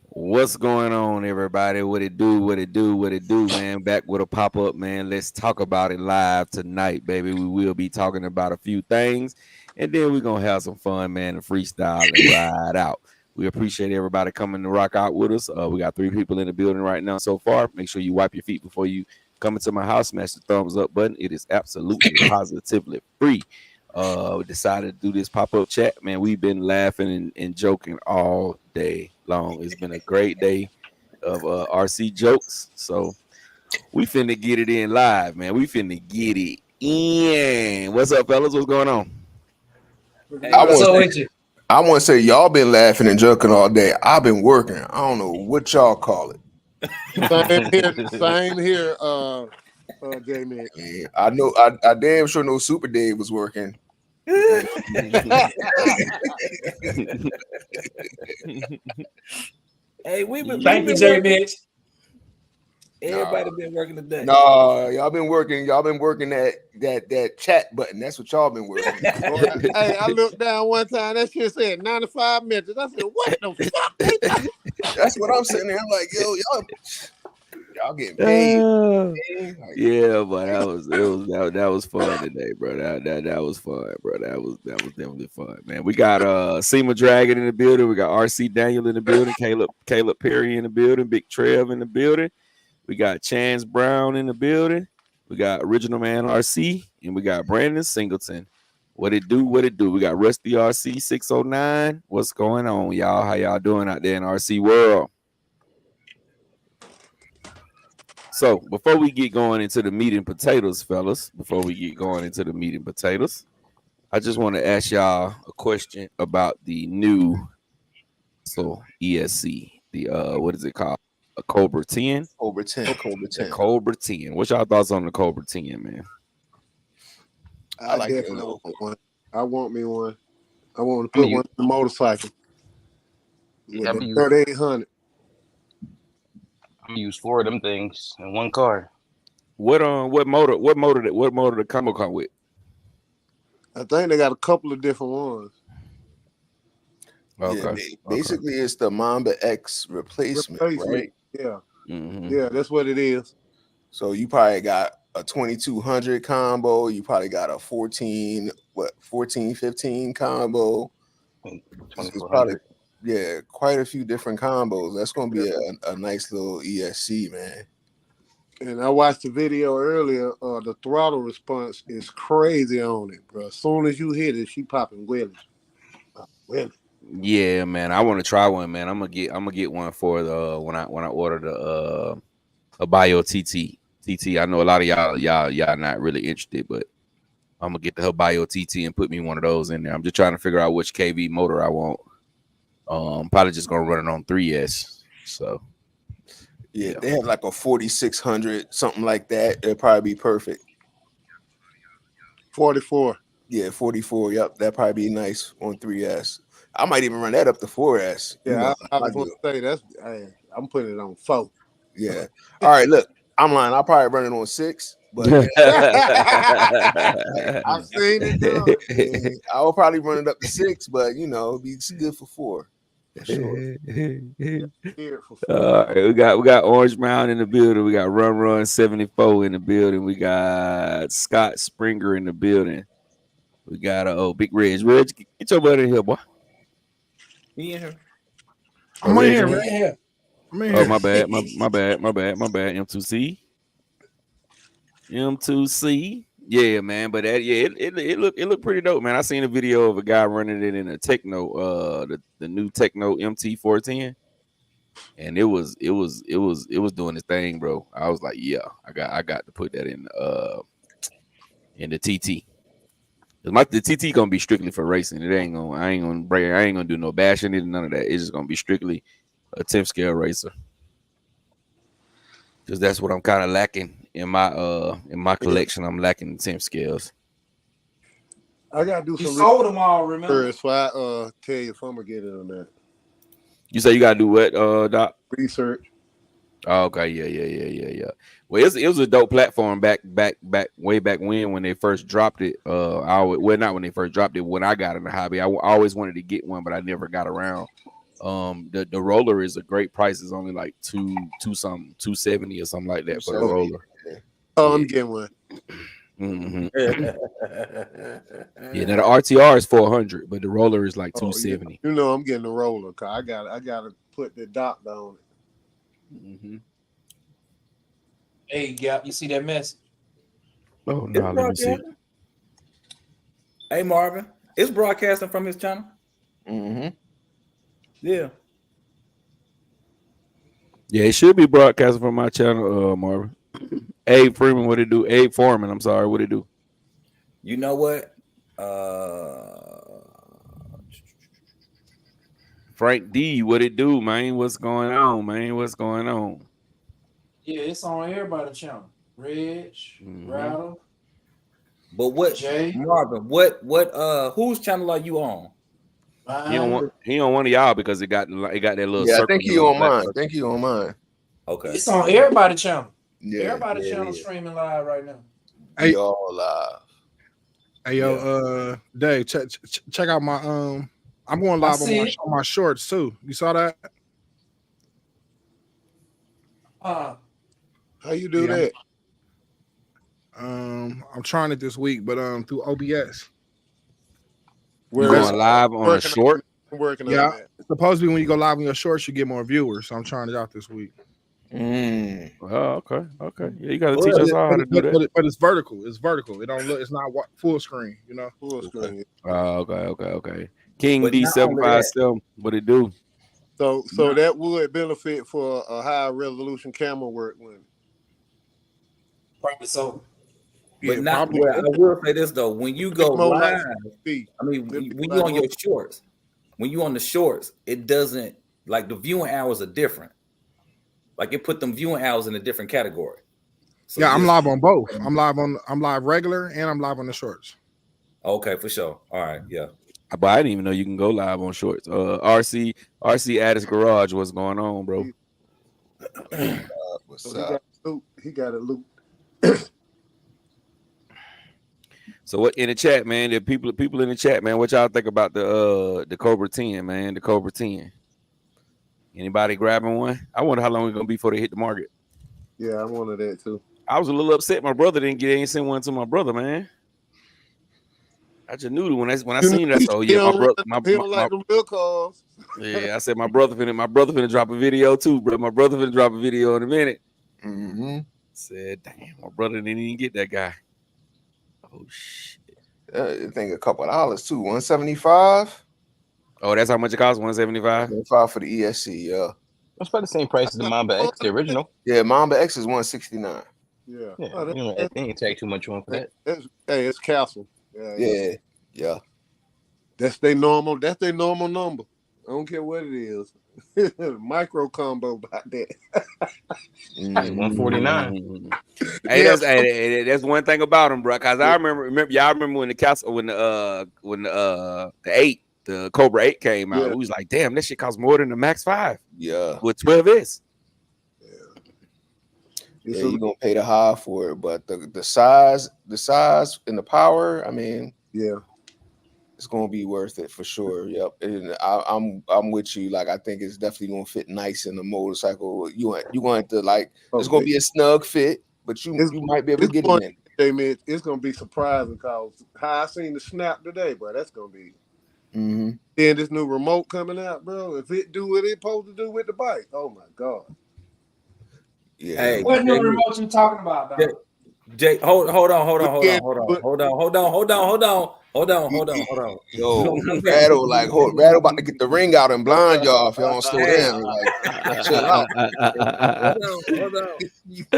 What's going on, everybody? What it do? What it do? What it do, man? Back with a pop up, man. Let's talk about it live tonight, baby. We will be talking about a few things, and then we're gonna have some fun, man, and freestyle and ride out. We appreciate everybody coming to rock out with us. We got 3 people in the building right now so far. Make sure you wipe your feet before you come into my house. Smash the thumbs up button. It is absolutely positively free. We decided to do this pop-up chat, man. We've been laughing and joking all day long. It's been a great day of RC jokes. So we finna get it in live, man. We finna get it in. What's up, fellas? What's going on? Hey, I what's want up to say, with you? I want to say, y'all been laughing and joking all day. I've been working. I don't know what y'all call it. Same here, J-Man. Yeah, I know. I damn sure know Super Dave was working. Hey, we've Thank you, been J. working. Mitch. Everybody been working today. No, y'all been working. Y'all been working that chat button. That's what y'all been working. Hey, I looked down one time. That shit said 95 minutes. I said, "What the fuck?" That's what I'm sitting there. I'm like, yo, y'all getting paid. Yeah, but that was fun today, bro. That was fun, bro. That was definitely fun, man. We got Seema Dragon in the building. We got RC Daniel in the building. Caleb Perry in the building. Big Trev in the building. We got Chance Brown in the building. We got Original Man RC, and we got Brandon Singleton. What it do? What it do? We got Rusty RC 609. What's going on, y'all? How y'all doing out there in RC world? So before we get going into the meat and potatoes, fellas, I just want to ask y'all a question about the new ESC. The what is it called? A Cobra 10? Cobra 10. The Cobra 10. What's y'all thoughts on the Cobra 10, man? I like definitely want one. I want me one. I want to I put mean, one on the motorcycle. Yeah, With the 3800. I'm gonna use 4 of them things in one car. What motor the combo come with? I think they got a couple of different ones. Okay. Yeah, basically, it's the Mamba X replacement, right? Yeah. Mm-hmm. Yeah, that's what it is. So you probably got a 2200 combo. You probably got a 15 combo. It's probably, 2400. yeah, quite a few different combos. That's gonna be a nice little ESC, man. And I watched the video earlier. The throttle response is crazy on it, bro. As soon as you hit it, she popping wheelies. Wheelies. Yeah, man. I want to try one, man. I'm gonna get one for the when I order the a Bio TT. I know a lot of y'all not really interested, but I'm gonna get the Bio TT and put me one of those in there. I'm just trying to figure out which KV motor I want. Probably just gonna run it on 3S. So yeah, they have like a 4600, something like that. It'd probably be perfect. 44. Yeah, 44. Yep, that'd probably be nice on 3S. I might even run that up to 4S. Yeah, I was gonna say I'm putting it on 4. Yeah. All right, look, I'm lying. I'll probably run it on 6, but I've seen it done. yeah, I will probably run it up to 6, but it'd be good for 4. For sure. All right, we got Orange Mound in the building. We got Run 74 in the building. We got Scott Springer in the building. We got Big Reg. Reg, get your butt in here, boy. Me in here. I'm in here, man. Oh, my bad. My bad. M2C. Yeah, man. But it looked pretty dope, man. I seen a video of a guy running it in a Techno, the new Techno MT410. And it was doing its thing, bro. I was like, yeah, I got to put that in the TT. The TT gonna be strictly for racing. I ain't gonna do no bashing it, none of that. It's just gonna be strictly a 10th scale racer. Because that's what I'm kind of lacking in my collection. I'm lacking the 10th scales. I gotta do some. You sold them all, remember? So I tell you if I'm gonna get it on that. You say you gotta do what, Doc? Research. Oh, okay, yeah. Well, it was a dope platform back way back when they first dropped it. Not when they first dropped it. When I got in the hobby, I always wanted to get one, but I never got around The roller is a great price. It's only like two something, 270 or something like that for the 270. roller. Oh, I'm Yeah. getting one. Mm-hmm. Yeah, now the RTR is 400, but the roller is like Oh, yeah. 270. You know I'm getting a roller car. I gotta put the doctor on it. Mm-hmm. Hey, Gap, you see that message? Oh It's no, let me see. broadcasting. Hey, Marvin, it's broadcasting from his channel. Mm-hmm. Yeah. Yeah, it should be broadcasting from my channel, Marvin. Abe Freeman, what it do? Abe Foreman, I'm sorry, what it do? You know what? Frank D, what it do, man? What's going on, man? What's going on? Yeah, it's on everybody's channel. Reg, Rattle, But what, Jay, Marvin? Whose channel are you on? He don't mine. want one of y'all because it got that little Yeah, I circle. think he doing on black mine. I circle. think he on mine. Okay. It's on everybody's channel. Yeah. Everybody's Yeah, channel yeah. streaming live right now. We all live. Hey yo, Dave, check out my I'm going live on my shorts too. You saw that? How you do that? I'm trying it this week, but through OBS. You going live on a short? I'm working Yeah, on that. supposedly when you go live on your shorts, you get more viewers. So I'm trying it out this week. Oh, okay. Yeah, you got to teach us all how to do that. But it's vertical. It's vertical. It don't look. It's not full screen. You know, full screen. Oh, okay. King But not only D757, what it do? So that would benefit for a high resolution camera work when. Probably so. But Yeah, not probably. well, I will say this though. When you go more live, like I mean, when you on your shorts, when you on the shorts, it doesn't like the viewing hours are different. Like it put them viewing hours in a different category. So yeah, I'm live on both. I'm live regular and I'm live on the shorts. Okay, for sure. All right, yeah. But I didn't even know you can go live on shorts. RC Addis Garage, what's going on, bro? What's up? He got a loop. So what in the chat, man? The people in the chat, man. What y'all think about the Cobra 10, man? The Cobra 10. Anybody grabbing one? I wonder how long it's gonna be before they hit the market. Yeah, I wanted that too. I was a little upset. My brother ain't sent one to my brother, man. I just knew when I seen that. So yeah, my brother, like the real cars. Yeah, I said my brother finna drop a video too, bro. My brother finna drop a video in a minute. Mm-hmm. Said, damn, my brother didn't even get that guy. Oh shit! I think a couple of dollars too. 175. Oh, that's how much it costs. 175. 175 for the ESC. Yeah. That's about the same price as the Mamba X, the original. Yeah, Mamba X is 169. Yeah. They ain't take too much on for that. It's Castle. Yeah. That's their normal. That's their normal number. I don't care what it is. Micro combo about that. 149. Hey, that's one thing about them, bro. Cause I remember y'all remember when the 8, the Cobra 8 came out. Yeah. We was like, damn, that shit costs more than the Max 5. Yeah. With 12S. Yeah, you're gonna pay the high for it, but the size and the power, I mean, yeah, it's gonna be worth it for sure. Yep, and I'm with you. Like, I think it's definitely gonna fit nice in the motorcycle. You going to like, it's gonna be a snug fit, but you might be able to get it in. Hey man, it's gonna be surprising because how I seen the snap today, bro. That's gonna be. Mm-hmm. Then this new remote coming out, bro. If it do what it's supposed to do with the bike, oh my god. Yeah. Hey, what new remote you talking about, dog? Jay, hold on. Yo, Rattle about to get the ring out and blind y'all if y'all don't slow down. Like, chill out. Hold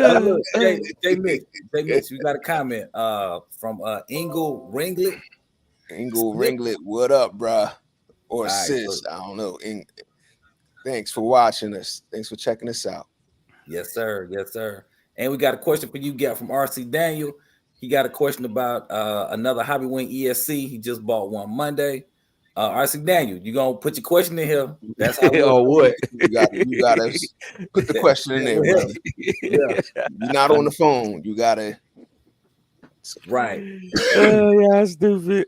on. Look, Jay Mitch, we got a comment from Ingle Ringlet. Ingle Ringlet, what up, bruh? Or sis, I don't know. Thanks for watching us. Thanks for checking us out. Yes, sir. And we got a question for you, from RC Daniel. He got a question about another Hobby Wing ESC. He just bought one Monday. RC Daniel, you gonna put your question in here? That's how. Oh, what? You gotta put the question in there, brother. Yeah, you're not on the phone. You gotta. Right. Oh, yeah, stupid.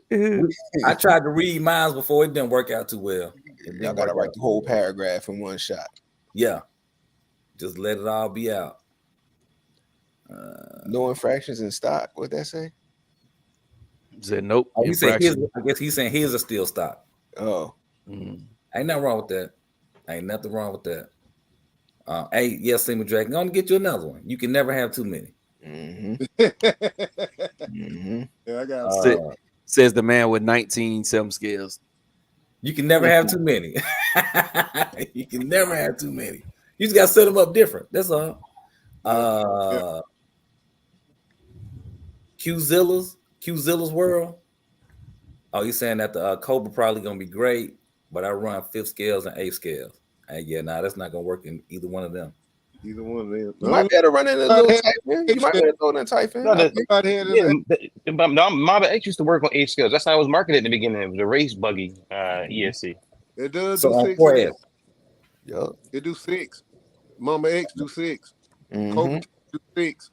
I tried to read mine before. It didn't work out too well. Y'all gotta write the whole paragraph in one shot. Yeah. Just let it all be out. No infractions in stock. What'd that say? Said nope. Oh, he said his, I guess he's saying his are still stock. Oh. Ain't nothing wrong with that. Ain't nothing wrong with that. Hey, yes, Seaman Dragon. I'm gonna get you another one. You can never have too many. Yeah, I got says the man with 19 scales. You can never have too many. You can never have too many. You just gotta set them up different. That's all. Qzilla's World. Oh, you're saying that the Cobra probably gonna be great, but I run 5th scales and 8th scales. Yeah, that's not gonna work in either one of them. Either one of them. You might be able to run in a little tight fin. You might be able to throw in a tight fin. Mamba X used to work on 8 scales. That's how I was marketed in the beginning. It was a race buggy ESC. It does do 6. Yep. It do 6. Mamba X do 6. Cobra do 6.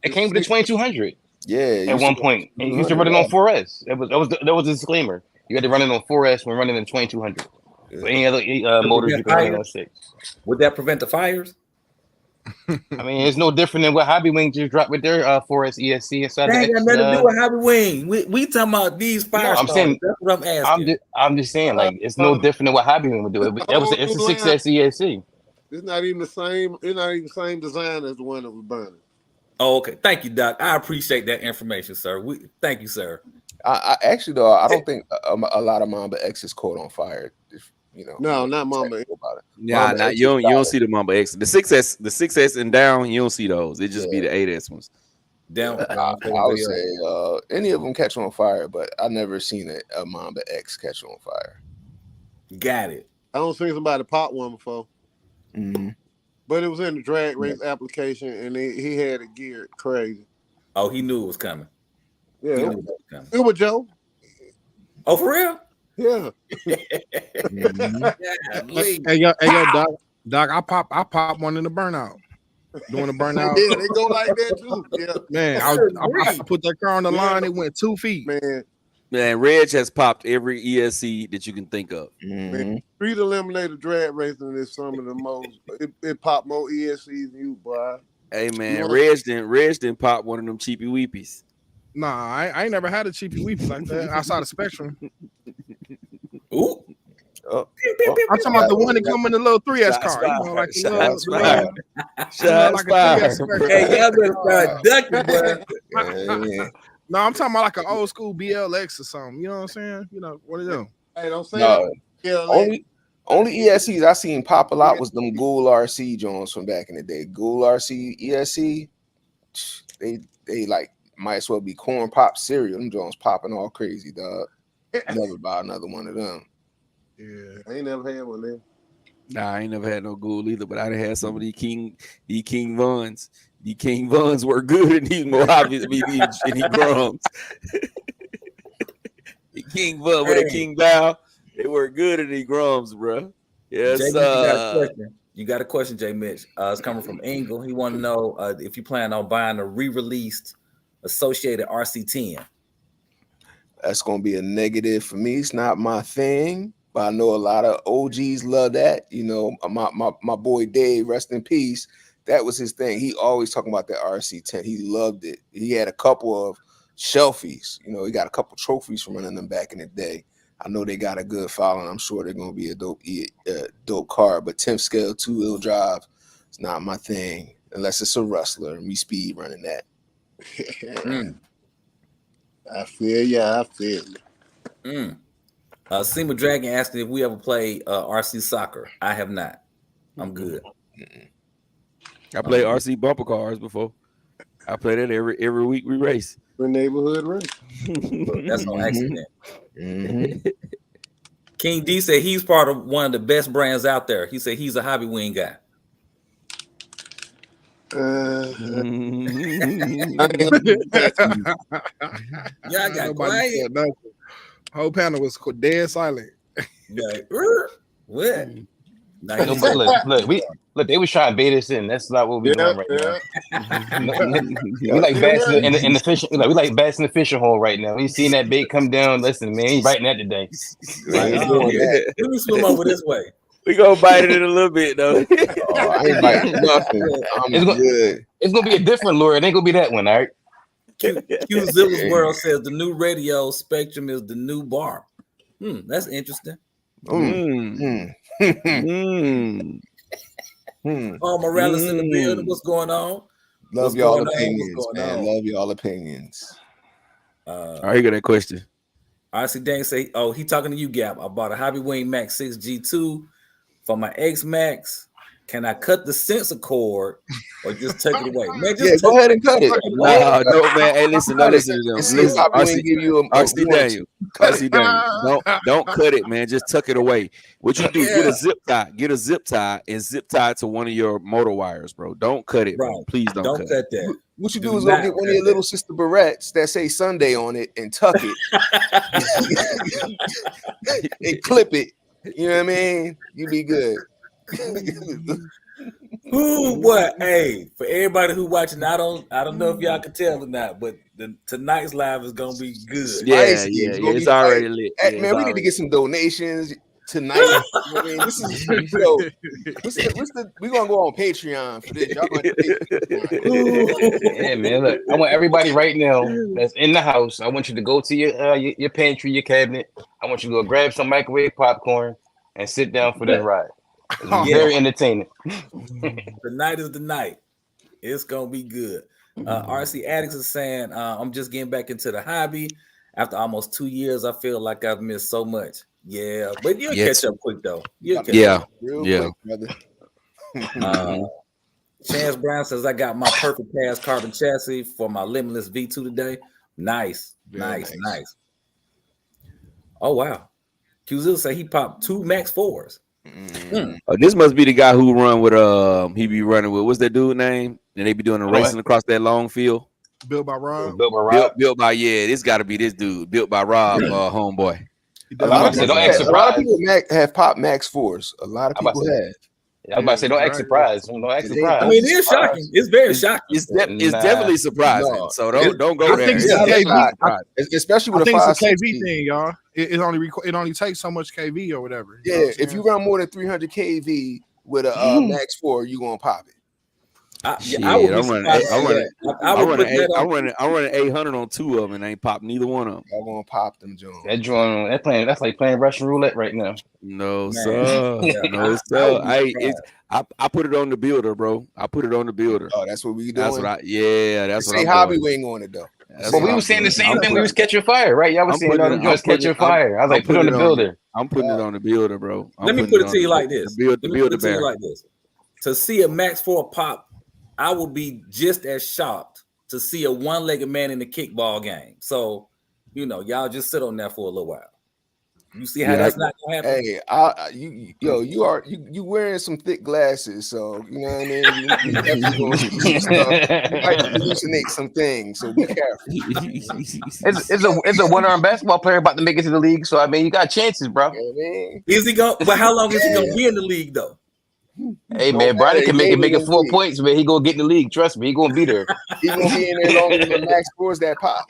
It came with the 2200. Yeah. At one point, and you used to run it on 4S. That was a disclaimer. You had to run it on 4S when running in 2200. But any other motors you can run it on 6. Would that prevent the fires? I mean, it's no different than what Hobby Wing just dropped with their 4S ESC inside that the ain't got nothing to do with Hobby Wing. We talking about these fire I'm saying, that's what I'm asking. I'm just saying, like, it's no different than what Hobby Wing would do. It's a 6S ESC. It's not even the same. It's not even the same design as the one that was burning. Oh, okay. Thank you, Doc. I appreciate that information, sir. Thank you, sir. I actually though I don't think a lot of Mamba X's caught on fire. You know, no, not Mamba. About it. Yeah, Mamba you don't see the Mamba X. The 6S and down, you don't see those. It just be the 8S ones. Down. I would say any of them catch on fire, but I never seen a Mamba X catch on fire. Got it. I don't seen somebody pop one before. But it was in the drag race application, and he had it geared crazy. Oh, he knew it was coming. Yeah, it was Joe. Oh, for real? Yeah. Hey, yo, Doc, I pop one in the burnout. Doing the burnout. Yeah, they go like that too. Yeah. Man, I put that car on the line, it went 2 feet. Man, Reg has popped every ESC that you can think of. Man, Street Eliminator drag racing is some of the most. It popped more ESCs than you, boy. Hey man, Reg didn't pop one of them cheapy weepies. Nah, I ain't never had a cheapy weepy like that outside of Spectrum. Ooh. I'm talking about the one that come in the little 3S car. You know, like Shots fired. Hey, y'all better start ducking, bro. No, I'm talking about like an old school BLX or something. You know what I'm saying? You know, what are them? Hey, don't say that. Only ESCs I seen pop a lot was them Ghoul RC Jones from back in the day. Ghoul RC ESC, they like might as well be corn pop cereal. Them Jones popping all crazy, dog. Never buy another one of them. Yeah, I ain't never had one of them. Nah, I ain't never had no Ghoul either, but I'd have some of these King Vuns. The King Vuns were good in these Mojaves and these drums. The King Vun with a King Bow, they were good in these drums, bro. Yes, you got a question, Jay Mitch. It's coming from Engel. He want to know if you plan on buying a re-released Associated RC10. That's gonna be a negative for me. It's not my thing, but I know a lot of OGs love that. You know, my boy Dave, rest in peace. That was his thing. He always talking about that RC10. He loved it. He had a couple of shelfies. You know, he got a couple trophies from running them back in the day. I know they got a good following. I'm sure they're gonna be a dope car. But 10th scale 2-wheel drive is not my thing unless it's a rustler and we speed running that. I feel you. Seema Dragon asked if we ever played RC soccer. I have not. I'm good. I played RC bumper cars before. I play that every week we race. The neighborhood race. That's no accident. King D said he's part of one of the best brands out there. He said he's a Hobby Wing guy. Yeah, I got quiet. Whole panel was dead silent. Like, what? Look, Look, they was trying to bait us in. That's not what we're doing right now. We like bats in the fish. We like bats in the fishing hole right now. We seen that bait come down. Listen, man, he's biting that today. Right. Let me swim over this way. We gonna bite it in a little bit though. Oh, I ain't biting nothing. I'm good. It's gonna be a different lure. It ain't gonna be that one, all right? Q Zilla's World says the new radio spectrum is the new bar. That's interesting. Oh, Morales in the building. What's going on? Love y'all opinions, man. Love y'all opinions. All right, you got that question. RC Dang say, he talking to you, Gap. I bought a Hobby Wing Max 6 G2 for my X Max. Can I cut the sensor cord or just take it away? Man, just go ahead and cut it. No, man. Hey, listen to them. RC Daniel. Don't cut it, man. Just tuck it away. What you do, get a zip tie and zip tie to one of your motor wires, bro. Don't cut it, bro. Please don't cut that. What you do is go get one of your little sister barrettes that say Sunday on it and tuck it and clip it. You know what I mean? You be good. What? Hey, for everybody who watching, I don't know if y'all can tell or not, but tonight's live is gonna be good. Yeah, it's already lit. Man, we need to get some donations tonight. I mean, this is we're gonna go on Patreon for this. Y'all yeah, man. Look, I want everybody right now that's in the house. I want you to go to your pantry, your cabinet. I want you to go grab some microwave popcorn and sit down for this ride. Very entertaining. Tonight is the night. It's gonna be good. RC Addicts is saying, I'm just getting back into the hobby. After almost 2 years, I feel like I've missed so much. Yeah, but you'll catch up quick though. Quick, brother. Chance Brown says, I got my perfect pass carbon chassis for my Limitless V2 today. Nice. Oh wow. QZilla say he popped 2 Max 4s. This must be the guy who run with he be running with, what's that dude name? And they be doing a racing across that long field. Built by Rob. Built by this got to be this dude. Built by Rob, homeboy. A lot of people have popped Max 4s. A lot of people have. I was about to say, don't act surprised. Don't act surprised. I mean, it is shocking. It's very shocking. It's definitely surprising. No, so don't go there. Especially with I think it's a KV thing, y'all. It only takes so much KV or whatever. Yeah, if you run more than 300 KV with a Max 4, you gonna pop it. I'm running 800 on 2 of them and I ain't popped neither one of them. I'm gonna pop them, John. That's like playing Russian roulette right now. No, sir. No, sir. I put it on the builder, bro. I put it on the builder. Oh, that's what we doing. That's what that's what I'm Hobby Wing on it though. But we were saying the same thing. We was catching fire, right? Y'all was saying just catching fire. I was like, put it on the builder. I'm putting it on the builder, bro. Let me put it to you like this. The builder bear. To see a Max 4 pop, I would be just as shocked to see a one-legged man in the kickball game. So, y'all just sit on that for a little while. You see how that's not gonna happen. Hey, you wearing some thick glasses, so you know what I mean. You definitely gonna hallucinate some things, so be careful. It's a one-arm basketball player about to make it to the league, so I mean, you got chances, bro. Is he going? But how long is he gonna be in the league though? Hey man, Bronny can make it 4 points, man. He gonna get in the league. Trust me, he gonna be there. He gonna be in there longer than the Max 4s that pop.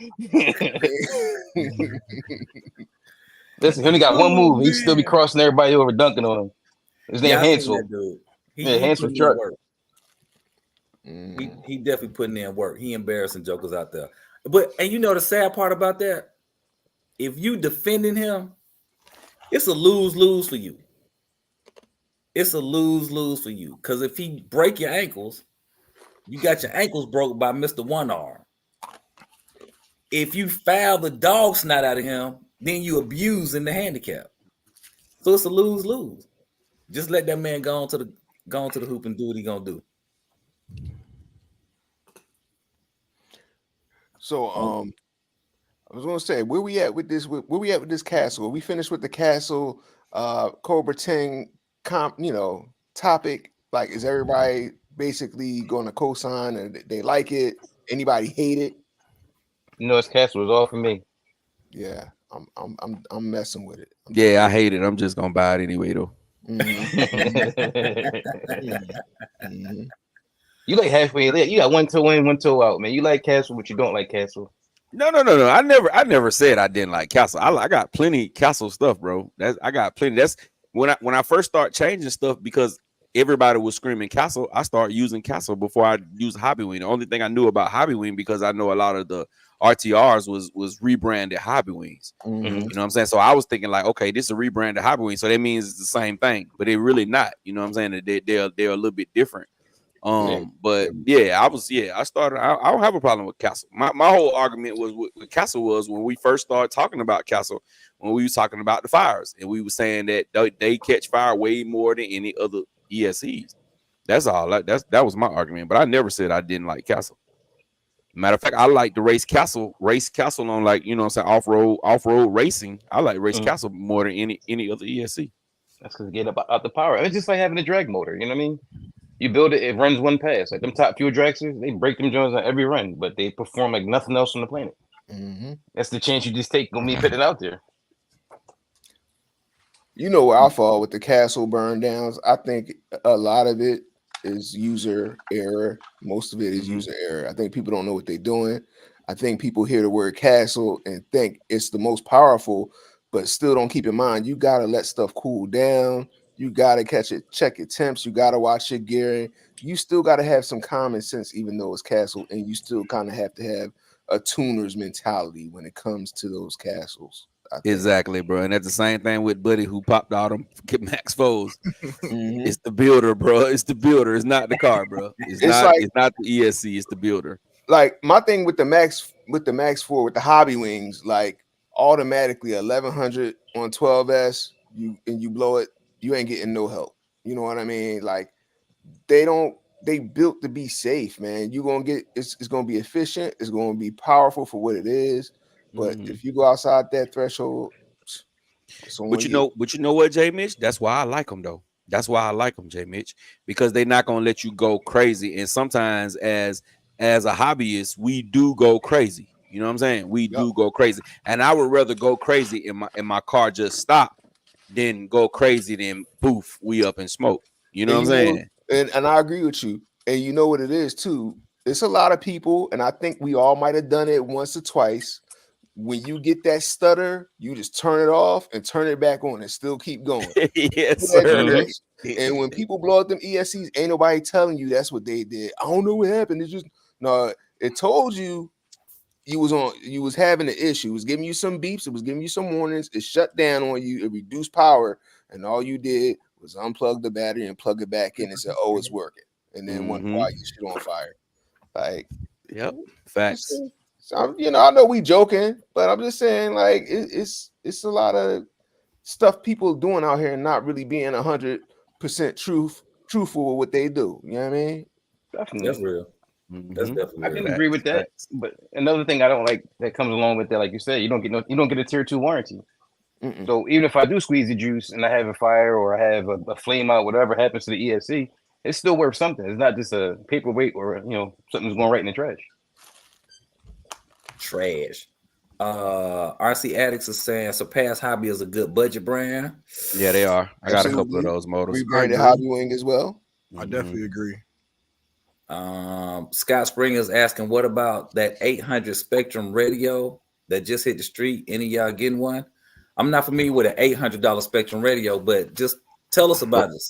Listen, he only got one move. He still be crossing everybody over, dunking on him. His name Hansel. Hansel Truck. He definitely putting in work. He embarrassing jokers out there. But the sad part about that, if you defending him, it's a lose-lose for you. It's a lose-lose for you. Because if he break your ankles, you got your ankles broke by Mr. One Arm. If you foul the dog snot out of him, then you abusing the handicap. So it's a lose-lose. Just let that man go on to the hoop and do what he gonna do. So I was gonna say, where we at with this castle? Are we finished with the castle Cobra 10 topic? Like, is everybody basically going to co-sign and they like it? Anybody hate it? This castle was all for me. Yeah, I'm messing with it. I hate it. I'm just gonna buy it anyway though. You like halfway. You got one toe in, one toe out, man. You like Castle, but you don't like Castle. No. I never said I didn't like Castle. I got plenty Castle stuff, bro. I got plenty. That's when I first start changing stuff because everybody was screaming Castle. I started using Castle before I used Hobby Wing. The only thing I knew about Hobby Wing because I know a lot of the RTRs was rebranded Hobby Wings. You know what I'm saying? So I was thinking like, okay, this is a rebranded Hobby Wing, so that means it's the same thing, but it really not. You know what I'm saying? They're a little bit different. But I started. I don't have a problem with Castle. My whole argument was with Castle was when we first started talking about Castle, when we was talking about the fires, and we were saying that they catch fire way more than any other ESCs. That's all. That was my argument. But I never said I didn't like Castle. Matter of fact, I like to race Castle on like you know what I'm saying off road racing. I like race Castle more than any other ESC. That's because get out the power. It's just like having a drag motor. You know what I mean? You build it, it runs one pass. Like them top fuel dragsters, they break them joints on every run, but they perform like nothing else on the planet. That's the chance you just take when me putting it out there. You know where I fall with the Castle burn downs. I think a lot of it is user error. Most of it is user error. I think people don't know what they're doing. I think people hear the word Castle and think it's the most powerful, but still don't keep in mind you gotta let stuff cool down. You gotta check your temps. You gotta watch your gearing. You still gotta have some common sense, even though it's Castle, and you still kind of have to have a tuner's mentality when it comes to those Castles. Exactly, bro. And that's the same thing with Buddy who popped all them Max Foes. It's the builder, bro. It's the builder. It's not the car, bro. It's not the ESC. It's the builder. Like my thing with the Max 4 with the Hobby Wings, like automatically 1100 on 12S, you blow it, you ain't getting no help. You know what I mean? Like they built to be safe, man. You're gonna get it's gonna be efficient, it's gonna be powerful for what it is. But if you go outside that threshold, but you know what, Jay Mitch? That's why I like them though. That's why I like them, Jay Mitch, because they're not gonna let you go crazy. And sometimes as a hobbyist, we do go crazy. You know what I'm saying? We do go crazy. And I would rather go crazy in my car just stop than go crazy than poof, we up in smoke. You know what I'm saying? And I agree with you. And you know what it is too. It's a lot of people, and I think we all might have done it once or twice. When you get that stutter, you just turn it off and turn it back on and still keep going. Yes, sir. And when people blow up them ESCs, ain't nobody telling you that's what they did. I don't know what happened. It's just no, it told you was having an issue. It was giving you some beeps, it was giving you some warnings, it shut down on you, it reduced power, and all you did was unplug the battery and plug it back in and say, oh, it's working. And then one while you shit on fire. Like, yep, facts. So, I know we joking, but I'm just saying, like, it's a lot of stuff people doing out here and not really being 100% truthful with what they do. You know what I mean? Definitely. That's real. That's definitely. I can agree with that. But another thing I don't like that comes along with that, like you said, you don't get a tier 2 warranty. So even if I do squeeze the juice and I have a fire or I have a flame out, whatever happens to the ESC, it's still worth something. It's not just a paperweight or something's going right in the trash. RC Addicts is saying Surpass Hobby is a good budget brand. Yeah, they are. I got a couple of those motors. Rebranded Hobby Wing as well. I definitely agree. Scott Spring is asking, what about that 800 Spectrum radio that just hit the street? Any of y'all getting one? I'm not familiar with an $800 Spectrum radio, but just tell us about it.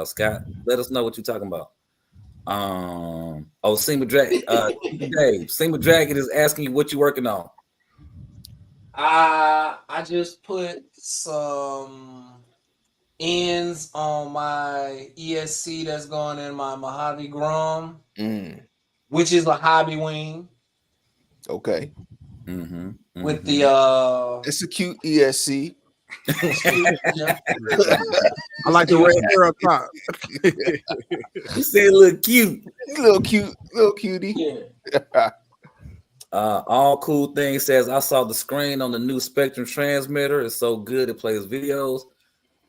Scott. Let us know what you're talking about. Seema Dragon. Dave, Seema Dragon is asking you what you're working on. I just put some ends on my ESC that's going in my Mojave Grom, which is a Hobby Wing. Okay. With the it's a cute ESC. I like the red hair up top. You say a little cute. Little cutie. Yeah. All Cool Thing says, I saw the screen on the new Spectrum transmitter. It's so good. It plays videos.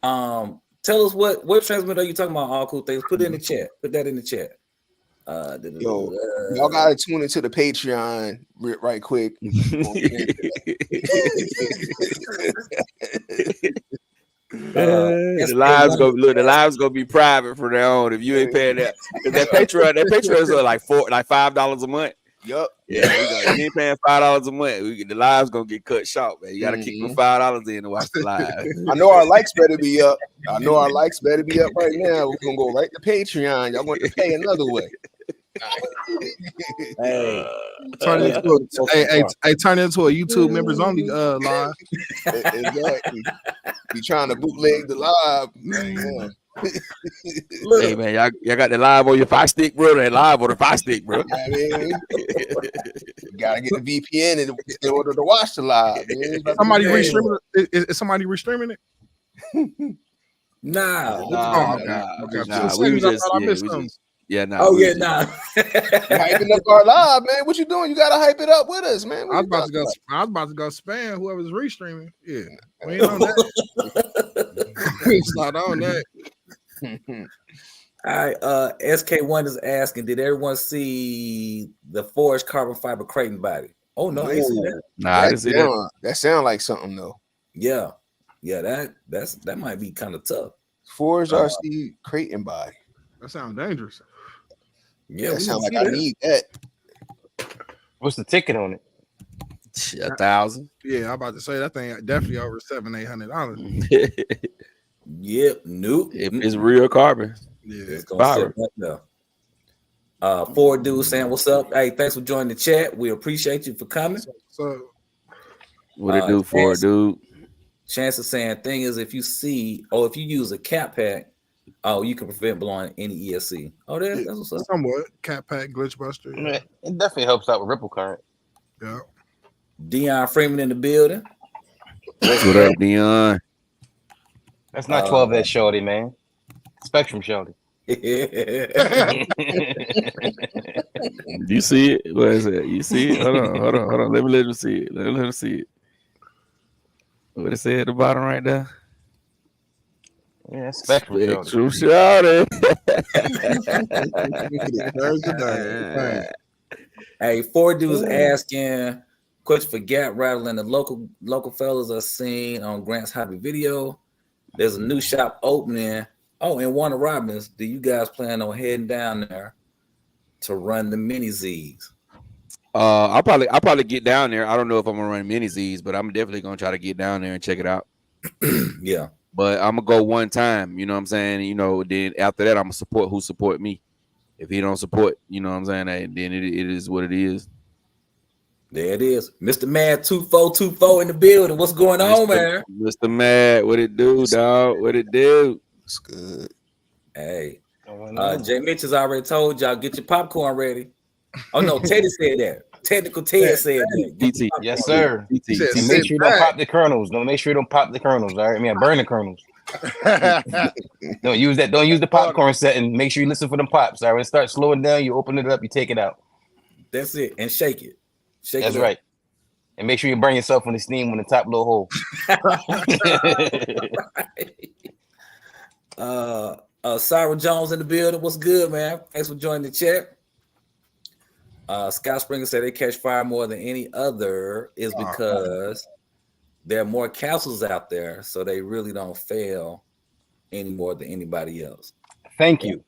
Tell us what transmitter are you talking about, All Cool Things? Put it in the chat. Put that in the chat. Y'all gotta tune into the Patreon right quick. The lives gonna be private from now on if you ain't paying that. Because that Patreon is like $5 a month. Yup. Yeah, if you ain't paying $5 a month, the lives gonna get cut short, man. You gotta kick the $5 in to watch the live. I know our likes better be up. right now. We're gonna go right to Patreon. Y'all going to pay another way. Turn it into a YouTube members only live. Exactly. Be trying to bootleg the live. Hey man, y'all got the live on your Fire Stick, bro. That live on the Fire Stick, bro. I mean, you gotta get the VPN in order to watch the live. Somebody restreaming it? Is somebody restreaming it? Nah. We just nah. Oh yeah, nah. Hyping up our live, man. What you doing? You gotta hype it up with us, man. I was about to go spam whoever's restreaming. Yeah, we ain't on that. It's not on that. All right, SK1 is asking, did everyone see the forged carbon fiber Creighton body? Oh no, I see that. Nah, I didn't see that. That sound like something though. Yeah, that might be kind of tough. Forged RC Creighton body. That sounds dangerous. Yeah, that sound like I need that. What's the ticket on it? 1,000. Yeah, I'm about to say that thing definitely over $700-800. Yep, nope. If it's real carbon, it's gonna sit right there. Four dudes saying, "What's up? Hey, thanks for joining the chat. We appreciate you for coming." So, what it do for dude? Chance is saying, "Thing is, if you use a cap pack, you can prevent blowing any ESC." Oh, that's what's up. Somewhat cap pack glitch buster. Yeah. It definitely helps out with ripple current. Yeah. Dion Freeman in the building. What up, Dion? That's not 12-edge shorty, man. Spectrum shorty. You see it? What is it? You see it? Hold on. Let him see it. Let him see it. What it say at the bottom right there? Yeah, Spectrum shorty. Hey, four dudes asking question for Gap Rattling. The local fellas are seen on Grant's Hobby Video. There's a new shop opening. Oh, in Warner Robins. Do you guys plan on heading down there to run the mini Z's? I'll probably get down there. I don't know if I'm gonna run mini Z's, but I'm definitely gonna try to get down there and check it out. Yeah. But I'm gonna go one time, you know what I'm saying? You know, then after that, I'm gonna support who support me. If he don't support, you know what I'm saying, then it is what it is. There it is. Mr. Mad 2424 in the building. What's going on, man? Mr. Mad, what it do, dog? What it do? It's good. Hey. Jay Mitch has already told y'all, get your popcorn ready. Oh no, Teddy said that. Technical Ted said that. DT. Yes, sir. He said, make sure you don't pop the kernels. Don't make sure you don't pop the kernels. All right, I mean, burn the kernels. Don't use that. Don't use the popcorn setting. Make sure you listen for them pops. All right, when it starts slowing down, you open it up, you take it out. That's it, and shake it. That's right. And make sure you burn yourself on the steam on the top little hole. Cyril Jones in the building. What's good, man? Thanks for joining the chat. Scott Springer said they catch fire more than any other is because there are more capsules out there, so they really don't fail any more than anybody else. Thank you.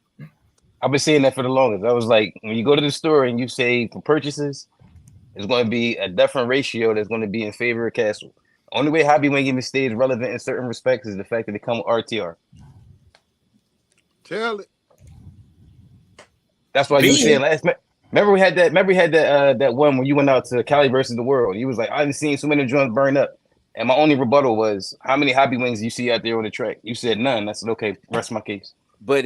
I've been saying that for the longest. I was like, when you go to the store and you say for purchases, it's going to be a different ratio that's going to be in favor of Castle. Only way Hobby Wing even stays relevant in certain respects is the fact that they come with RTR. Tell it. That's why you were saying last. Remember we had that one when you went out to Cali versus the world. You was like, I've seen so many joints burn up, and my only rebuttal was, how many Hobby Wings do you see out there on the track? You said none. I said, okay, rest my case. But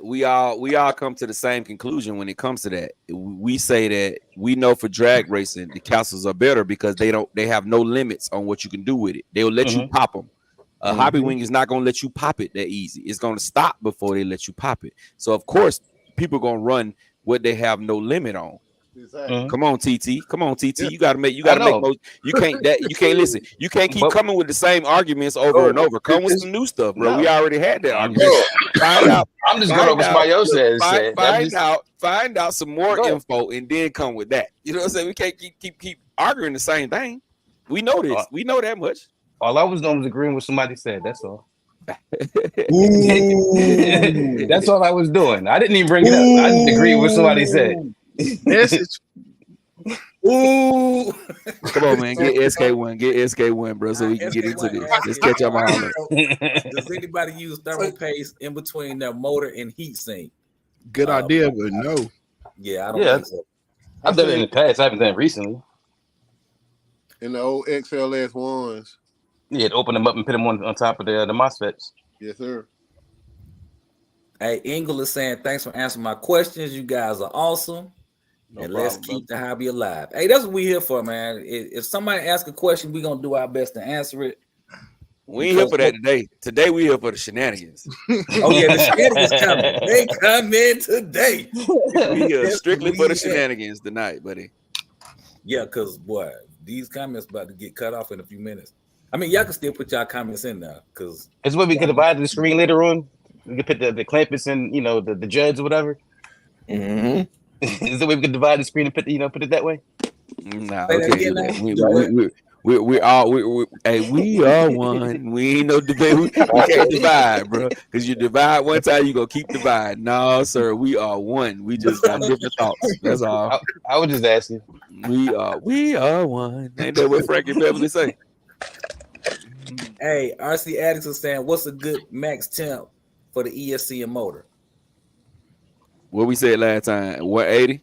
we all come to the same conclusion when it comes to that. We say that we know for drag racing the castles are better because they have no limits on what you can do with it. They'll let you pop them. A Hobby Wing is not gonna let you pop it that easy. It's gonna stop before they let you pop it. So of course people gonna run what they have no limit on. Exactly. Come on, TT. Yeah. You gotta make most. You can't listen. You can't keep coming with the same arguments over and over. Come with some new stuff, bro. No. We already had that argument. Find out. I'm just going over what somebody else says. Find out some more info and then come with that. You know what I'm saying? We can't keep arguing the same thing. We know this. We know that much. All I was doing was agreeing with somebody said. That's all. Ooh. That's all I was doing. I didn't even bring it up. I just agreed with what somebody said. Message. Ooh. Come on, man. Get SK1. Get SK1, bro, so we can get into this. Let's catch up on it. Does anybody use thermal paste in between their motor and heat sink? Good idea, but no. Yeah, I don't think so. I've done it in the past. I haven't done it recently. In the old XLS ones. Yeah, open them up and put them on top of the MOSFETs. Yes, sir. Hey, Engel is saying, thanks for answering my questions. You guys are awesome. No and problem, let's keep the hobby alive. Hey, that's what we here for, man. If somebody asks a question, we're going to do our best to answer it. We ain't here for that today. Today we here for the shenanigans. Oh, yeah, the shenanigans coming. They come in today. We here strictly for the shenanigans tonight, buddy. Yeah, because, boy, these comments about to get cut off in a few minutes. I mean, y'all can still put y'all comments in there. Because it's what we could divide the screen later on. We could put the clampets and, the judge or whatever. Mm-hmm. Is the way we could divide the screen and put it that way? Nah, we can't do that. We are one. We ain't no debate. We can't divide, bro. Because you divide one time, you gonna keep dividing. No, sir, we are one. We just got different thoughts. That's all. I was just asking. We are one. Ain't that what Frankie Beverly say? Hey, RC Addicts is saying, what's a good max temp for the ESC and motor? What we said last time, 180?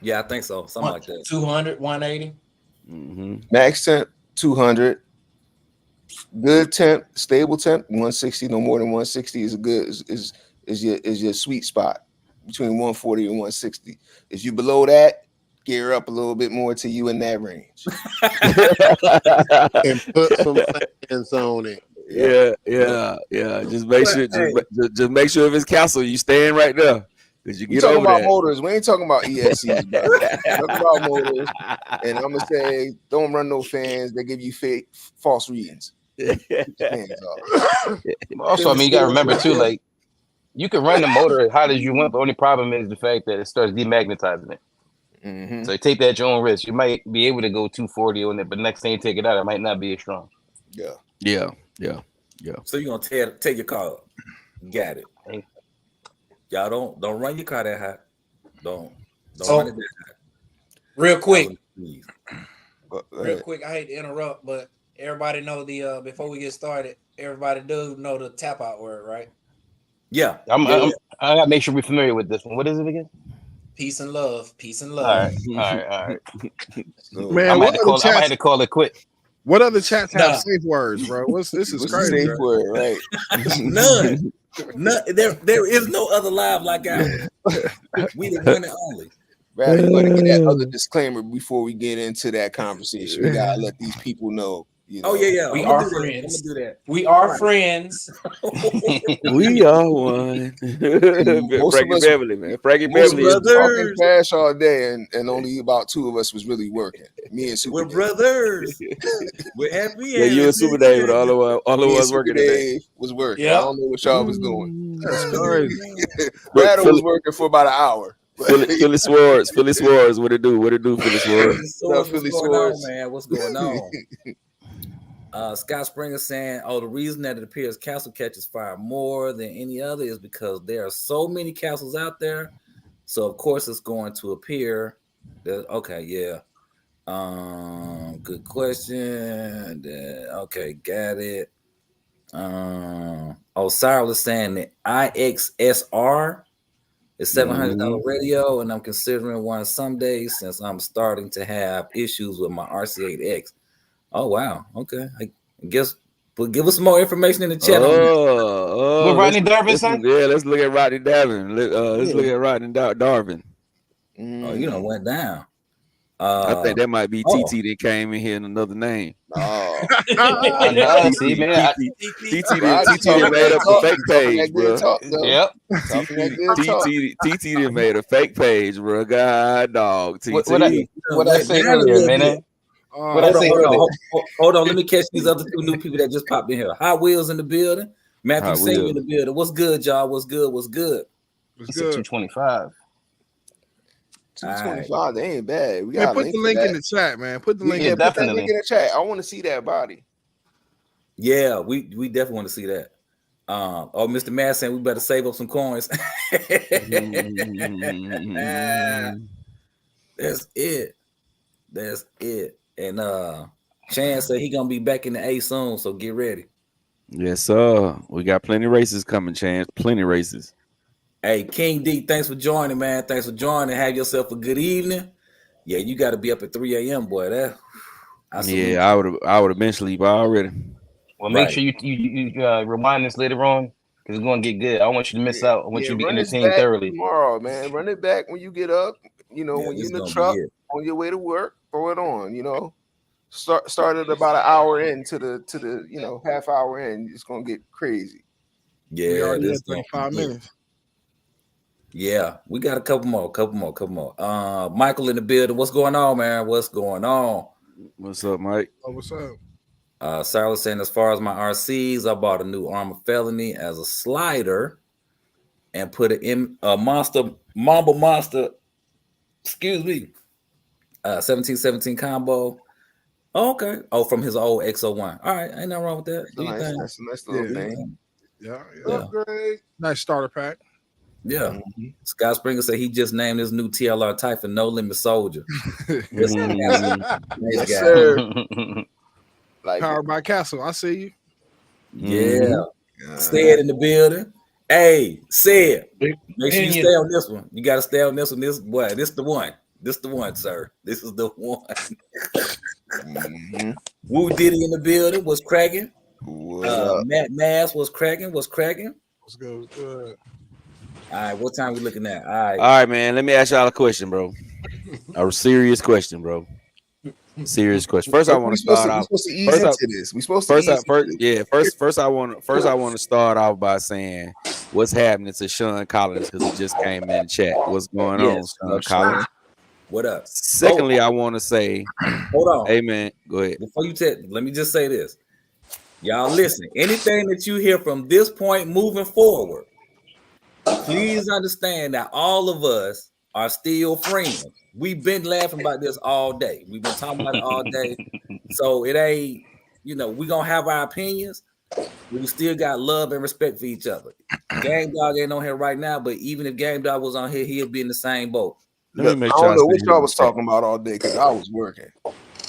Yeah, I think so. Something like that. 200, 180. Mm-hmm. Max temp 200. Good temp, stable temp 160. No more than 160 is a good is your sweet spot between 140 and 160. If you below that, gear up a little bit more till you in that range. And put some fans on it. Yeah. Just make sure, just make sure if it's castle, you staying right there. Because you get talking over about that. motors. We ain't talking about ESCs, bro. We're talking about motors. And I'm gonna say, don't run no fans. They give you false readings. Also, I mean, you gotta remember too, like you can run the motor as hot as you want. The only problem is the fact that it starts demagnetizing it. Mm-hmm. So you take that at your own risk. You might be able to go 240 on it, but next time you take it out, it might not be as strong. Yeah. So you're gonna take your car up. Got it. Hey. Y'all don't run your car that hot. Don't run it that hot. Real quick. Real quick, I hate to interrupt, but everybody know the before we get started, everybody do know the tap out word, right? Yeah. I gotta make sure we're familiar with this one. What is it again? Peace and love. Peace and love. All right. Man, I might have to call it quit. What other chats have safe words, bro? This is crazy. Safe word, right? None. There is no other live like ours. We the one and only. Brad, you gotta get that other disclaimer before we get into that conversation. We gotta let these people know. Oh yeah. We are friends. Do that. We are friends. We are one. Frankie Beverly, man. Frankie Beverly is talking trash all day, and only about two of us was really working. Me and Super. We're brothers. We're happy. Yeah, you and Super Dave, all of us working today. Was working. Yep. I don't know what y'all was doing. That's crazy. Brad was working for about an hour. Philly Swords, what it do, Philly Swords? What's going on, man? What's going on? Scott Springer saying, the reason that it appears castle catches fire more than any other is because there are so many castles out there. So of course it's going to appear that good question. Okay, got it. Cyril was saying the IXSR is $700 radio, and I'm considering one some days since I'm starting to have issues with my RC8X. Oh wow! Okay, I guess. But give us some more information in the chat. What Rodney Darvin said? Yeah, let's look at Rodney Darvin. Let's look at Rodney Darvin. Oh, you know, went down. I think that might be TT that came in here in another name. Oh, I know. See, man. TT made up a fake page, bro. Yep. TT done made a fake page, bro. God dog. TT. What I say earlier, man. Hold on. Let me catch these other two new people that just popped in here. Hot Wheels in the building. Matthew Senior in the building. What's good, y'all? What's good? It's good. 225. 225. They ain't bad. We got put the link in the chat, man. Put the link. Put that link in the chat. I want to see that body. Yeah, we definitely want to see that. Oh, Mr. Matt saying we better save up some coins. That's it. That's it. And Chan said he gonna be back in the A soon, so get ready. Yes, sir. We got plenty of races coming, Chance. Plenty of races. Hey, King D, thanks for joining, man. Thanks for joining. Have yourself a good evening. Yeah, you got to be up at 3 a.m., boy. That I salute Yeah, you. I would have been asleep already. Well, make Right. sure you rewind this later on because it's going to get good. I don't want you to miss out. I want you to be Run this entertained back thoroughly. tomorrow, man. Run it back when you get up. You know, Yeah, when this you're is in the gonna be truck it. on your way to work, throw it on. You know, started about an hour into the half hour in. It's gonna get crazy. We Yeah, already this at is gonna 35 be it. minutes. Yeah, we got a couple more. Michael in the building. What's going on, man? What's going on? What's up, Mike? Oh, what's up? Sarah was saying, as far as my RCs, I bought a new Armor Felony as a slider and put it in a Mamba Monster, excuse me, 1717 combo. Oh, okay. Oh, from his old XO1. All right, ain't nothing wrong with that. Do you think? That's a nice little Yeah. thing. Yeah. Upgrade. Nice starter pack. Yeah. Scott Springer said he just named his new TLR Typhon No Limit Soldier. Nice Yes, guy. sir. Like Powered by Castle. I see you. Yeah. Said in the building. Hey, said. Make sure you stay on this one. You got to stay on this one. This boy, this the one. This the one, sir. This is the one. Woo Diddy in the building was cracking. Matt Mass was cracking. Let's go. All right, what time we looking at? All right, man. Let me ask y'all a question, bro. A serious question, bro. Serious question. First, I want to start off. First, I want to start off by saying what's happening to Sean Collins because he just came in the chat. What's going on, Sean Collins? What up? Secondly, I want to say, hold on. Hey, man, go ahead. Before you let me just say this. Y'all listen. Anything that you hear from this point moving forward, please understand that all of us are still friends. We've been laughing about this all day. We've been talking about it all day. So it ain't, we're going to have our opinions, but we still got love and respect for each other. Game Dog ain't on here right now, but even if Game Dog was on here, he'll be in the same boat. Look, I don't know what y'all was talking about all day because I was working.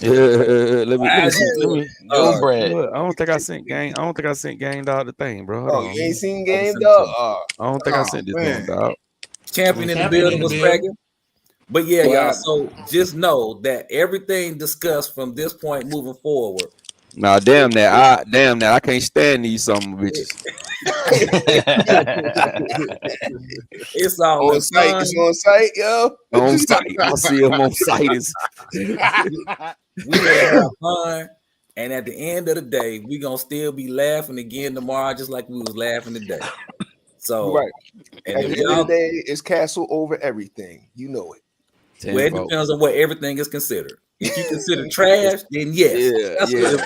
Let me. Go, Brad. I don't think I sent Game Dog the thing, bro. Hold on. You ain't seen Game Dog? I don't think I sent this damn dog. Champion in the building was cracking. But yeah, y'all. So just know that everything discussed from this point moving forward. Nah, damn that. I can't stand these some bitches. It's all on site. It's on site, yo. On site. I'll see them on site. We gonna have fun. And at the end of the day, we gonna still be laughing again tomorrow, just like we was laughing today. So right. And at the end of the day, it's Castle over everything. You know it. Well, it depends on what everything is considered. If you consider trash, then yes.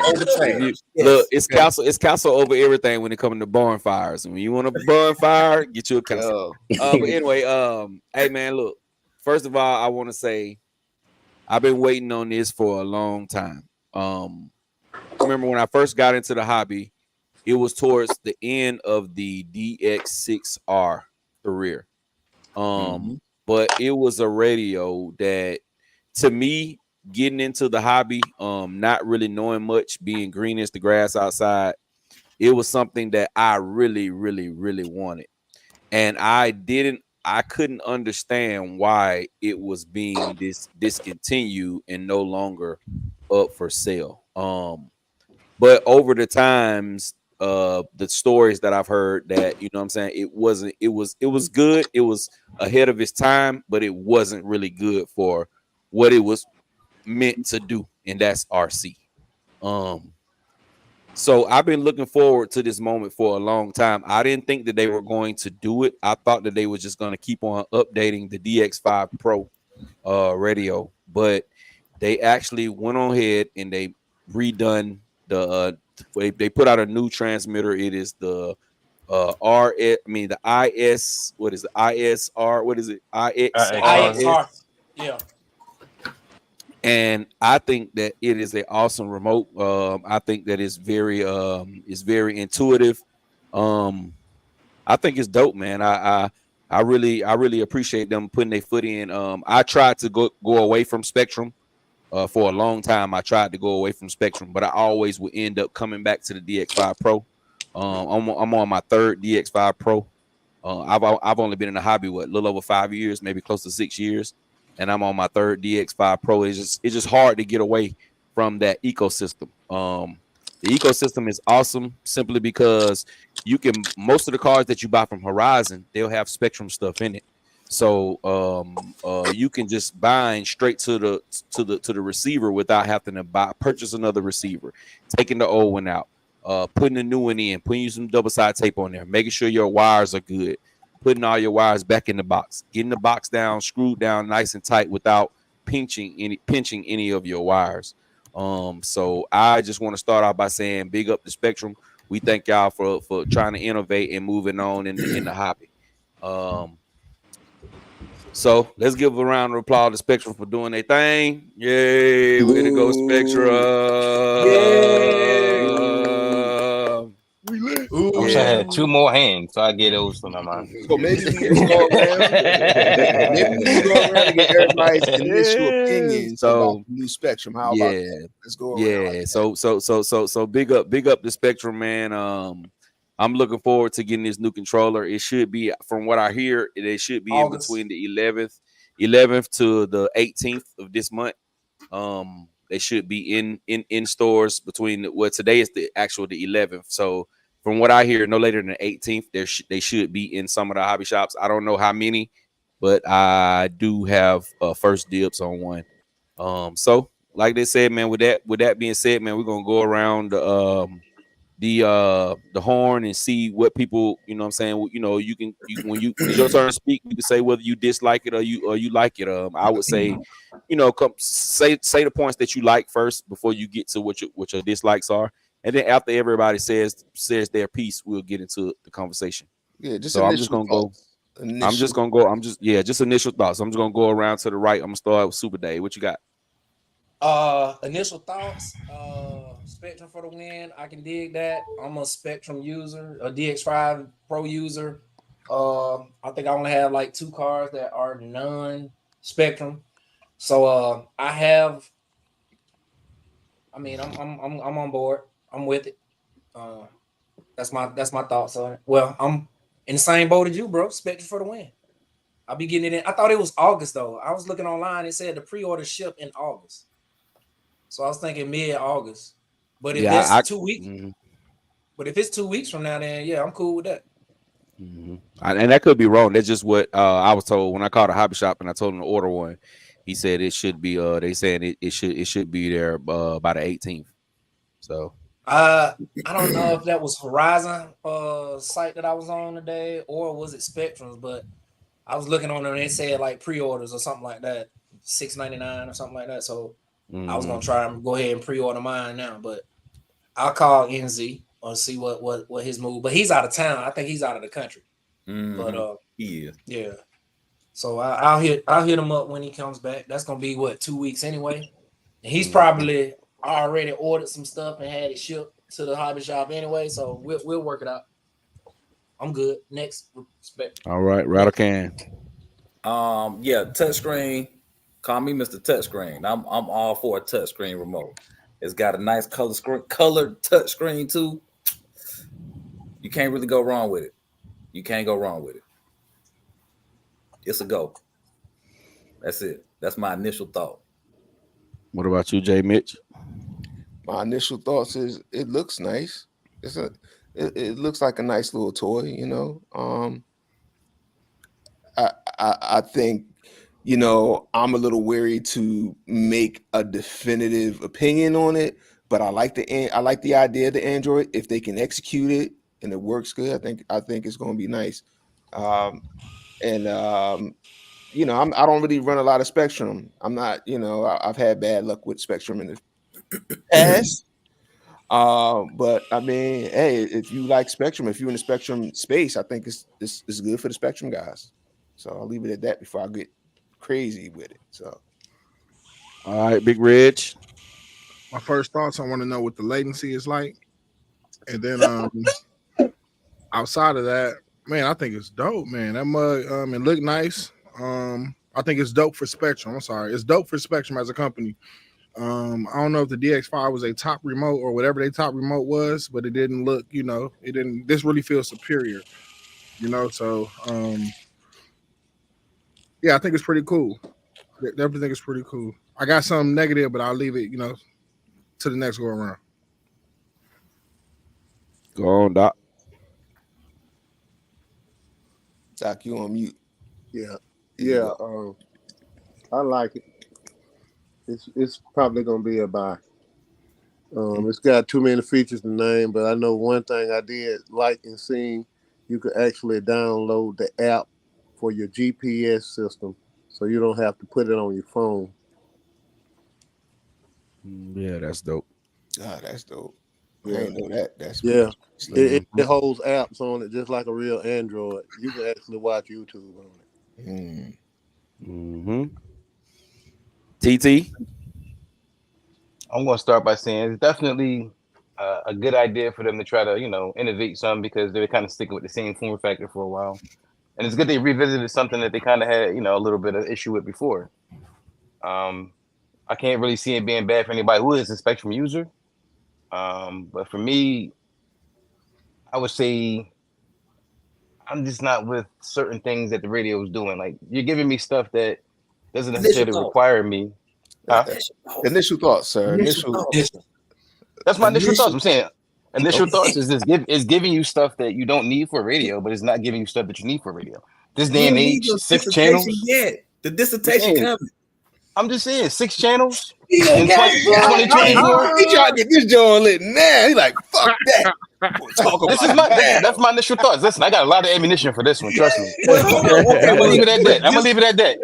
Over trash. Look, it's Castle over everything when it comes to bonfires. And when you want a bonfire, get you a Castle. But anyway, hey man, look. First of all, I want to say I've been waiting on this for a long time. Remember when I first got into the hobby, it was towards the end of the DX6R career. But it was a radio that, to me, getting into the hobby, not really knowing much, being green as the grass outside, it was something that I really, really, really wanted. And I couldn't understand why it was being discontinued and no longer up for sale. But over the times, the stories that I've heard, that you know what I'm saying, it was good, it was ahead of its time, but it wasn't really good for what it was meant to do, and that's RC. So I've been looking forward to this moment for a long time. I didn't think that they were going to do it. I thought that they were just going to keep on updating the DX5 Pro radio, but they actually went on ahead and they redone they put out a new transmitter. It is the the IS, what is it? ISR, what is it? IXR. IXR. Yeah. and I think that it is an awesome remote. I think that it's very intuitive. I think it's dope, man. I really appreciate them putting their foot in. I tried to go away from Spectrum. For a long time, I tried to go away from Spectrum, but I always would end up coming back to the DX5 Pro. I'm on my third DX5 Pro. I've only been in the hobby a little over 5 years, maybe close to 6 years, and I'm on my third DX5 Pro. It's just hard to get away from that ecosystem. The ecosystem is awesome simply because most of the cars that you buy from Horizon, they'll have Spectrum stuff in it. So you can just bind straight to the receiver without having to purchase another receiver, taking the old one out, putting a new one in, putting you some double side tape on there, making sure your wires are good, putting all your wires back in the box, getting the box down, screwed down nice and tight without pinching any of your wires. So I just want to start off by saying big up the Spectrum. We thank y'all for trying to innovate and moving on in the hobby. So let's give a round of applause to Spectrum for doing their thing. Yay, way to go, Spectrum. Yeah. We lit. I wish I had 2 more hands so I get those for my mom. So maybe we can go around. Maybe we can go around and get everybody's initial opinions about the new Spectrum. How about that? Let's go around. Yeah. So big up the Spectrum, man. I'm looking forward to getting this new controller. It should be, from what I hear, it should be August. in between the 11th to the 18th of this month. They should be in stores between today is the 11th. So from what I hear, no later than the 18th, they should be in some of the hobby shops. I don't know how many, but I do have first dibs on one. So like they said, man, with that being said, man, we're gonna go around the horn and see what people, you know what I'm saying, when it's your turn to speak, you can say whether you dislike it or you like it. I would say, say the points that you like first before you get to what your dislikes are, and then after everybody says their piece, we'll get into the conversation. Yeah, just so I'm just gonna go just initial thoughts. I'm just gonna go around to the right. I'm gonna start with Super Dave. What you got? Initial thoughts. Spectrum for the win. I can dig that. I'm a Spectrum user, a DX5 Pro user. I think I only have like 2 cars that are non-Spectrum. So I'm on board. I'm with it. That's my thoughts on it. Well, I'm in the same boat as you, bro. Spectrum for the win. I'll be getting it in. I thought it was August though. I was looking online. It said the pre-order ship in August. So I was thinking mid-August. But if that's 2 weeks, but if it's 2 weeks from now, then yeah, I'm cool with that. And that could be wrong. That's just what I was told when I called a hobby shop and I told him to order one. He said it should be. They saying it should be there by the 18th. So I don't know if that was Horizon site that I was on today or was it Spectrum's, but I was looking on there and they said like pre-orders or something like that, $6.99 or something like that. So I was gonna try and go ahead and pre-order mine now, but I'll call NZ or see what his move. But he's out of town. I think he's out of the country. But he is. Yeah. So I'll hit him up when he comes back. That's gonna be 2 weeks anyway. And he's probably already ordered some stuff and had it shipped to the hobby shop anyway. So we'll work it out. I'm good. Next, respect. All right, Rattle Can. Yeah, touchscreen. Call me Mr. Touchscreen. I'm all for a touchscreen remote. It's got a nice colored touchscreen too. You can't really go wrong with it. You can't go wrong with it. It's a go. That's it. That's my initial thought. What about you, Jay Mitch? My initial thoughts is it looks nice. It looks like a nice little toy, you know. I think, you know, I'm a little wary to make a definitive opinion on it, but I like the idea of the Android. If they can execute it and it works good, I think it's going to be nice. You know, I don't really run a lot of Spectrum. I'm not, you know, I've had bad luck with Spectrum in the past. But I mean, hey, if you like Spectrum, if you're in the Spectrum space, I think it's good for the Spectrum guys. So I'll leave it at that before I get crazy with it. So All right, Big Rich. My first thoughts, I want to know what the latency is like, and then outside of that, man, I think it's dope, man. That mug, it looked nice. I think it's dope for Spectrum. I'm sorry, it's dope for Spectrum as a company. I don't know if the DX5 was a top remote or whatever their top remote was, but it didn't look, it didn't. This really feels superior, So, yeah, I think it's pretty cool. Definitely think it's pretty cool. I got something negative, but I'll leave it, to the next go around. Go on, Doc. Doc, you on mute. Yeah. I like it. It's probably gonna be a buy. It's got too many features to name, but I know one thing I did like and seen. You could actually download the app for your GPS system, so you don't have to put it on your phone. Yeah, that's dope. God, that's dope. Yeah. I ain't know that. That's it holds apps on it just like a real Android. You can actually watch YouTube on it. TT. I'm going to start by saying it's definitely a good idea for them to try to, innovate some, because they were kind of sticking with the same form factor for a while. And it's good they revisited something that they kind of had, a little bit of issue with before. I can't really see it being bad for anybody who is a Spectrum user. But for me, I would say I'm just not with certain things that the radio is doing. Like, you're giving me stuff that doesn't necessarily require me. Initial thoughts, sir. That's my initial thoughts. I'm saying initial thoughts is giving you stuff that you don't need for radio, but it's not giving you stuff that you need for radio. This day and age, 6 channels. The dissertation coming. I'm just saying 6 channels. In 2024. He trying to get this joint lit now. He like, fuck that. That's my initial thoughts. Listen, I got a lot of ammunition for this one. Trust me. I'm gonna leave it at that.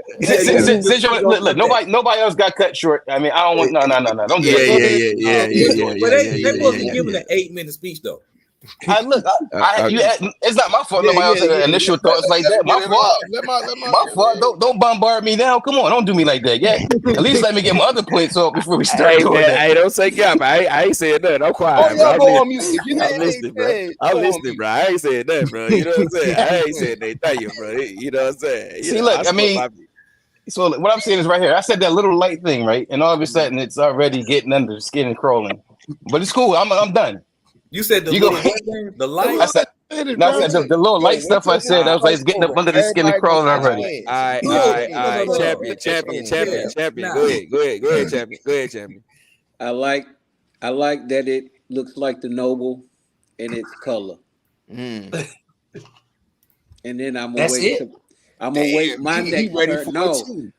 Look, nobody else got cut short. I mean, I don't want no. Don't get it. But they wasn't giving an 8-minute speech though. It's not my fault. Nobody else had initial thoughts like that. My fault. My fault. Don't bombard me now. Come on, don't do me like that. Yeah, at least let me get my other points off before we start doing that. Hey, don't say gap. I ain't saying nothing. I'm quiet. I'm listening, bro. I ain't saying nothing, bro. You know what I'm saying? I ain't saying nothing. Thank you, bro. You know what I'm saying? See, look, so what I'm saying is right here. I said that little light thing, right? And all of a sudden, it's already getting under the skin and crawling. But it's cool. I'm done. You said the light. I said the little light stuff. I said I was like, it's getting up under the skin and crawling already. All right. Champion. Go ahead, champion. I like that it looks like the Noble in its color. And then I'm gonna wait my next turn. No,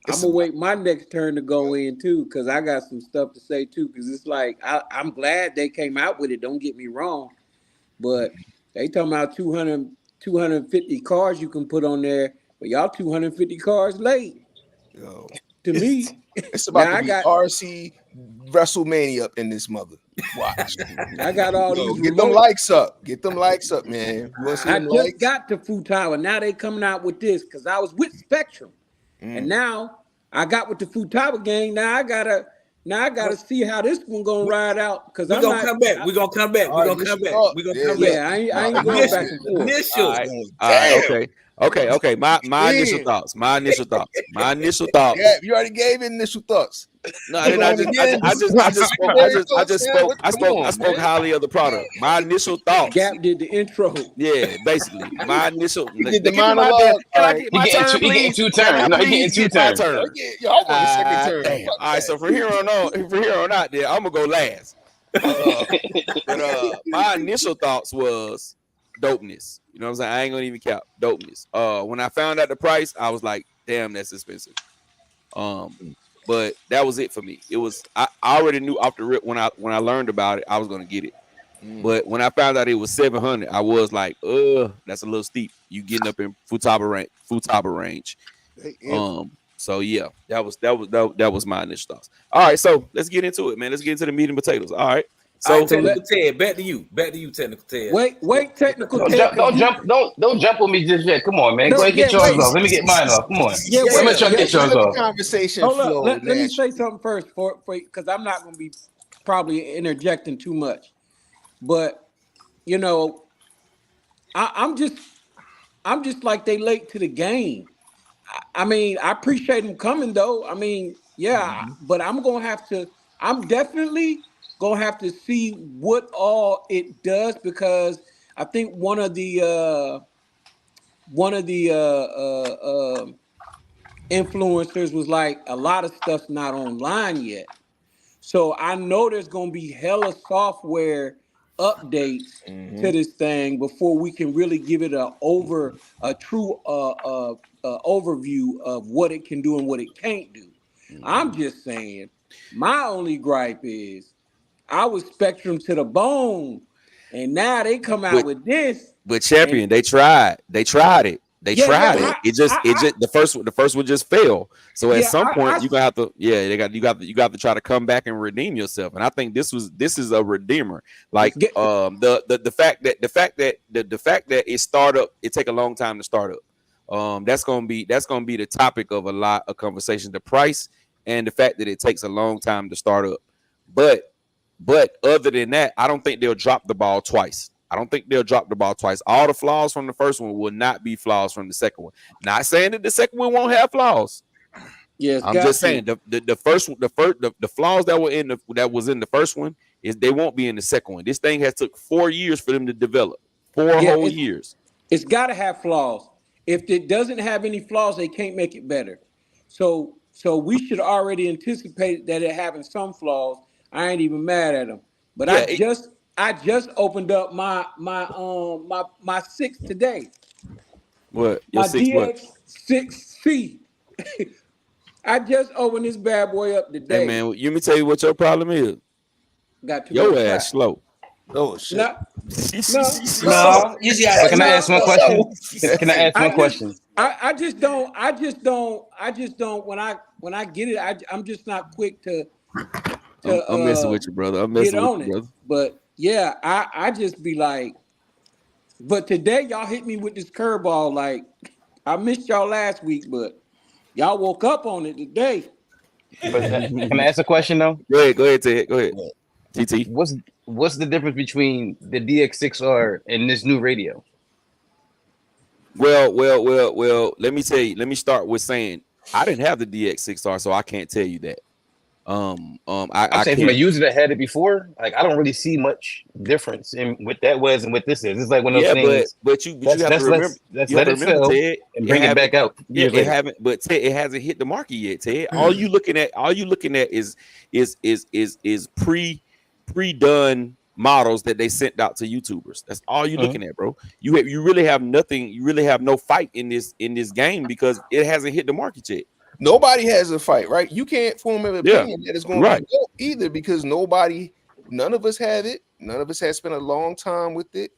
I'm gonna wait my next turn to go in too, because I got some stuff to say too. Because it's like I'm glad they came out with it. Don't get me wrong, but they talking about 250 cars you can put on there, but y'all 250 cars late. Yo, to me, it's about to be RC WrestleMania up in this mother. Watch. I got all these. Get them likes up. Get them likes up, man. I just got to Futaba. Now they coming out with this because I was with Spectrum, and now I got with the Futaba gang. Now I gotta see how this one gonna ride out. Because we're gonna come back. We're gonna come back. Yeah, I ain't going back and forth. Initial. All right, okay. My initial thoughts. Yeah, you already gave initial thoughts. No, I spoke highly of the product. My initial thoughts. Gap did the intro. Yeah, basically. My initial. He did the monologue. Can I get my turn, please? He getting 2 turns. No, he getting 2 turns. I want a second turn. All right, so from here on out, there, I'm gonna go last. But my initial thoughts was dopeness. You know what I'm saying? I ain't gonna even count dopeness. When I found out the price, I was like, damn, that's expensive. But that was it for me. It was I already knew off the rip when I learned about it, I was gonna get it. But when I found out it was 700, I was like, that's a little steep. You getting up in Futaba range. So yeah, that was my initial thoughts. All right, so let's get into it, man. Let's get into the meat and potatoes. All right. So, all right, Technical Ted, back to you, Technical Ted. Wait, Technical Ted. Don't jump on me just yet. Come on, man. Go ahead, get yours off. Let me get mine off. Come on. Yeah, let me try to get yours off. Conversation Hold flow. Let me say something first, for because I'm not going to be probably interjecting too much, but you know, I'm just like they late to the game. I mean, I appreciate them coming though. I mean, yeah, but I'm definitely gonna have to see what all it does, because I think one of the influencers was like, a lot of stuff's not online yet. So I know there's gonna be hella software updates to this thing before we can really give it a true overview of what it can do and what it can't do. I'm just saying, my only gripe is I was Spectrum to the bone, and now they come out with this. But Champion, they tried it. They tried it. It just the first one just failed. So at some point you're gonna have to, you got to try to come back and redeem yourself. And I think this is a redeemer. Like the fact that it start up, it take a long time to start up. That's gonna be the topic of a lot of conversation. The price and the fact that it takes a long time to start up. But other than that, I don't think they'll drop the ball twice. All the flaws from the first one will not be flaws from the second one. Not saying that the second one won't have flaws. Yes, I'm just saying the flaws that was in the first one is they won't be in the second one. This thing has took 4 years for them to develop. 4 whole years. It's got to have flaws. If it doesn't have any flaws, they can't make it better. So we should already anticipate that it having some flaws. I ain't even mad at them. But I just opened up my 6 today. What? Your my 6 DX6C. I just opened this bad boy up today. Hey man, let me tell you what your problem is. Got to your ass slow. Oh shit. No. Can I ask one question? Can I ask one question? I just don't when I get it, I'm just not quick to I'm messing with you, brother. I'm messing with you, brother. But yeah, I just be like, but today y'all hit me with this curveball. Like, I missed y'all last week, but y'all woke up on it today. Can I ask a question though? Go ahead, Ted. Go ahead. TT. What's the difference between the DX6R and this new radio? Well. Let me tell you. Let me start with saying I didn't have the DX6R, so I can't tell you that. I'm saying from a user that had it before, like I don't really see much difference in what that was and what this is. It's like one of those things. But you have to remember. Let's let it sell Ted, and bring it back out. Yeah, Ted, it hasn't hit the market yet, Ted. All you looking at is pre-done models that they sent out to YouTubers. That's all you're looking at, bro. You really have nothing. You really have no fight in this game because it hasn't hit the market yet. Nobody has a fight, right? You can't form an opinion that it's going to be dope either because none of us have it. None of us has spent a long time with it.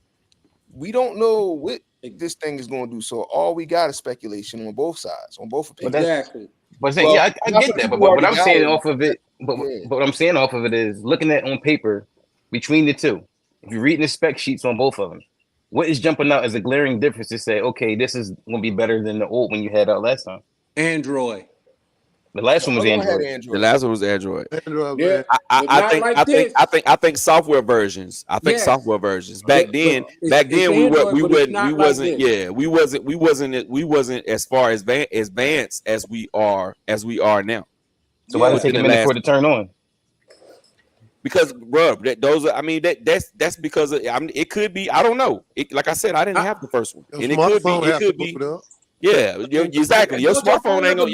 We don't know what this thing is going to do. So all we got is speculation on both sides, on both opinions. Exactly. But I get that. But what I'm saying off of it, what I'm saying off of it is looking at on paper between the two. If you're reading the spec sheets on both of them, what is jumping out as a glaring difference to say, okay, this is going to be better than the old one you had out last time? Android. The last one was Android. The last one was Android. Yeah, I think software versions. Software versions. Back then we wasn't as far advanced as we are now. So why did it take a minute for it to turn on? Because, bro, that's because it could be. I don't know. Like I said, I didn't have the first one, and it could be. Yeah, exactly. Your smartphone ain't gonna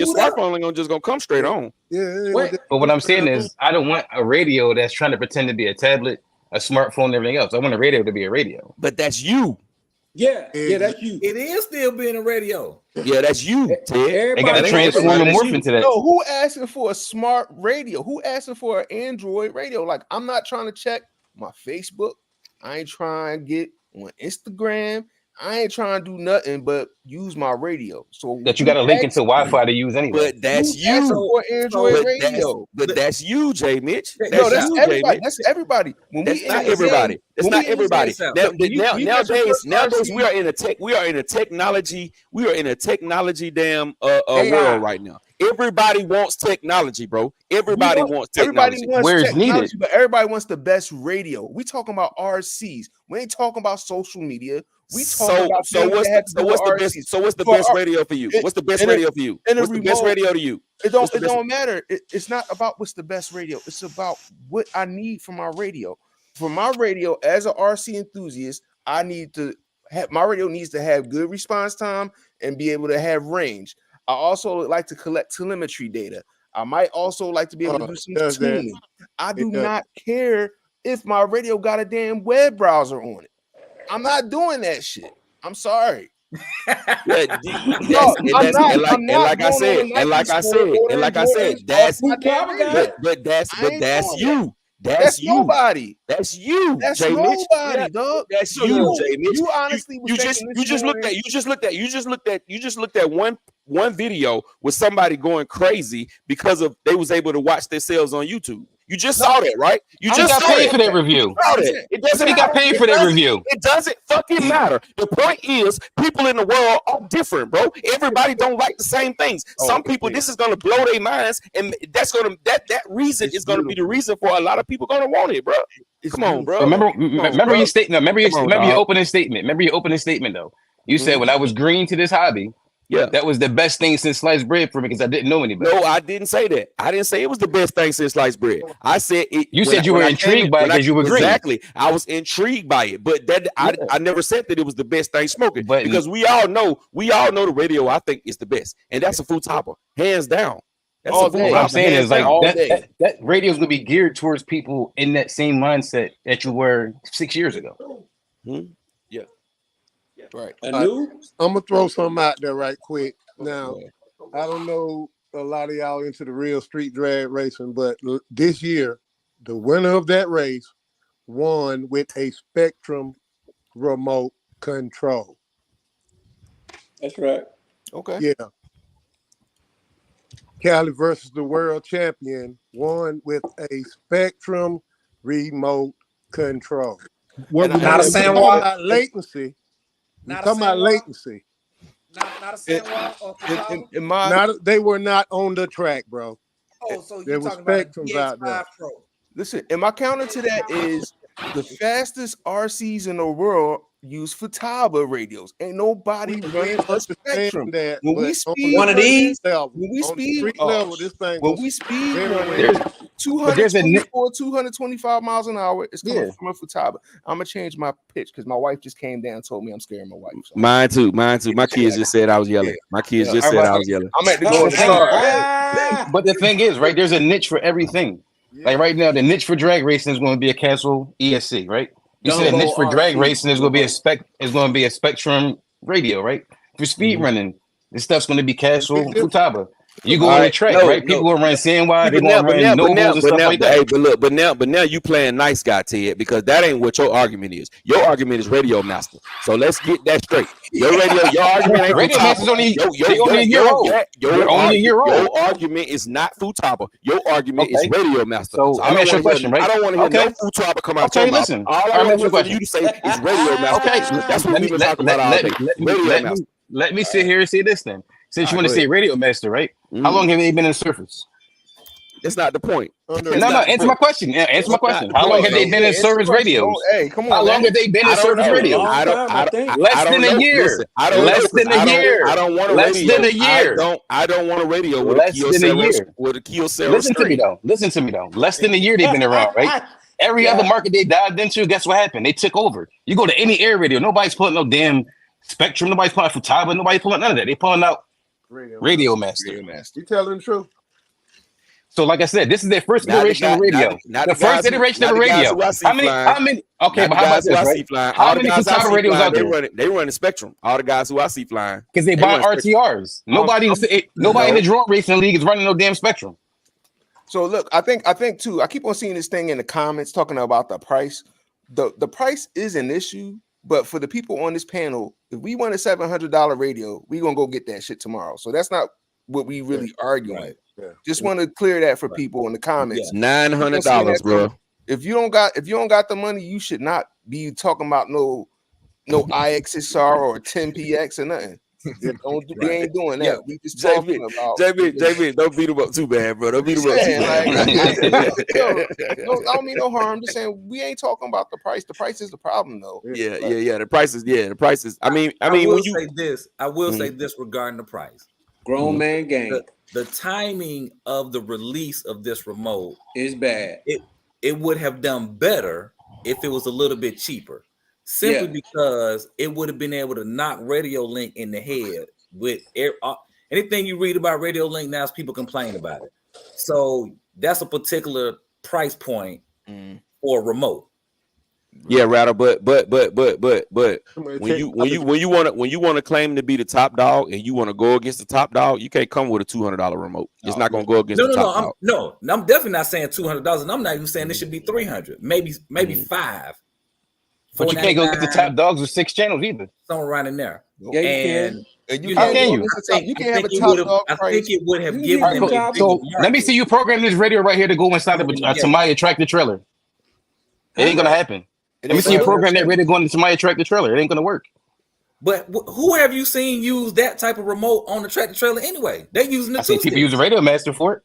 just come straight on. Yeah. But what I'm saying is, I don't want a radio that's trying to pretend to be a tablet, a smartphone, and everything else. I want a radio to be a radio. But that's you. Yeah, that's you. It is still being a radio. Yeah, that's you, Ted. They got to transform and morph into that. No, who asking for a smart radio? Who asking for an Android radio? Like, I'm not trying to check my Facebook. I ain't trying to get on Instagram. I ain't trying to do nothing but use my radio. So that you got to link into Wi-Fi to use anyway. But that's you. For Android radio. That's you, Jay Mitch. That's everybody. That's everybody. That's not everybody. That's not everybody. Nowadays we are in a technology. We are in a technology damn world right now. Everybody wants technology, bro. Everybody wants technology. Where it's needed. But everybody wants the best radio. We talking about RCs. We ain't talking about social media. We talking about what's the best radio for you? What's the best radio for you? What's the best radio to you? It don't matter. It's not about what's the best radio. It's about what I need from my radio. For my radio, as an RC enthusiast, I need to have my radio needs to have good response time and be able to have range. I also like to collect telemetry data. I might also like to be able to do some tuning. I do not care if my radio got a damn web browser on it. I'm not doing that shit. I'm sorry. Like I said, that's you. That's nobody. That's you. That's Jay nobody, Mitch. dog. That's you, Jay Mitch. You honestly, you just looked at one video with somebody going crazy because of they was able to watch themselves on YouTube. You just saw that, right? You just got paid for that review. It doesn't. He got paid for that review. It doesn't fucking matter. The point is, people in the world are different, bro. Everybody don't like the same things. Some people, this is gonna blow their minds, and that reason is gonna be the reason for a lot of people gonna want it, bro. Come on, bro. Remember your statement. Remember your opening statement. Remember your opening statement, though. You said when I was green to this hobby. Yeah, that was the best thing since sliced bread for me because I didn't know anybody. No, I didn't say that. I didn't say it was the best thing since sliced bread. I said it. You said you were intrigued by it because you were green. Exactly. I was intrigued by it, but I never said that it was the best thing smoking. But because we all know the radio I think is the best, and that's a Futaba, hands down. That's all day. What I'm saying is like that radio is gonna be geared towards people in that same mindset that you were 6 years ago. Right. I'm gonna throw something out there right quick. Now, I don't know a lot of y'all into the real street drag racing, but this year, the winner of that race won with a Spectrum remote control. That's right. Okay. Yeah. Cali versus the world champion won with a Spectrum remote control. Not a sandwich. Latency. Not talking about latency. Not a sandwich. They were not on the track, bro. Oh, so there were Spectrums out there. Pro. Listen, and my counter to that is the fastest RCs in the world use Futaba radios. Ain't nobody running a Spectrum. When we speed one of these, when we speed level, this thing. When we speed running 225 miles an hour, it's coming from a Futaba. I'm gonna change my pitch because my wife just came down and told me I'm scaring my wife. So. Mine too. My kids just said I was yelling. My kids just said I was yelling. I'm at the go But the thing is, right? There's a niche for everything. Like right now, the niche for drag racing is going to be a Castle ESC, right? You said a niche for drag racing is going to be a Spectrum radio, right? For speed running, this stuff's going to be Castle Futaba. You go on the track, right? People going to run CNY, they going to run Nobles and stuff like that. Hey, but now you playing nice guy, Ted, because that ain't what your argument is. Your argument is Radio Master. So let's get that straight. Your argument ain't Radio Master's only a year old. Your argument is not Futaba. Your argument is Radio Master. So let me ask you a question, right? I don't want to hear no Futaba come out. Okay, listen. All I want you to say is Radio Master. Okay, that's what we've been talking about all day. Radio Master. Let me sit here and say this then. Since you want to say Radio Master, right? How long have they been in service? That's not the point. No, answer my question. Answer my question. How long have they been in service radios? Hey, come on. How long have they been in service radios? Less than a year. Less than a year. I don't want a radio. Less than a year. I don't want a radio with less than a year. With a Kyocera. Listen to me though. Less than a year they've been around, right? Every other market they dived into, guess what happened? They took over. You go to any air radio, nobody's pulling no damn Spectrum. Nobody's pulling out Futaba. Nobody's pulling none of that. They pulling out Radio Master. You telling the truth? So, like I said, this is their first iteration of radio. The first iteration of a radio. How many? Okay, but how about this, right? How many Futaba radios out there? They running Spectrum. All the guys who I see flying because they buy RTRs. Nobody in the drone racing league is running no damn Spectrum. So look, I think too. I keep on seeing this thing in the comments talking about the price. The price is an issue, But for the people on this panel, if we want a $700 radio, we gonna go get that shit tomorrow. So that's not what we really arguing. Right. Yeah. Just want to clear that for people in the comments. $900, bro. If you don't got the money, you should not be talking about no IXSR or 10PX or nothing. We ain't doing that. Yeah. We just talking about JB, don't beat him up too bad, bro. Don't beat him up too bad. I don't mean no harm. I'm just saying we ain't talking about the price. The price is the problem, though. Yeah. The prices. I mean, will say this regarding the price. Grown man game. The timing of the release of this remote is bad. It would have done better if it was a little bit cheaper. Simply because it would have been able to knock Radio Link in the head with anything you read about Radio Link now is people complain about it. So that's a particular price point for a remote. Yeah, Rattle, but when you want to claim to be the top dog and you want to go against the top dog, you can't come with a $200 remote. It's not gonna go against the top dog. I'm definitely not saying $200, and I'm not even saying this should be $300, maybe $5. But you can't go get the top dogs with 6 channels either. Somewhere around in there. Yeah, you can. How can you? You can't have a top dog price. I think it would have given them. So let me see you program this radio right here to go inside of a Tamaya tractor trailer. It ain't gonna happen. Let me see you program that radio going to Tamaya tractor trailer. It ain't gonna work. But who have you seen use that type of remote on the tractor trailer anyway? They're using the I see people use the Radio Master for it.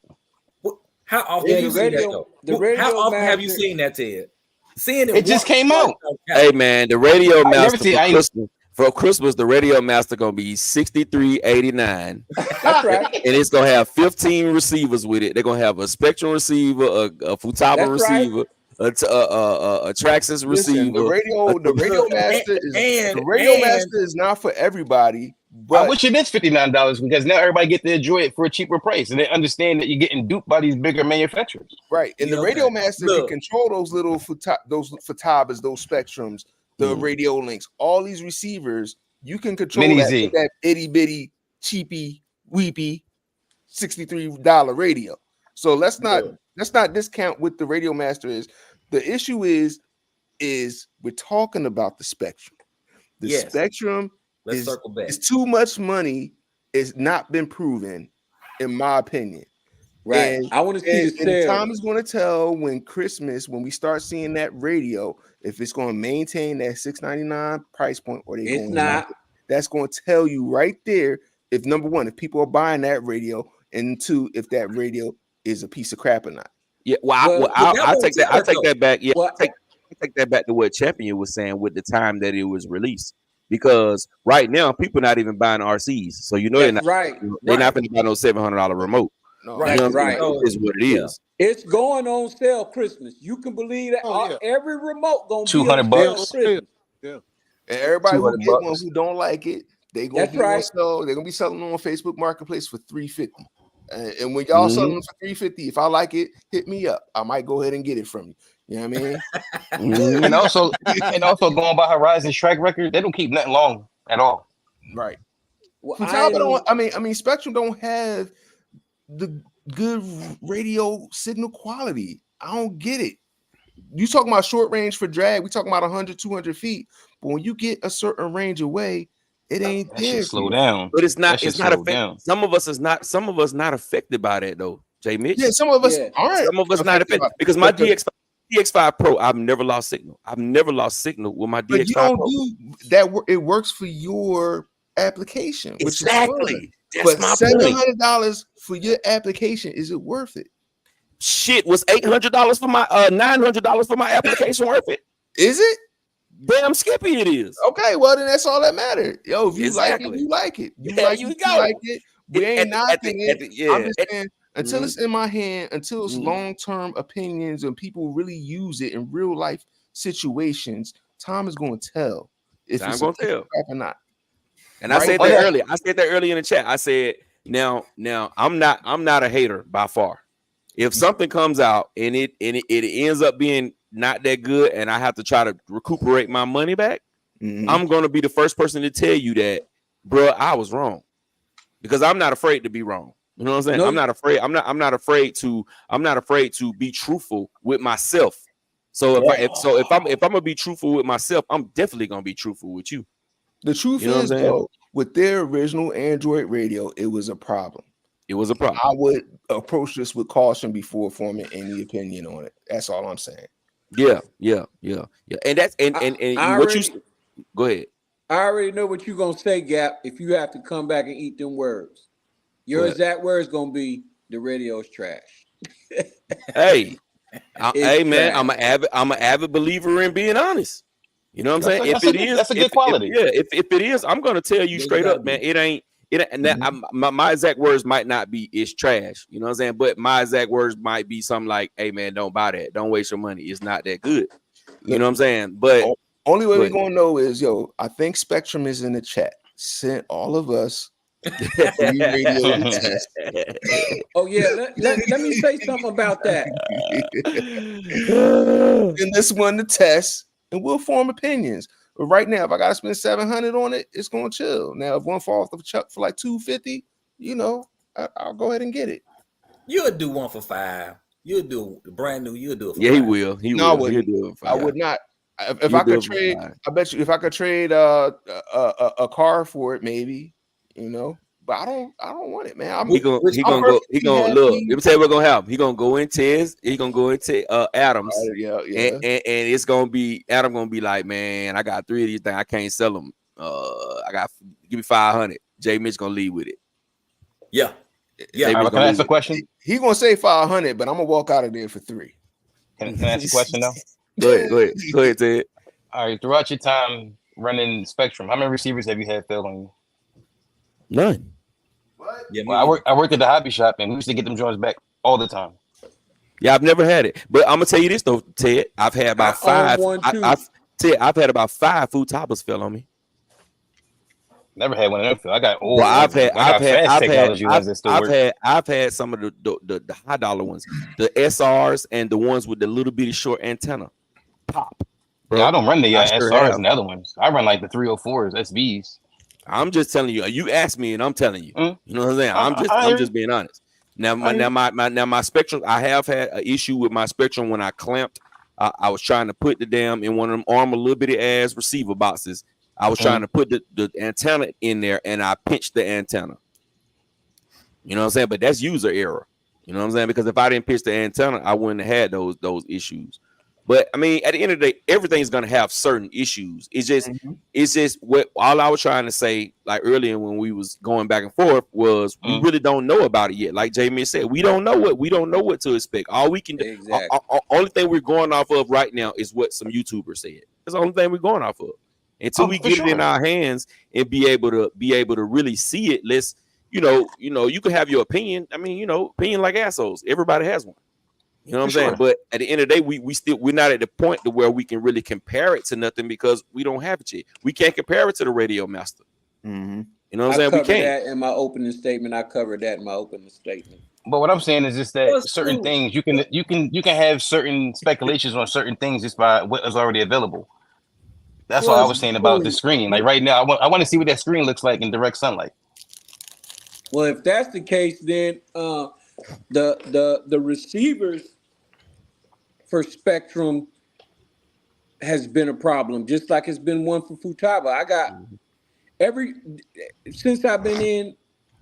How often have you seen that though? How often have you seen that, Ted? Seeing it just came out. Hey man, the Radio Master for Christmas, the Radio Master gonna be $63.89. That's right. And it's gonna have 15 receivers with it. They're gonna have a Spectrum receiver, a Futaba receiver, a Traxxas receiver. The Radio Master is not for everybody. But I wish it is $59 because now everybody get to enjoy it for a cheaper price, and they understand that you're getting duped by these bigger manufacturers. Right, and the Radio Master can control those little Futabas, those Spectrums, the Radio Links, all these receivers. You can control that itty bitty, cheapy, weepy, $63 radio. So let's not discount what the Radio Master is. The issue is we're talking about the Spectrum. The Spectrum. Let's circle back. It's too much money. It's not been proven, in my opinion. Right. And, I want to see the sales. Tom is going to tell when we start seeing that radio, if it's going to maintain that $699 price point or they going not. That's going to tell you right there if number one, if people are buying that radio, and two, if that radio is a piece of crap or not. Yeah. I'll take that. I'll take that back. Yeah. I'll take that back to what Champion was saying with the time that it was released. Because right now people not even buying RCs, so they're not they're not going to buy no $700 remote. No, right. Is what it is. It's going on sale Christmas. You can believe that every remote gonna $200 be Yeah, and everybody who get one who don't like it, they gonna they're gonna be selling them on Facebook Marketplace for $350. And when y'all selling them for $350, if I like it, hit me up. I might go ahead and get it from you. You know what I mean? and also going by Horizon's track record, they don't keep nothing long at all. Right. Well, Spectrum don't have the good radio signal quality. I don't get it. You talking about short range for drag, we talking about 100, 200 feet. But when you get a certain range away, it ain't there. Slow down. But it's not affected. Some of us not affected by that though, Jay Mitch. Yeah, some of us aren't. Some of us not affected because my DX5 Pro, I've never lost signal. I've never lost signal with my DX5 but you don't Pro. do that. It works for your application. Exactly. But $700 for your application, is it worth it? Shit, was $800 for my $900 for my application worth it? Is it? Damn skippy it is. Okay, well then that's all that matters. Yo, if you like it, you like it. You like it. We ain't knocking it. I'm just saying, until it's in my hand, until it's long-term opinions and people really use it in real life situations, Tom is going to tell if it's going to tell or not. And I said that earlier. I said that earlier in the chat. I said, now I'm not a hater by far. If something comes out and it ends up being not that good, and I have to try to recuperate my money back, I'm gonna be the first person to tell you that, bro, I was wrong, because I'm not afraid to be wrong. You know what I'm saying? No. I'm not afraid to be truthful with myself. So if I'm gonna be truthful with myself, I'm definitely gonna be truthful with you. The truth is, though, with their original Android radio, it was a problem. It was a problem. I would approach this with caution before forming any opinion on it. That's all I'm saying. Yeah. And that's and what you go ahead. I already know what you're gonna say, Gap. If you have to come back and eat them words, your exact words gonna be the radio's trash. Hey, man, I'm an avid believer in being honest. You know what I'm saying? That's a good quality. If it is, I'm gonna tell you straight up, man. It ain't. My exact words might not be it's trash. You know what I'm saying? But my exact words might be something like, "Hey, man, don't buy that. Don't waste your money. It's not that good." You know what I'm saying? But only way we're gonna know is, I think Spectrum is in the chat. Sent all of us radio test. Oh yeah, let me say something about that. And this one to test, and we'll form opinions. But right now, if I gotta spend $700 on it, it's gonna chill. Now, if one falls off the chuck for like $250, I'll go ahead and get it. You'll do one for $5. You'll do brand new. You'll do it. For $5. He will. He'll do it for $5. I would not. If I could trade, I bet you if I could trade a car for it, maybe. But I don't want it, man. He gonna look. Let me tell you what's gonna happen. He gonna go into Adams. And it's gonna be Adam gonna be like, man, I got 3 of these things. I can't sell them. Give me 500. Jay Mitch gonna lead with it. Yeah. Can I ask a question? He gonna say 500, but I'm gonna walk out of there for 3. Can I ask a question now? Go ahead, Ted. All right. Throughout your time running Spectrum, how many receivers have you had fail on you? None. Yeah, well, I worked at the hobby shop, and we used to get them joints back all the time. Yeah, I've never had it, but I'm gonna tell you this though, Ted. I've had about 5. I've had about 5 food toppers fell on me. Never had one of them. I got old. Well, I've had some of the high dollar ones, the SRs and the ones with the little bitty short antenna. Pop. Bro. Yeah, I don't run the SRs and the other ones. I run like the 304s, SVs. I'm just telling you. You asked me, and I'm telling you. You know what I'm saying? I'm just being honest. Now my Spectrum. I have had an issue with my Spectrum when I clamped. I was trying to put the damn in one of them armor little bitty ass receiver boxes. I was trying to put the antenna in there, and I pinched the antenna. You know what I'm saying? But that's user error. You know what I'm saying? Because if I didn't pinch the antenna, I wouldn't have had those issues. But I mean, at the end of the day, everything's gonna have certain issues. It's just what all I was trying to say, like earlier when we was going back and forth, was we really don't know about it yet. Like Jamie said, we don't know what to expect. All we can do, only thing we're going off of right now is what some YouTubers said. That's the only thing we're going off of. Until we get it in our hands and be able to really see it, let's you can have your opinion. I mean, opinion like assholes. Everybody has one. You know what I'm saying? But at the end of the day, we're not at the point to where we can really compare it to nothing because we don't have it yet. We can't compare it to the Radio Master. Mm-hmm. You know what I'm saying? We can't. That in my opening statement. I covered that in my opening statement. But what I'm saying is just that certain things you can have certain speculations on certain things just by what is already available. That's what I was saying about the screen. Like right now, I want to see what that screen looks like in direct sunlight. Well, if that's the case, then the receivers for Spectrum has been a problem, just like it's been one for Futaba. I got since I've been in,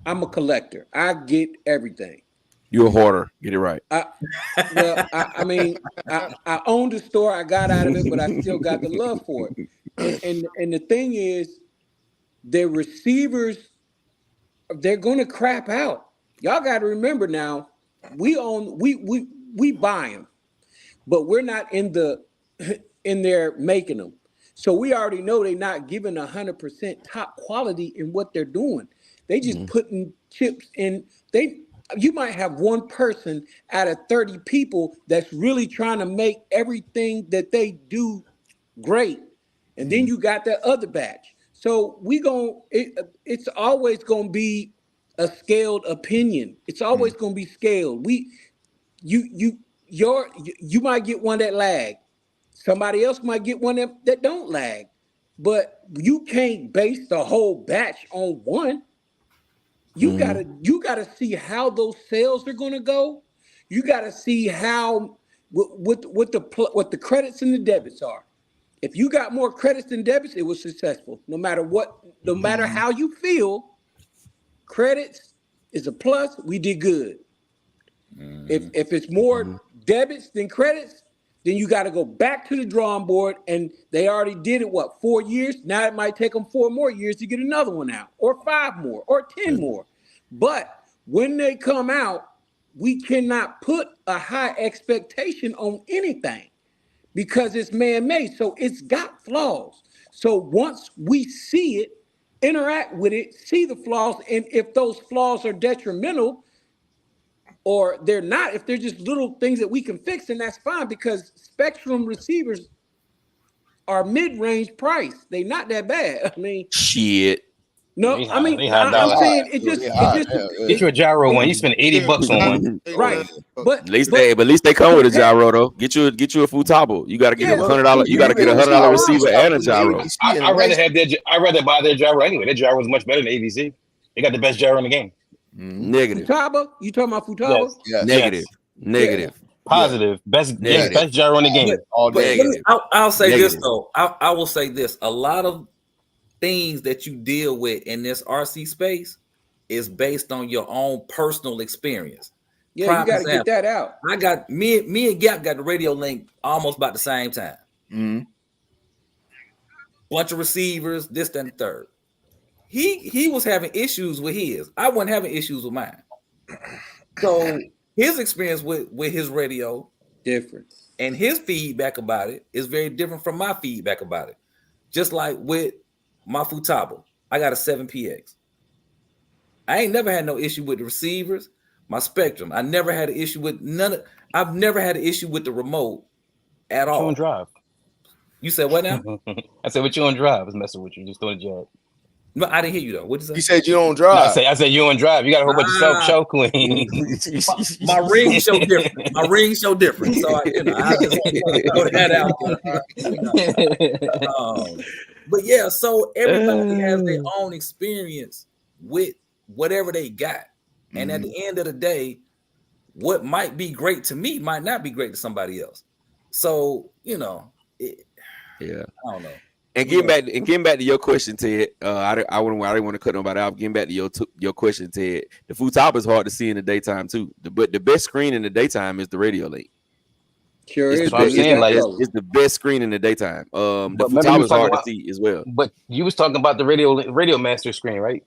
I'm a collector. I get everything. You're a hoarder. Get it right. I owned the store. I got out of it, but I still got the love for it. And the thing is, the receivers, they're gonna crap out. Y'all got to remember now, we buy them, but we're not in there making them. So we already know they're not giving 100% top quality in what they're doing. They just putting chips in. You might have one person out of 30 people that's really trying to make everything that they do great. And then you got that other batch. So it's always going to be a scaled opinion. It's always going to be scaled. You might get one that lag. Somebody else might get one that don't lag. But you can't base the whole batch on one. You gotta see how those sales are gonna go. You gotta see how what the credits and the debits are. If you got more credits than debits, it was successful. No matter how you feel, credits is a plus. We did good. If it's more debits than credits, then you got to go back to the drawing board. And they already did it, 4 years? Now it might take them 4 more years to get another one out, or 5 more, or 10 more. But when they come out, we cannot put a high expectation on anything because it's man-made. So it's got flaws. So once we see it, interact with it, see the flaws, and if those flaws are detrimental or they're not, if they're just little things that we can fix, then that's fine, because Spectrum receivers are mid-range price. They not that bad. I mean, shit. No, I mean, I'm saying it just get you a gyro one. You spend $80 on one, right? But at least they come with a gyro though. Get you a Futabo. You got to get $100. You got to get $100 receiver and a gyro. I'd rather buy their gyro anyway. Their gyro is much better than AVC. They got the best gyro in the game. Negative. Futaba? You talking about Futaba? Yes. Negative. Yes. Negative. Positive. Best gyro in the game. I'll say this though. I will say this. A lot of things that you deal with in this RC space is based on your own personal experience. Yeah, you got to get that out. I got me and Gap got the radio link almost about the same time. Bunch of receivers, this, that, and the third. He was having issues with his. I wasn't having issues with mine. So his experience with his radio different, and his feedback about it is very different from my feedback about it. Just like with my Futaba, I got a 7PX. I ain't never had no issue with the receivers. My Spectrum, I never had an issue with I've never had an issue with the remote at all. You on drive? You said what now? I said what you on drive? I was messing with you, just doing a jab. No, I didn't hear you though. What did you say? You said you don't drive. I said you on drive. You got a whole bunch of self-show queen. my ring show different. My ring show different. So I just throw that out. But yeah, so everybody has their own experience with whatever they got. And at the end of the day, what might be great to me might not be great to somebody else. So, I don't know. And getting back to your question, Ted, I didn't want to cut nobody off. Getting back to your question, Ted, the Futaba is hard to see in the daytime too. But the best screen in the daytime is the radio link. Sure, it's the best screen in the daytime. The Futaba is hard to see as well. But you was talking about the radio master screen, right?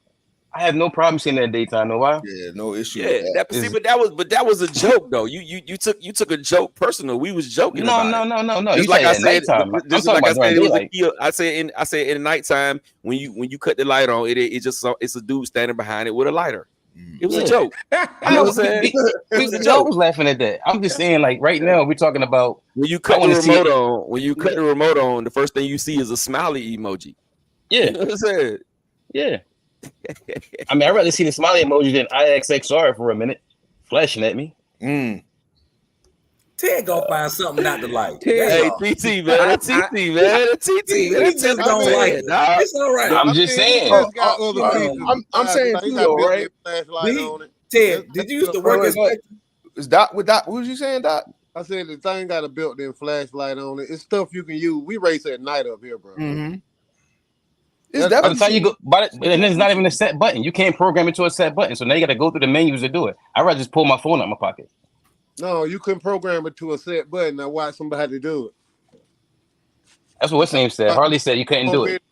I have no problem seeing that in daytime. Know why? Yeah, no issue. Yeah, with but that was a joke though. You took a joke personal. We was joking. No. Just like I said, I said in the nighttime when you cut the light on, it's a dude standing behind it with a lighter. It was a joke. You know what I'm saying? It was a joke. I was laughing at that. I'm just saying, like right now, we're talking about when you cut the remote on. When you cut the remote on, the first thing you see is a smiley emoji. Yeah, you know what I'm saying? Yeah. I mean, I'd rather see the smiley emoji than IXXR for a minute flashing at me. Ted gonna find something not to like. Hey, TT, man. TT, man. He just don't like it. It's all right. I'm just saying. I'm saying too, though, right? Ted, did you used to work as is Doc with Doc? What was you saying, Doc? I said the thing got a built-in flashlight on it. It's stuff you can use. We race at night up here, bro. By the time you go, and it's not even a set button. You can't program it to a set button. So now you got to go through the menus to do it. I'd rather just pull my phone out my pocket. No, you couldn't program it to a set button. I watched somebody do it. That's what what's name said. Harley said you couldn't do it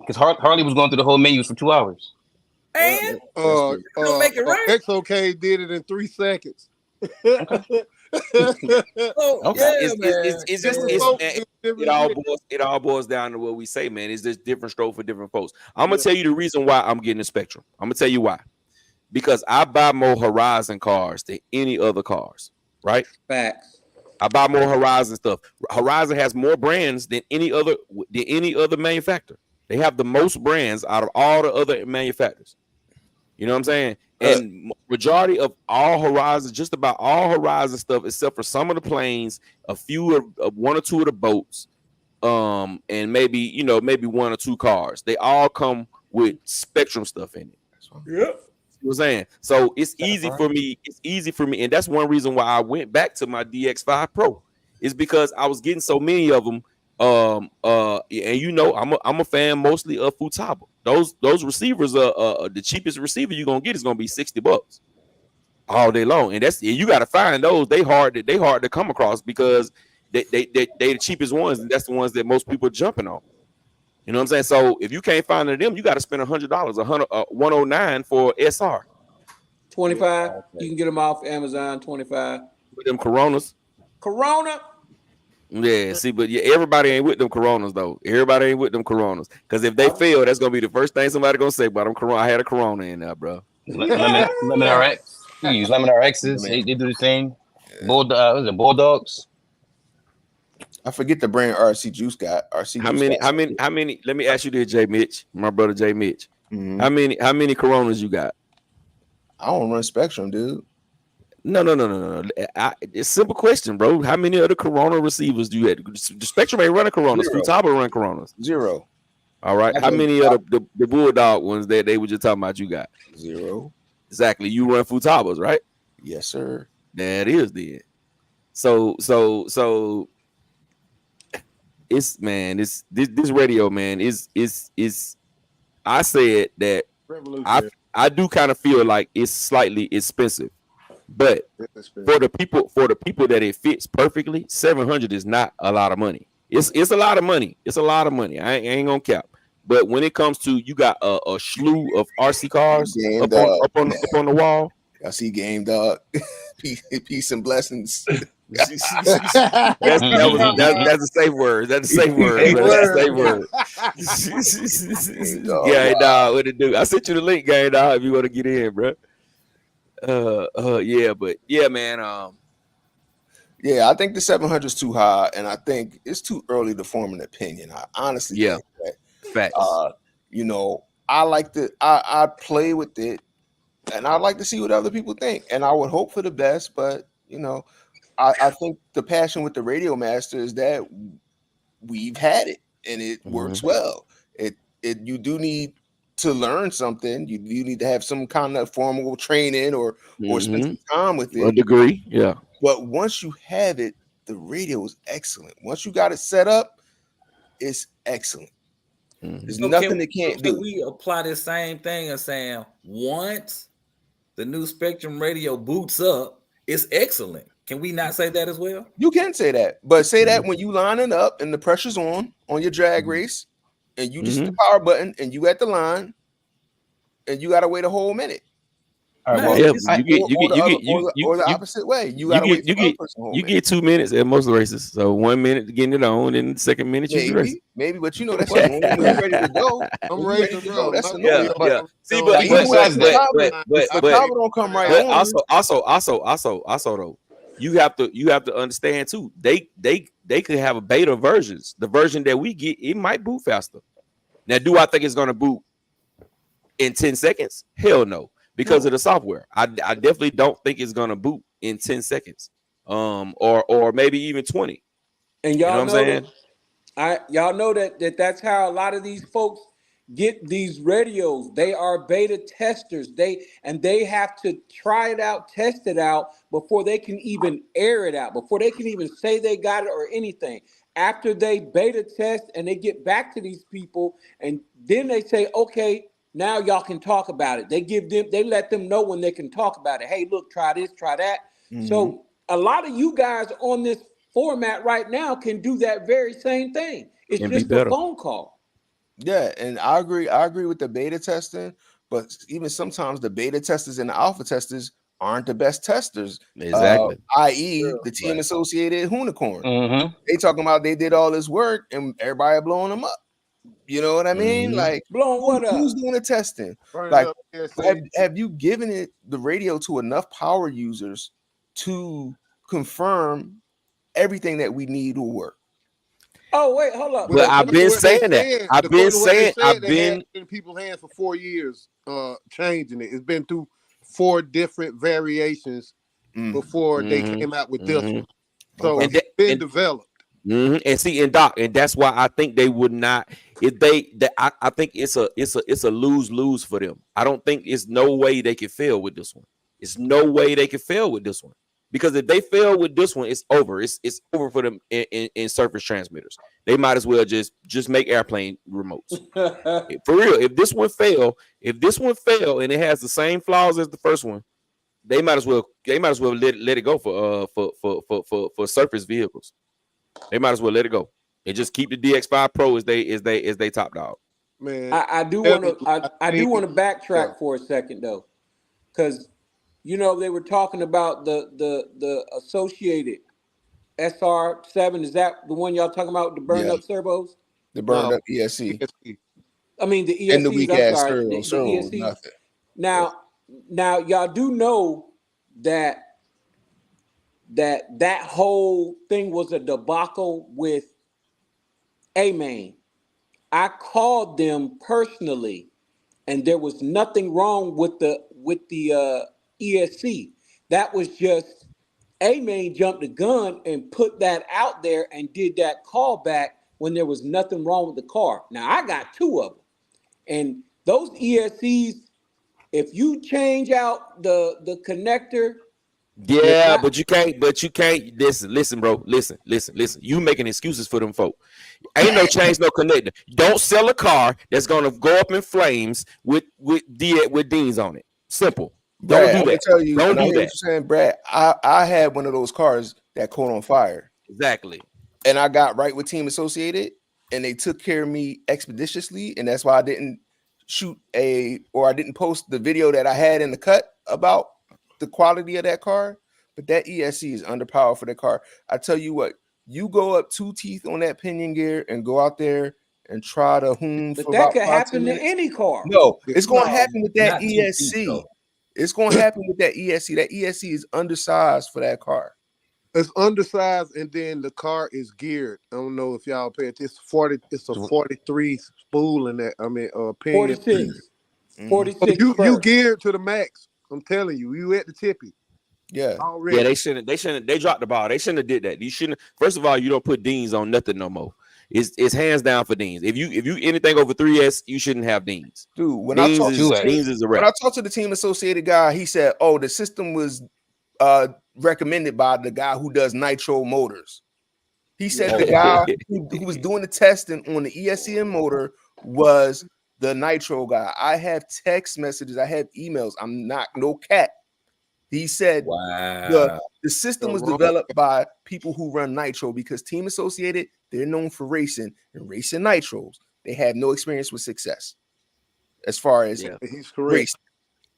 because Harley was going through the whole menus for 2 hours. And don't make it right. XOK did it in 3 seconds. It all boils down to what we say, man. It's just different stroke for different folks. I'm gonna tell you the reason why I'm getting a Spectrum. I'm gonna tell you why. Because I buy more Horizon cars than any other cars, right? Facts. I buy more Horizon stuff. Horizon has more brands than any other manufacturer. They have the most brands out of all the other manufacturers. You know what I'm saying? And majority of all Horizon, just about all Horizon stuff, except for some of the planes, a few of one or two of the boats, and maybe 1 or 2 cars. They all come with Spectrum stuff in it. Yep. You know what I'm saying? So it's easy for me. It's easy for me, and that's one reason why I went back to my DX5 Pro. is because I was getting so many of them. And you know, I'm a fan mostly of Futaba. Those receivers the cheapest receiver you're gonna get is gonna be $60 all day long, and you got to find those. They hard to come across because they the cheapest ones, and that's the ones that most people are jumping on. You know what I'm saying? So if you can't find them, you got to spend $100, 109 for SR. 25. You can get them off Amazon. 25 with them Coronas. Corona. Yeah, see, but yeah, everybody ain't with them Coronas though. Everybody ain't with them Coronas because if they fail, that's gonna be the first thing somebody gonna say about them Corona. I had a Corona in there, bro. Lemon RX. You use Lemon RXs. They do the same. Bulldogs. I forget the brand RC Juice got. RC How Juice many? Let me ask you this, Jay Mitch, my brother Jay Mitch. Mm-hmm. How many Coronas you got? I don't run Spectrum, dude. No. It's a simple question, bro. How many other Corona receivers do you have? The Spectrum ain't running Coronas. Futaba run Coronas. 0. All right. How many other the Bulldog ones that they were just talking about you got? 0. Exactly. You run Futabas, right? Yes, sir. That is then. So it's man, this radio, man, is I said that I do kind of feel like it's slightly expensive. But for the people that it fits perfectly, 700 is not a lot of money. It's a lot of money. It's a lot of money. I ain't gonna cap. But when it comes to you got a slew of RC cars up on the wall. I see game dog. Peace and blessings. That's a safe word. That's a safe word. That's a safe word. Yeah, dog. What it do? I sent you the link, gang dog. If you want to get in, bro. Yeah, but yeah, man. Yeah, I think the 700 is too high, and I think it's too early to form an opinion. I honestly think that. Facts. You know, I play with it, and I like to see what other people think, and I would hope for the best. But you know, I think the passion with the Radio Master is that we've had it, and it works well. It you do need to learn something. You need to have some kind of formal training or spend some time with it. A degree, yeah. But once you have it, the radio is excellent. Once you got it set up, it's excellent. There's nothing they can't do. Can we apply the same thing and saying once the new Spectrum radio boots up, it's excellent? Can we not say that as well? You can say that, but say that when you lining up and the pressure's on your drag race, and you just hit the power button and you at the line, and you got to wait a whole minute. Or the opposite way. You got to wait for the person. You get 2 minutes at most races. So 1 minute to getting it on, and the second minute you race. Maybe, but you know that's when you're ready to go. I'm ready to go. That's yeah. See, but Cobra don't come right on. Also though, you have to understand too. They could have a beta versions. The version that we get, it might boot faster. Now, do I think it's gonna boot in 10 seconds? Hell no. Because of the software. I definitely don't think it's gonna boot in 10 seconds. Or maybe even 20. And y'all know what I'm saying? Y'all know that's how a lot of these folks get these radios. They are beta testers. They have to try it out, test it out before they can even air it out, before they can even say they got it or anything. After they beta test and they get back to these people, and then they say, okay, now y'all can talk about it. They let them know when they can talk about it. Hey, look, try this, try that. So a lot of you guys on this format right now can do that very same thing. It's just a phone call. Yeah, and I agree with the beta testing, but even sometimes the beta testers and the alpha testers aren't the best testers. Exactly. I.e. the team associated Hoonicorn. They talking about they did all this work and everybody blowing them up. You know what I mean? Like, blowing what up? Who's doing the testing? Like, have you given it the radio to enough power users to confirm everything that we need will work? Oh, wait, hold up. But I've been saying that. I've been in people's hands for 4 years, changing it. It's been through 4 different variations before they came out with this one. So it's been developed. And see, and Doc, and that's why I think they would not. I think it's a lose for them. I don't think it's no way they can fail with this one. It's no way they can fail with this one. Because if they fail with this one, it's over. It's over for them in surface transmitters. They might as well just make airplane remotes. For real, if this one fail and it has the same flaws as the first one, they might as well let it go for surface vehicles. They might as well let it go and just keep the DX5 Pro as they top dog. Man, I do want to backtrack for a second though, because you know they were talking about the associated SR7. Is that the one y'all talking about? The burned up servos? The burned up ESC. I mean the ESCs. And the weak ass the ESCs. Nothing. Now y'all do know that whole thing was a debacle with A-Main. I called them personally, and there was nothing wrong with the ESC. That was just A-Main jumped the gun and put that out there and did that callback when there was nothing wrong with the car. Now I got 2 of them, and those ESCs, if you change out the connector. Yeah, but you can't. Listen, bro. Listen. You making excuses for them folk. Ain't no change, no connector. Don't sell a car that's gonna go up in flames with Deans on it. Simple. Brad, Don't do that. Tell you, don't do that. What you're saying, Brad. I had one of those cars that caught on fire. Exactly. And I got right with Team Associated, and they took care of me expeditiously, and that's why I didn't I didn't post the video that I had in the cut about the quality of that car. But that ESC is underpowered for the car. I tell you what, you go up 2 teeth on that pinion gear and go out there and try to But for that about could 5, happen 10 to minutes. any car. No, it's going to happen with that ESC. Teeth, it's going to happen with that ESC. That ESC is undersized for that car. It's undersized, and then the car is geared. I don't know if y'all pay attention. It's a 43 spool in that. I mean, pinion. 46. 46. You geared to the max. I'm telling you, you at the tippy. Yeah. Already. Yeah, they shouldn't. They dropped the ball. They shouldn't have did that. You shouldn't. First of all, you don't put Deans on nothing no more. It's hands down for Deans. If you anything over 3S, you shouldn't have Deans. Dude, when Deans I is a wrap. When I talked to the Team Associated guy, he said, "Oh, the system was recommended by the guy who does nitro motors." He said the guy who was doing the testing on the ESCM motor was the nitro guy. I have text messages, I have emails. I'm not no cat. He said the system was developed by people who run nitro because Team Associated, they're known for racing and racing nitros. They have no experience with success as far as he's correct. Racing.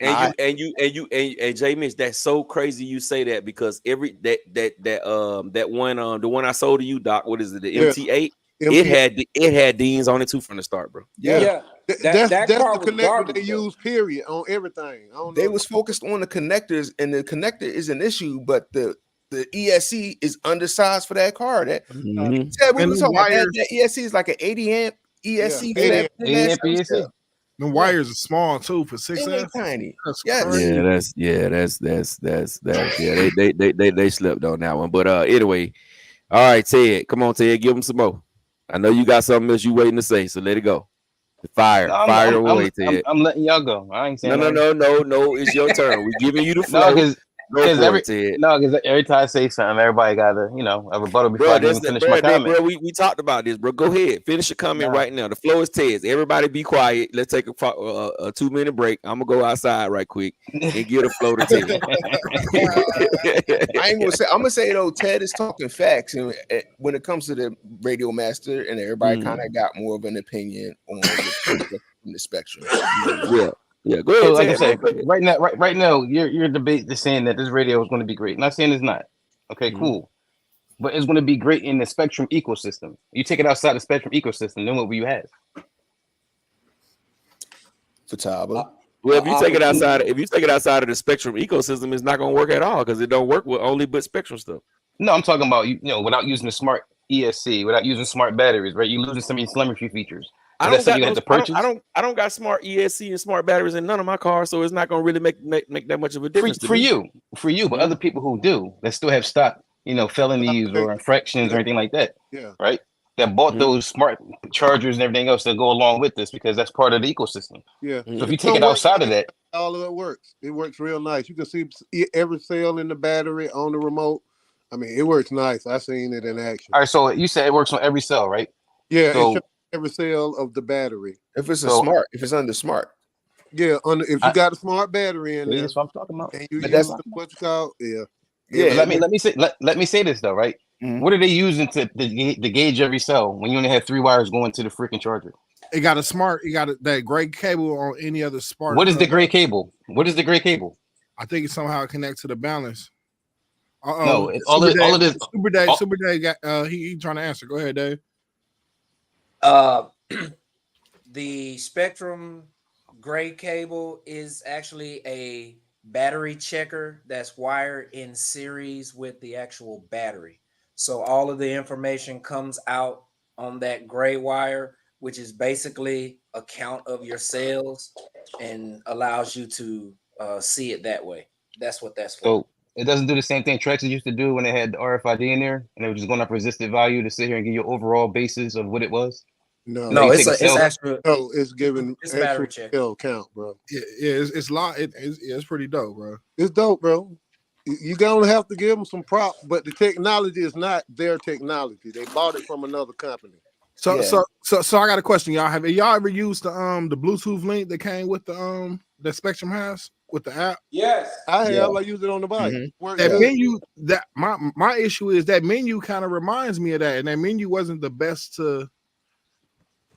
And Jay Mitch, that's so crazy you say that because that one the one I sold to you, Doc, what is it, the MT8? It had Deans on it too from the start, bro. Yeah. That's car the was connector garbage, they use, period, on everything. They was focused on the connectors, and the connector is an issue, but the ESC is undersized for that car. That we was talking about that ESC is like an 80 amp ESC. 80 amp ESC. The wires are small too for 6S. Tiny. That's they slept on that one. But anyway, all right, Ted, come on, Ted, give them some more. I know you got something else you waiting to say, so let it go. Fire away, Ted. I'm letting y'all go. I ain't saying no. It's your turn. We're giving you the floor. Because every time I say something, everybody got to, a rebuttal before I even finish my comment. Bro, we talked about this, bro. Go ahead. Finish your comment right now. The floor is Ted's. Everybody be quiet. Let's take a 2-minute break. I'm going to go outside right quick and give the floor to Ted. I ain't going to say, I'm going to say, though, Ted is talking facts. And when it comes to the Radio Master, and everybody kind of got more of an opinion on the spectrum. Yeah, go ahead. So, like I said, right now, your debate is saying that this radio is going to be great. Not saying it's not. Okay, cool. But it's going to be great in the Spectrum ecosystem. You take it outside the Spectrum ecosystem, then what will you have? Fataba. Well, if you take it outside of the Spectrum ecosystem, it's not going to work at all because it don't work with only but Spectrum stuff. No, I'm talking about without using the smart ESC, without using smart batteries, right? You're losing some of these telemetry features. I don't got smart ESC and smart batteries in none of my cars, so it's not going to really make that much of a difference for you. But other people who do, that still have stock, felonies or infractions or anything like that. Yeah. Right. That bought those smart chargers and everything else that go along with this because that's part of the ecosystem. Yeah. So if you take it outside of that, all of it works. It works real nice. You can see every cell in the battery on the remote. I mean, it works nice. I seen it in action. All right, so you said it works on every cell, right? Yeah, so, it shows every cell of the battery. If it's if it's under smart. Yeah, if you got a smart battery in there. That's what I'm talking about. And you use what you call, Yeah, let me say this though, right? Mm-hmm. What are they using to gauge every cell when you only have 3 wires going to the freaking charger? It got that gray cable on any other smart. What is the gray cable? What is the gray cable? I think it's somehow connected to the balance. No, all of this. Super Dave got he trying to answer. Go ahead, Dave. The Spectrum gray cable is actually a battery checker that's wired in series with the actual battery. So all of the information comes out on that gray wire, which is basically a count of your cells and allows you to see it that way. That's what that's for. So it doesn't do the same thing Trexas used to do when they had the RFID in there and they were just going up resistive value to sit here and give you overall basis of what it was. No, it's actual. No, it's giving it's battery check count, bro. Yeah, it's pretty dope, bro. It's dope, bro. You gonna have to give them some prop, but the technology is not their technology. They bought it from another company. So I got a question, y'all. Have y'all ever used the Bluetooth link that came with the Spectrum has with the app? Yes, I have. I use it on the bike. Mm-hmm. That menu, that my issue is that menu kind of reminds me of that, and that menu wasn't the best to.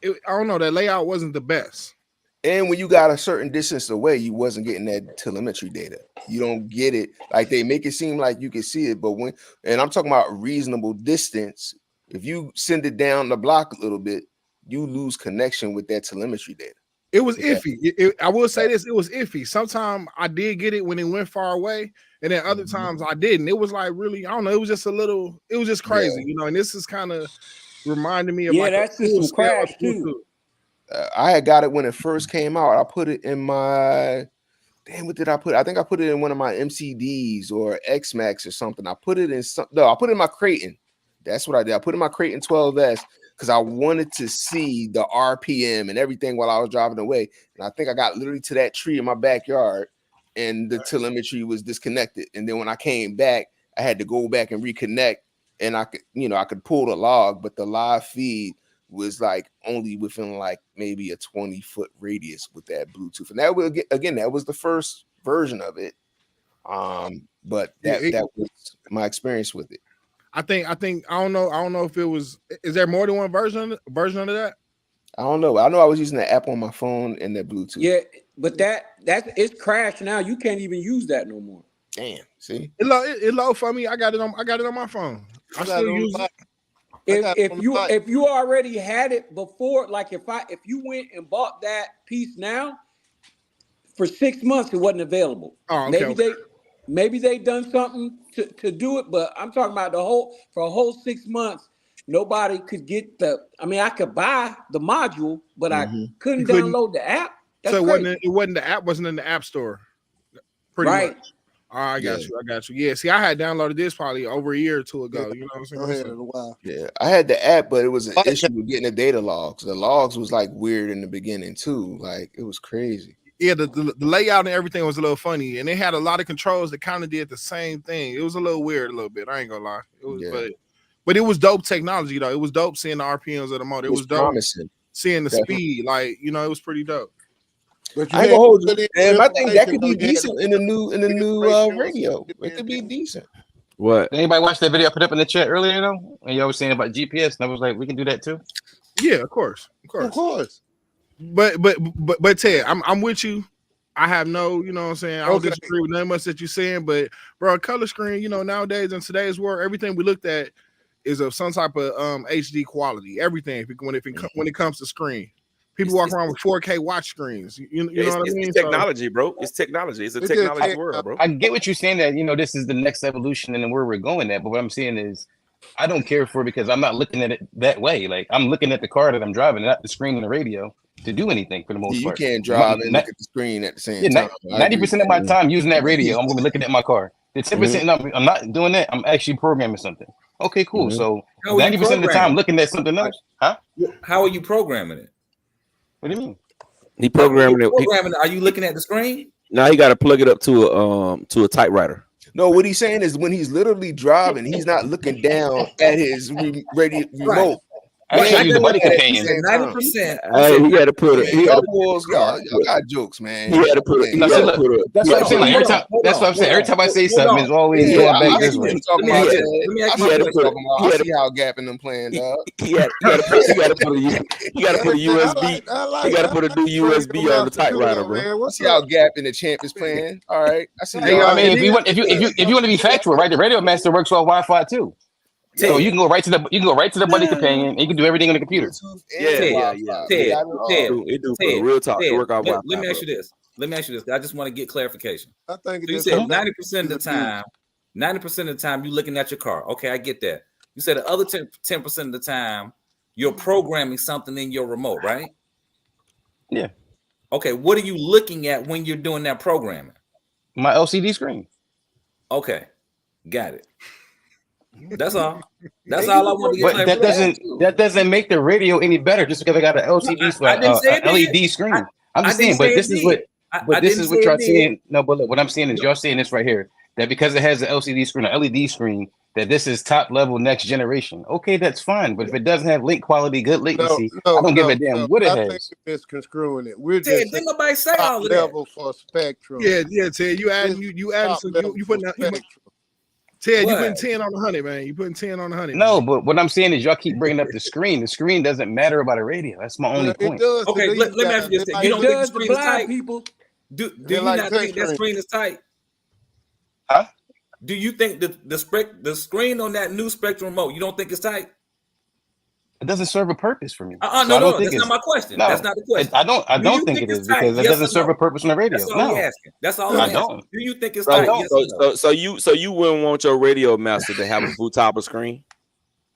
I don't know. That layout wasn't the best. And when you got a certain distance away, you wasn't getting that telemetry data. You don't get it. Like they make it seem like you can see it, but and I'm talking about reasonable distance. If you send it down the block a little bit, you lose connection with that telemetry data. It was iffy. I will say this: it was iffy. Sometimes I did get it when it went far away, and then other times I didn't. It was like really, I don't know. It was just it was just crazy, you know. And this is kind of reminding me of that's just some crash too. I had got it when it first came out. I put it in my what did I put? I think I put it in one of my MCDs or X-Max or something. I put it in I put it in my Creighton. That's what I did. I put it in my Creighton 12S because I wanted to see the RPM and everything while I was driving away. And I think I got literally to that tree in my backyard and the telemetry was disconnected. And then when I came back, I had to go back and reconnect. And I could pull the log, but the live feed was like only within like maybe a 20-foot radius with that Bluetooth. And that was that was the first version of it. But that was my experience with it. I think I don't know if it was. Is there more than one version of that? I don't know. I know I was using the app on my phone and that Bluetooth. Yeah, but it's crashed now. You can't even use that no more. Damn. See, it low for me. I got it on my phone. I still use it. If you already had it before, like if you went and bought that piece now, for 6 months it wasn't available. Oh, okay. Maybe they done something to do it, but I'm talking about for a whole 6 months, nobody could get I could buy the module, but I couldn't download the app. That's crazy. The app wasn't in the app store. Pretty much. Oh, I got you. Yeah, see, I had downloaded this probably over a year or two ago. You know what I'm saying? Yeah, I had the app, but it was an issue with getting the data logs. The logs was like weird in the beginning too. Like it was crazy. Yeah, the layout and everything was a little funny, and they had a lot of controls that kind of did the same thing. It was a little weird, a little bit. I ain't gonna lie. It was, but it was dope technology though. It was dope seeing the RPMs of the motor. It was dope seeing the speed. Like it was pretty dope. But I ain't gonna hold you. And I think that could be decent in the new radio. It could be decent. What? Anybody watch that video I put up in the chat earlier though? And y'all was saying about GPS, and I was like, we can do that too. Yeah, of course. But Ted, I'm with you. I have no, you know what I'm saying? I don't disagree with nothing much that you're saying, but bro, a color screen, nowadays in today's world, everything we looked at is of some type of HD quality. Everything when it comes to screen. People walk around with 4K watch screens. You know what I mean? It's technology, bro. It's technology. It's a technology world, bro. I get what you're saying that, this is the next evolution and where we're going at. But what I'm saying is I don't care for it because I'm not looking at it that way. Like I'm looking at the car that I'm driving, not the screen and the radio to do anything for the most part. You can't drive and look at the screen at the same time. 90% of my time using that radio, I'm going to be looking at my car. The 10% I'm not doing that. I'm actually programming something. Okay, cool. So 90% of the time looking at something else. Huh? How are you programming it? What do you mean? He programming it. Are you looking at the screen? Now he got to plug it up to a typewriter. No, what he's saying is when he's literally driving, he's not looking down at his remote. I should use the buddy companion. 90%. Hey, he had to put it. Y'all got jokes, man. He had to put it. That's what I'm saying. Like every time, that's what I'm saying. Every time I say something, it's always going back this way. Let me ask you I see how Gap and them playing, dog. He got to put a USB. He got to put a new USB on the typewriter, bro. I see how Gap and the Champ is playing. All right, I see. I mean, if you want to be factual, right? The Radio Master works off Wi-Fi too. So you can go right to the buddy companion and you can do everything on the computer. Yeah. Real talk. Work out. Let me ask you this. I just want to get clarification. I think you said 90% of the time. 90% of the time you're looking at your car. Okay, I get that. You said the other 10% of the time you're programming something in your remote, right? Yeah. Okay, what are you looking at when you're doing that programming? My LCD screen. Okay, got it. That's all. That's all I want to get. But that doesn't make the radio any better just because I got an LCD LED screen. I'm just saying, but this is what y'all saying. No, but look, what I'm saying is y'all saying this right here, that because it has an LCD screen, an LED screen, that this is top level next generation. Okay, that's fine. But if it doesn't have link quality, good latency, I don't give a damn what it has. I think you're misconstruing it. We're Ted, didn't nobody say all of that. Level for spectrum. Yeah, Ted, you adding some you putting Ted, you putting 10 on the 100, man. You putting 10 on the 100. No, but what I'm saying is y'all keep bringing up the screen. The screen doesn't matter about a radio. That's my only point. Okay, let me ask you this. You don't think the screen is tight? People? Do you not think that screen is tight? Huh? Do you think the screen on that new Spectrum remote, you don't think it's tight? It doesn't serve a purpose for me. No, that's not my question. That's not the question. I don't think it is because it doesn't serve a purpose on the radio. That's all I'm asking. That's all I'm asking. Do you think it's tight? So you wouldn't want your Radio Master to have a full top of screen?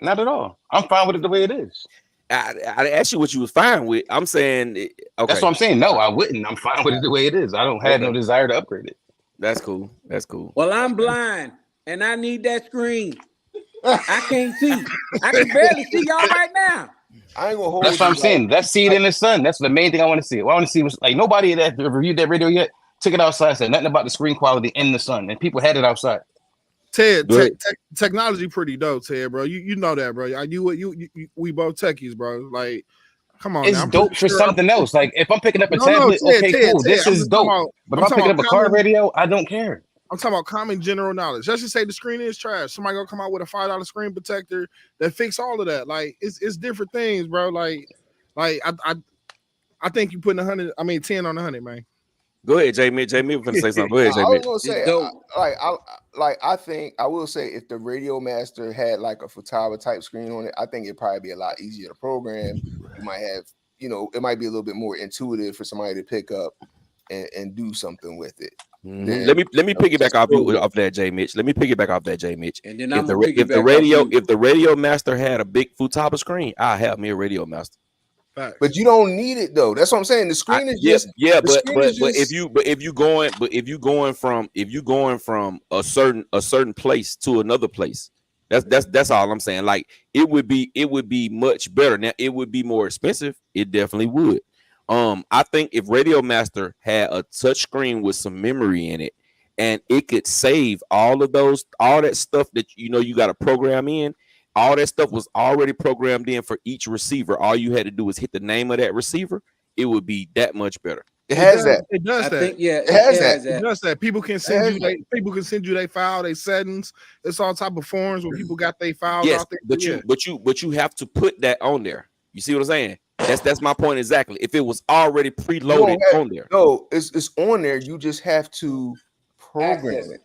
Not at all. I'm fine with it the way it is. I asked you what you was fine with. I'm saying okay. That's what I'm saying. No, I wouldn't. I'm fine with it the way it is. I don't have no desire to upgrade it. That's cool. Well, I'm blind and I need that screen. I can't see. I can barely see y'all right now. I ain't gonna hold. That's what I'm saying. Let's see it in the sun. That's the main thing I want to see. What I want to see was like nobody that reviewed that radio yet took it outside, said nothing about the screen quality in the sun, and people had it outside. Ted, technology pretty dope, Ted, bro. You know that, bro. We both techies, bro. Like, come on. It's dope for something else. Like if I'm picking up a tablet, Ted, cool. This is dope. But if I'm picking up a car radio, I don't care. I'm talking about common general knowledge. Let's just say the screen is trash. Somebody gonna come out with a $5 screen protector that fix all of that. Like it's different things, bro. Like I think you putting 10 on 100, man. Go ahead, Jamie. Jamie was gonna say something. Go ahead, Jamie. I was gonna say, I think I will say if the Radio Master had like a Futaba type screen on it, I think it'd probably be a lot easier to program. You might have, it might be a little bit more intuitive for somebody to pick up and do something with it. Mm-hmm. Let me piggyback off that, J. Mitch. Let me piggyback off that, J. Mitch. And then if the Radio Master had a big Futaba screen, I have me a Radio Master. But you don't need it though. That's what I'm saying. The screen is just but if you going from a certain place to another place, that's all I'm saying. Like it would be much better. Now it would be more expensive. It definitely would. I think if Radio Master had a touch screen with some memory in it, and it could save all that stuff that you got to program in. All that stuff was already programmed in for each receiver. All you had to do was hit the name of that receiver. It would be that much better. It has that. It does that. It has that. It does that. People can send you their file, their settings. It's all type of forms where people got their files. Yes, out there. but you have to put that on there. You see what I'm saying? That's my point exactly. If it was already preloaded on there. No, it's on there. You just have to program it.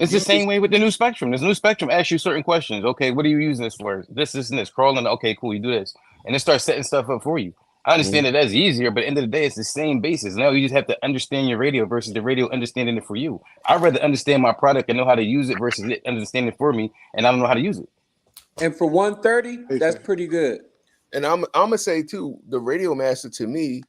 It's the same way with the new Spectrum. This new Spectrum asks you certain questions. Okay, what are you using this for? This, and this. Crawling. Okay, cool. You do this, and it starts setting stuff up for you. I understand that that's easier, but at the end of the day, it's the same basis. Now you just have to understand your radio versus the radio understanding it for you. I'd rather understand my product and know how to use it versus it understanding it for me, and I don't know how to use it. And for 130, that's pretty good. And I'm gonna say too, the Radio Master to me,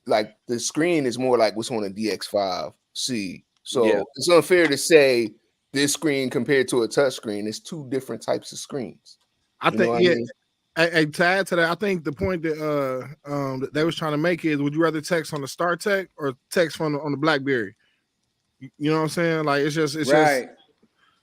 like the screen is more like what's on a DX5C. So it's unfair to say this screen compared to a touch screen. It's two different types of screens. I think to add to that, I think the point that they was trying to make is, would you rather text on the StarTech or text on the BlackBerry? You know what I'm saying? Like it's just right.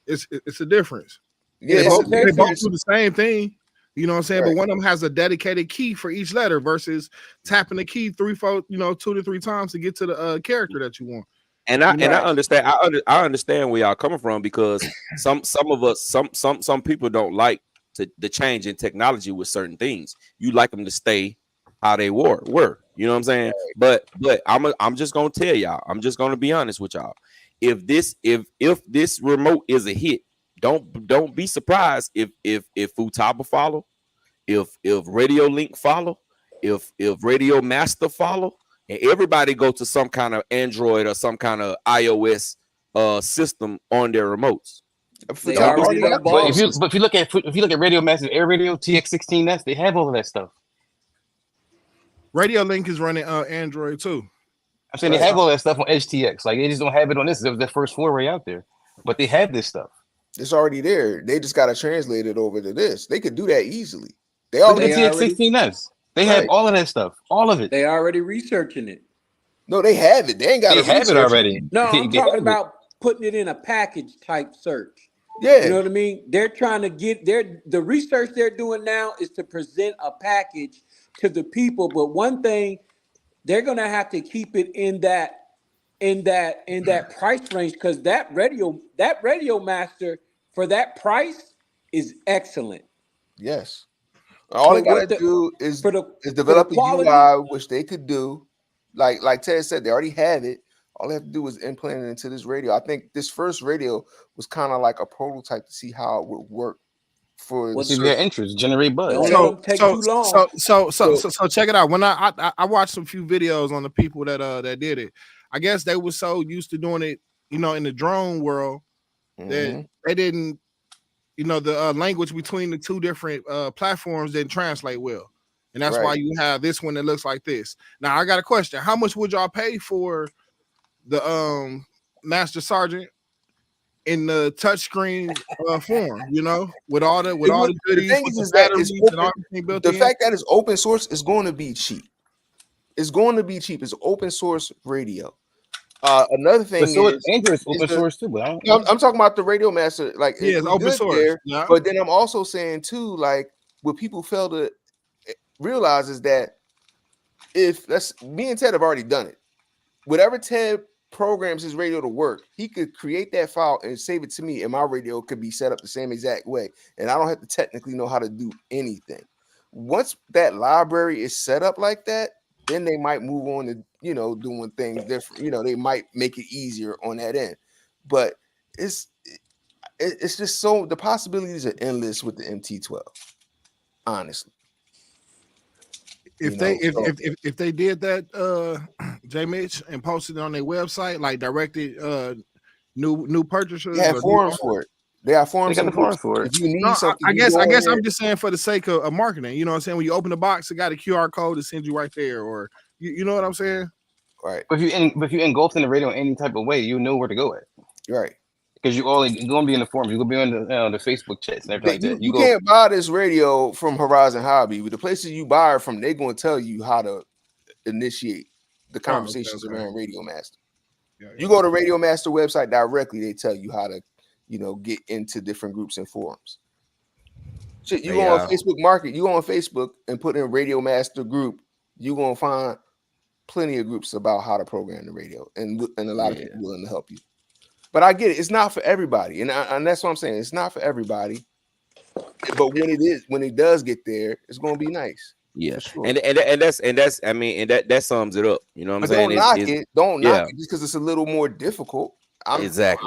it's a difference. Yeah, They both it's do the same thing. You know what I'm saying? Right. But one of them has a dedicated key for each letter versus tapping the key 2 to 3 times to get to the character that you want. And I understand. I understand where y'all coming from, because some of us, some people don't like the change in technology with certain things. You like them to stay how they were. You know what I'm saying? But I'm just gonna tell y'all. I'm just gonna be honest with y'all. If this remote is a hit, don't be surprised if Futaba follow, if Radio Link follow, if Radio Master follow, and everybody go to some kind of Android or some kind of iOS system on their remotes. They already done bought. But if you look at Radio Master, Air Radio, TX16S, they have all of that stuff. Radio Link is running Android too. I'm saying they have all that stuff on Edge TX. Like they just don't have it on this. It was their first foray out there, but they have this stuff. It's already there. They just got to translate it over to this. They could do that easily. They Look already at the TX16S. They have all of that stuff. All of it. They already researching it. No, they have it. They ain't got to have it already. No, I'm talking about putting it in a package type search. Yeah. You know what I mean? They're trying to get the research they're doing now is to present a package to the people. But one thing, they're gonna have to keep it in that price range, because that radio master for that price is excellent. Yes. All they gotta do is develop a UI, which they could do. Like Ted said, they already have it. All they have to do is implant it into this radio. I think this first radio was kind of like a prototype to see how it would work for their interest, generate buzz. Don't take too long. So check it out. When I watched a few videos on the people that did it, I guess they were so used to doing it, in the drone world, that they didn't, the language between the two different platforms didn't translate well. And that's why you have this one that looks like this. Now I got a question. How much would y'all pay for the Master Sergeant in the touchscreen form, with all the goodies, the fact that it's open source is going to be cheap. It's going to be cheap. It's open source radio. Another thing is Android's open source too. But I'm talking about the Radio Master, like it's open source. There, but then I'm also saying too, like what people fail to realize is that me and Ted have already done it. Whatever Ted programs his radio to work, he could create that file and save it to me, and my radio could be set up the same exact way, and I don't have to technically know how to do anything. Once that library is set up like that, then they might move on to doing things different. They might make it easier on that end, but it's just so the possibilities are endless with the MT12. Honestly, if they did that, J Mitch, and posted it on their website, like directed new purchasers, they have forums for it. They have forums. They got the forums for it. If you need something, I guess I'm just saying for the sake of marketing. You know what I'm saying? When you open the box, it got a QR code to send you right there, or you know what I'm saying? Right. But if you engulfed in the radio in any type of way, you know where to go at. Right. Because you're going to be in the forums. You're going to be on the Facebook chats and everything like that. You can't buy this radio from Horizon Hobby. But the places you buy it from, they're going to tell you how to initiate the conversations around Radio Master. Yeah. You go to Radio Master website directly, they tell you how to, get into different groups and forums. Shit, you go on Facebook Market, you go on Facebook and put in Radio Master group, you're going to find plenty of groups about how to program the radio, and a lot of people willing to help you. But I get it. It's not for everybody. And that's what I'm saying. It's not for everybody. But when it does get there, it's going to be nice. Yeah. Sure. And that's I mean, and that sums it up. You know what I'm saying? Don't knock it just because it's a little more difficult. I'm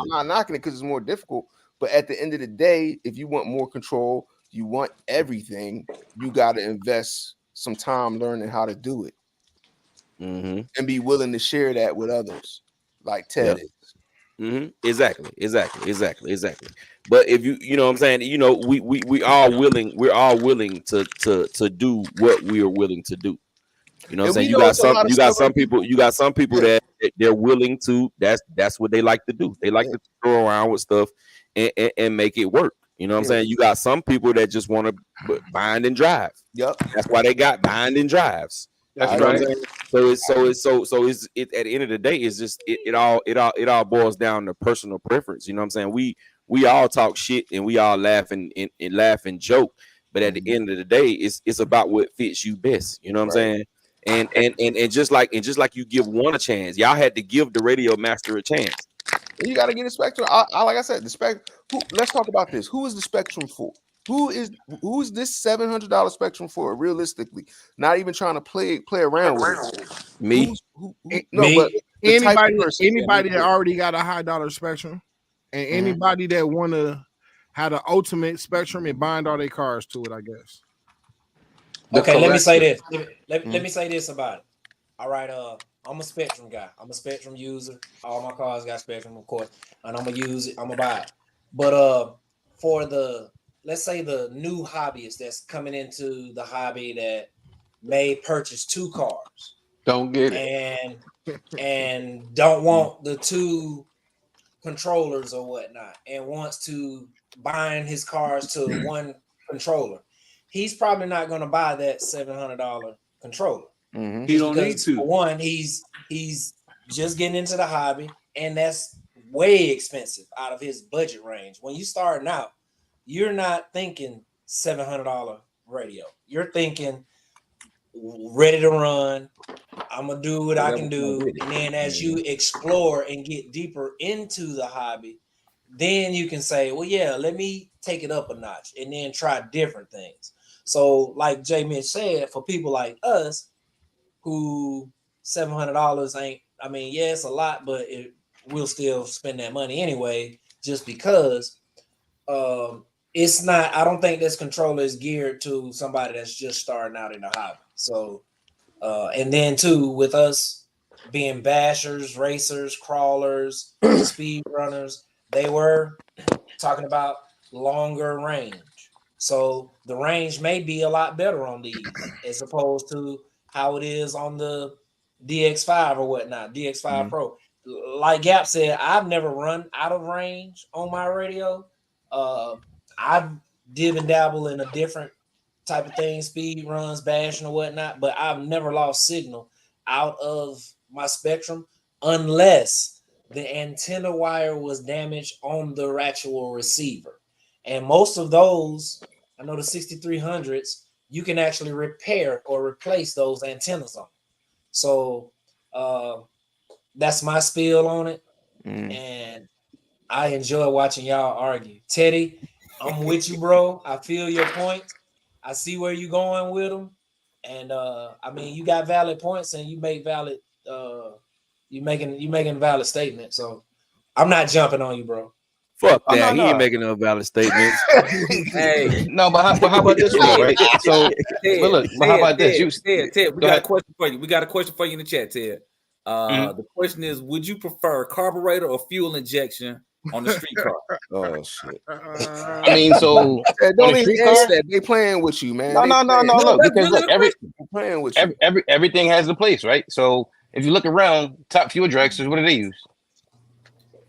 not knocking it because it's more difficult. But at the end of the day, if you want more control, you want everything, you got to invest some time learning how to do it. And be willing to share that with others, like Ted is. Exactly. But if you know what I'm saying, we are willing, we're all willing to do what we are willing to do. You know what I'm saying? You got some people that they're willing to, that's what they like to do. They like to throw around with stuff and make it work. You know what I'm saying? You got some people that just want to bind and drive. Yep. That's why they got bind and drives. That's right. So it's at the end of the day, it's just it all boils down to personal preference. You know what I'm saying? We all talk shit and we all laugh and laugh and joke, but at the end of the day, it's about what fits you best. You know what I'm saying? And just like you give one a chance, y'all had to give the Radio Master a chance. You got to get a Spectrum. I like I said, the let's talk about this. Who is the Spectrum for? Who is this $700 Spectrum for? Realistically, not even trying to play around with it. Me, but anybody that already got a high dollar Spectrum, and anybody that want to have the ultimate Spectrum and bind all their cars to it, I guess. Okay, let me say this. Let me say this about it. All right, I'm a Spectrum guy. I'm a Spectrum user. All my cars got Spectrum, of course, and I'm gonna use it. I'm gonna buy it. But for let's say the new hobbyist that's coming into the hobby that may purchase 2 cars, don't get it, and don't want the 2 controllers or whatnot, and wants to bind his cars to one controller. He's probably not going to buy that $700 controller. He don't need to. For one, he's just getting into the hobby, and that's way expensive out of his budget range. When you starting out, you're not thinking $700 radio. You're thinking ready to run. I'm gonna do what I can do, and then as you explore and get deeper into the hobby, then you can say, well, yeah, let me take it up a notch and then try different things. So, like Jay Mitch said, for people like us who $700 ain't, I mean, yeah, it's a lot, but we'll still spend that money anyway, just because it's not, I don't think this controller is geared to somebody that's just starting out in the hobby. So, and then too, with us being bashers, racers, crawlers, speed runners, they were talking about longer range. So the range may be a lot better on these as opposed to how it is on the DX5 or whatnot, DX5 Pro. Like Gap said, I've never run out of range on my radio. I've dib and dabble in a different type of thing, speed runs, bashing or whatnot, but I've never lost signal out of my Spectrum unless the antenna wire was damaged on the actual receiver. And most of those, I know the 6300s, you can actually repair or replace those antennas on. So that's my spiel on it. And I enjoy watching y'all argue. Teddy, I'm with you, bro. I feel your points. I see where you're going with them. And I mean, you got valid points and you make valid you making valid statements. So I'm not jumping on you, bro. Fuck that. He ain't making no valid statements. Hey, no, but how about this one, right? So, how about this? Ted, we got a question for you. We got a question for you in the chat, Ted. The question is, would you prefer carburetor or fuel injection on the street car? Oh shit! I mean, so don't even answer that. They playing with you, man. No. Look, because playing with you. Everything has a place, right? So if you look around, top fuel dragsters, what do they use?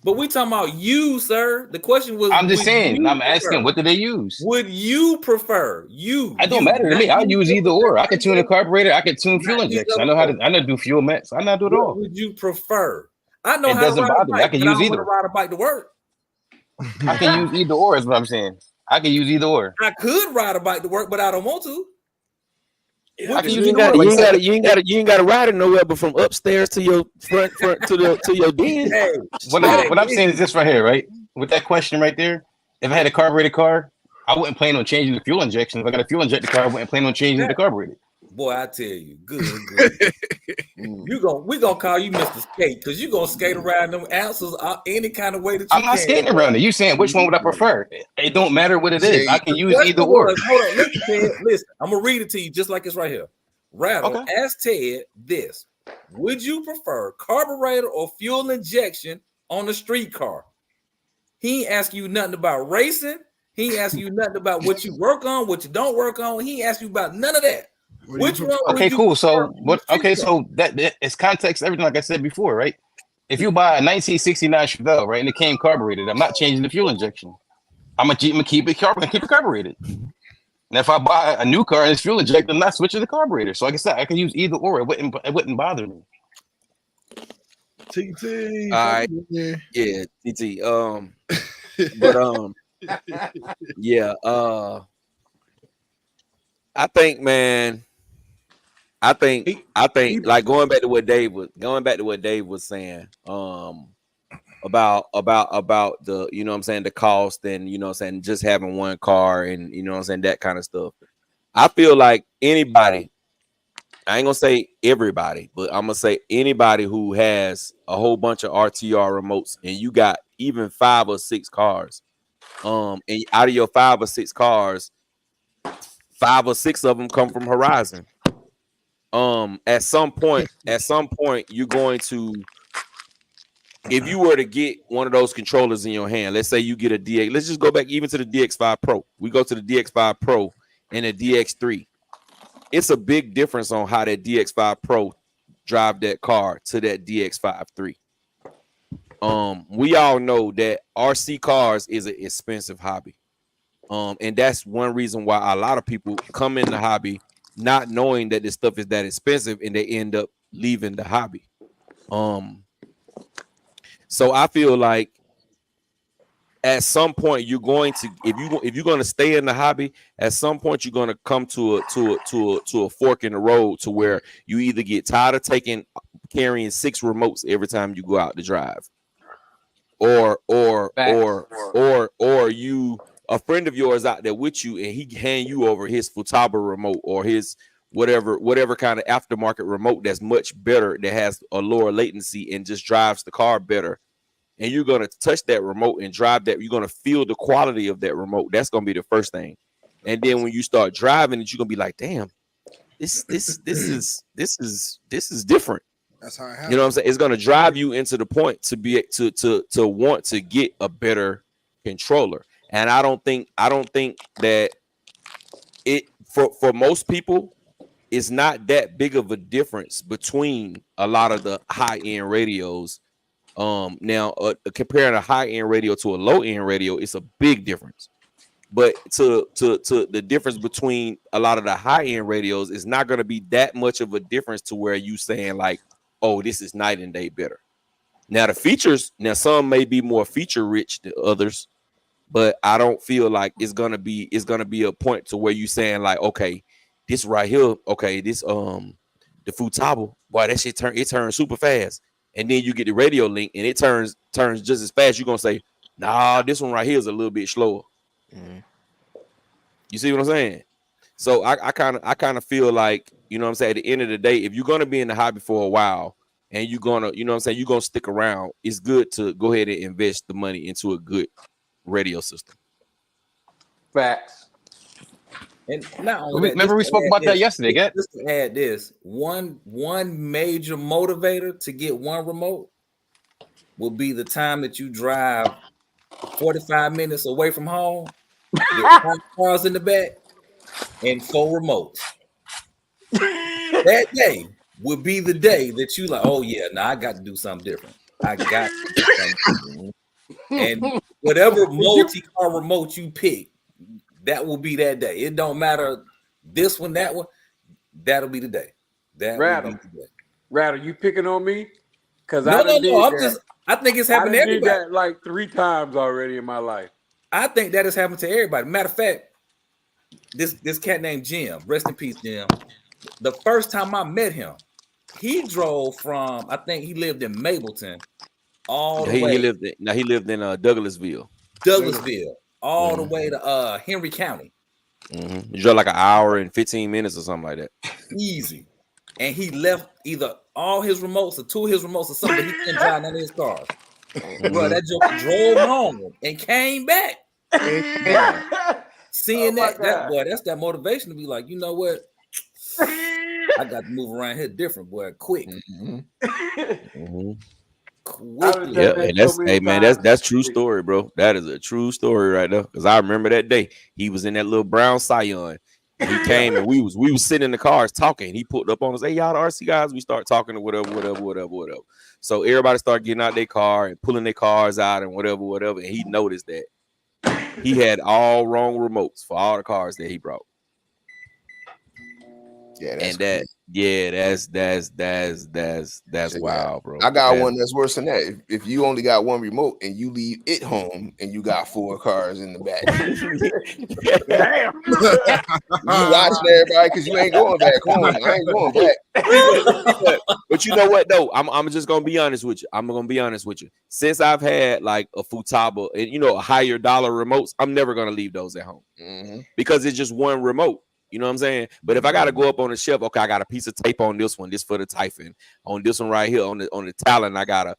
But we talking about you, sir. The question was, I'm just saying, I'm asking, what do they use? Would you prefer It don't matter to me. I use either or. I can tune a carburetor. I can tune fuel injection. I know how to do fuel mats. I know how to do it all. Would you prefer? I know it how doesn't to ride bother a bike, me. I can use either. Ride a bike to work. I can use either or is what I'm saying. I can use either or. I could ride a bike to work, but I don't want to. I can use you ain't got to ride it nowhere, but from upstairs to your front to your den. Hey, what I'm saying is this right here, right? With that question right there, if I had a carbureted car, I wouldn't plan on changing the fuel injection. If I got a fuel injected car, I wouldn't plan on changing the carburetor. Boy, I tell you, good. We're gonna call you Mr. Skate because you're gonna skate around them answers any kind of way that you I'm not skating around it. You saying which one would I prefer? It don't matter what it is. I can use either or. Hold on, listen. I'm gonna read it to you just like it's right here. Rattle, ask Ted this: would you prefer carburetor or fuel injection on a street car? He ain't asking you nothing about racing. He ain't asking you nothing about what you work on, what you don't work on. He ain't asking you about none of that. Which one? Okay, cool. So what? Okay, so that is context. Everything like I said before, right? If you buy a 1969 Chevelle, right, and it came carbureted, I'm not changing the fuel injection. I'm gonna keep it carbureted. And if I buy a new car and it's fuel injected, I'm not switching the carburetor. So like I said, I can use either or. It wouldn't bother me. TT. All right. Yeah, TT. But yeah. I think, man. I think like going back to what Dave was saying. About the, you know what I'm saying, the cost, and you know what I'm saying, just having one car, and you know what I'm saying, that kind of stuff. I feel like anybody, I ain't gonna say everybody, but I'm gonna say anybody who has a whole bunch of RTR remotes, and you got even 5 or 6 cars, and out of your 5 or 6 cars, 5 or 6 of them come from Horizon. At some point you're going to, if you were to get one of those controllers in your hand, let's say you get a DX, let's just go back even to the DX5 Pro. We go to the DX5 Pro and the DX3. It's a big difference on how that DX5 Pro drive that car to that DX5 3. We all know that RC cars is an expensive hobby. And that's one reason why a lot of people come in the hobby not knowing that this stuff is that expensive, and they end up leaving the hobby. So I feel like at some point you're going to, if you're going to stay in the hobby, at some point you're going to come to a fork in the road, to where you either get tired of carrying 6 remotes every time you go out to drive, or you, a friend of yours out there with you, and he hand you over his Futaba remote or his whatever kind of aftermarket remote that's much better, that has a lower latency and just drives the car better. And you're going to touch that remote and drive that. You're going to feel the quality of that remote. That's going to be the first thing. And then when you start driving it, you're going to be like, damn, this is different. That's how it happens. You know what I'm saying? It's going to drive you into the point to be to want to get a better controller. And I don't think that it, for most people, it's not that big of a difference between a lot of the high-end radios. Now, comparing a high-end radio to a low-end radio, it's a big difference. But to the difference between a lot of the high-end radios is not going to be that much of a difference to where you saying like, oh, this is night and day better. Now the features, some may be more feature rich than others, but I don't feel like it's gonna be a point to where you saying like, okay, this right here, okay, this the Futaba, boy, that shit turns super fast. And then you get the radio link and it turns just as fast. You're gonna say, nah, this one right here is a little bit slower. Mm-hmm. You see what I'm saying? So I kind of feel like, you know what I'm saying, at the end of the day, if you're gonna be in the hobby for a while and you're gonna, you know what I'm saying, you're gonna stick around, it's good to go ahead and invest the money into a good radio system. Facts. And not only that, remember we spoke about that yesterday. Just to add this, one major motivator to get one remote will be the time that you drive 45 minutes away from home, get 5 cars in the back, and 4 remotes. That day would be the day that you like, oh yeah, now I got to do something different. I got to do something different. And whatever multi-car remote you pick, that will be that day. It don't matter this one, that one. That'll be the day. Rattle, you picking on me? Because no. I think it's happened to everybody. I did that like 3 times already in my life. I think that has happened to everybody. Matter of fact, this cat named Jim, rest in peace, Jim. The first time I met him, he drove from, I think he lived in Mableton, all the way. He lived in Douglasville. All the way to Henry County. Mm-hmm. You drove like an hour and 15 minutes or something like that. Easy. And he left either all his remotes or 2 of his remotes or something. He couldn't drive none of his cars. Bro, that joke drove home and came back. Seeing that's that motivation to be like, you know what? I got to move around here different, boy, quick. Mm-hmm. Yeah, and that's true story, bro. That is a true story right there. Because I remember that day he was in that little brown Scion. He came and we was sitting in the cars talking. He pulled up on us. Hey, y'all, the RC guys. We start talking or whatever. So everybody started getting out their car and pulling their cars out and whatever. And he noticed that he had all wrong remotes for all the cars that he brought. Yeah, and that's wild, bro. I got one that's worse than that. If you only got one remote and you leave it home and you got 4 cars in the back, Damn. you watching everybody because you ain't going back home. I ain't going back. But you know what though? I'm just gonna be honest with you. I'm gonna be honest with you. Since I've had like a Futaba and higher dollar remotes, I'm never gonna leave those at home because it's just one remote. You know what I'm saying? But if I gotta go up on the shelf, okay, I got a piece of tape on this one. This for the Typhon. On this one right here, on the Talon, I got a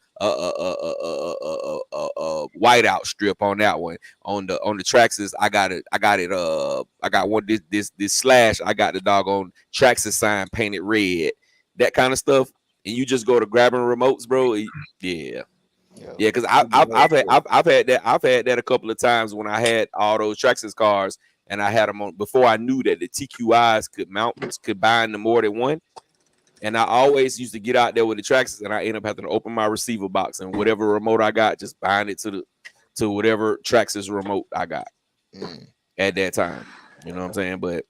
whiteout strip on that one. On the Traxxas, I got it. I got one this slash. I got the doggone Traxxas sign painted red. That kind of stuff. And you just go to grabbing remotes, bro. Yeah. Because I've had that a couple of times when I had all those Traxxas cars. And I had them on before I knew that the TQIs could bind to more than one. And I always used to get out there with the Traxxas, and I end up having to open my receiver box and whatever remote I got, just bind it to whatever Traxxas remote I got at that time. You know what I'm saying? But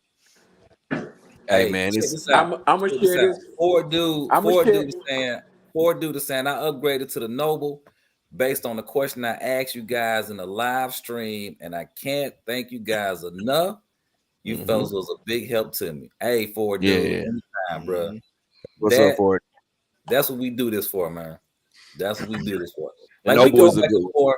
hey man, I'm gonna share this. Ford dude saying I upgraded to the Noble based on the question I asked you guys in the live stream, and I can't thank you guys enough. You fellas was a big help to me. Hey, Ford dude, anytime, bro. What's up, Ford? That's what we do this for, man. That's what we do this for. Like we go back and forth.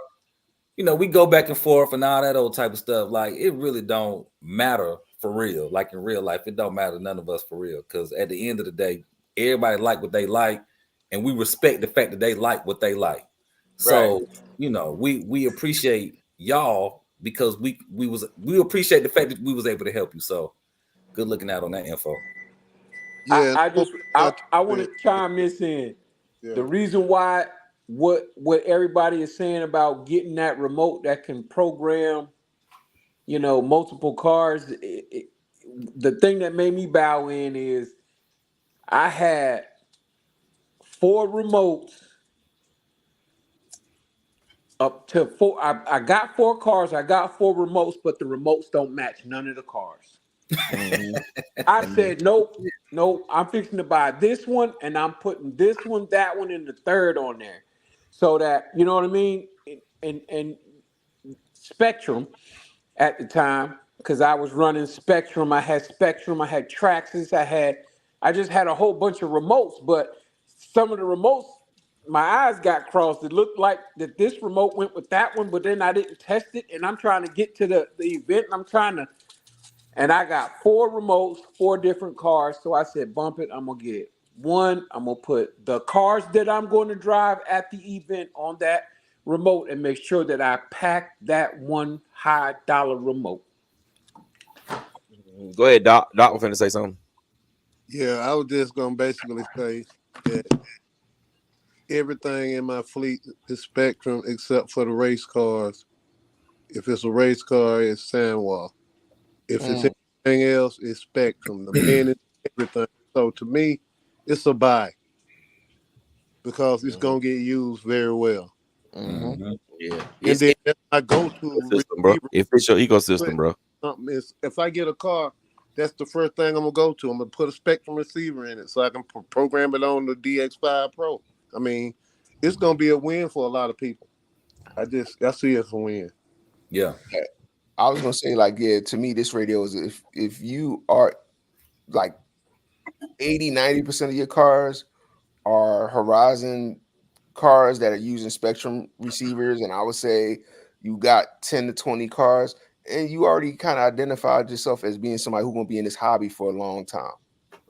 We go back and forth and all that old type of stuff. Like it really don't matter for real. Like in real life, it don't matter to none of us for real. Because at the end of the day, everybody like what they like, and we respect the fact that they like what they like. So we appreciate y'all because we appreciate the fact that we was able to help you. So good looking out on that info. Yeah, I want to chime this in. Yeah. The reason why what everybody is saying about getting that remote that can program, multiple cars. The thing that made me bow in is I had 4 remotes up to 4. I got 4 cars. I got 4 remotes, but the remotes don't match none of the cars. I said, nope. I'm fixing to buy this one, and I'm putting this one, that one, and the third on there, so that you know what I mean. And Spectrum at the time, because I was running Spectrum. I had Traxxas. I just had a whole bunch of remotes, but some of the remotes, my eyes got crossed. It looked like that this remote went with that one, but then I didn't test it, and I'm trying to get to the event, and I got 4 remotes, 4 different cars. So I said, bump it, I'm going to get one. I'm going to put the cars that I'm going to drive at the event on that remote and make sure that I pack that one high dollar remote. Go ahead, Doc. Doc was finna say something. Yeah, I was just going to basically say that everything in my fleet is Spectrum except for the race cars. If it's a race car, it's Sandwall. If it's anything else, it's Spectrum. The pen is everything. So to me, it's a buy because it's gonna get used very well. Yeah, and then I go to system, bro. If it's your ecosystem, bro. If I get a car, that's the first thing I'm gonna go to. I'm gonna put a Spectrum receiver in it so I can program it on the DX5 Pro. I mean, it's gonna be a win for a lot of people. I see it as a win. Yeah. I was gonna say, to me, this radio is if you are like 80-90% of your cars are Horizon cars that are using Spectrum receivers, and I would say you got 10 to 20 cars, and you already kind of identified yourself as being somebody who's gonna be in this hobby for a long time,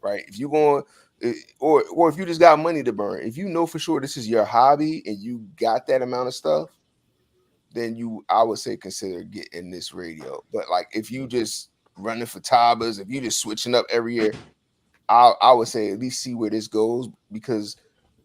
right? If you're going, or if you just got money to burn, if you know for sure this is your hobby and you got that amount of stuff, then I would say consider getting this radio. But like if you just running for Tabas, if you just switching up every year, I would say at least see where this goes, because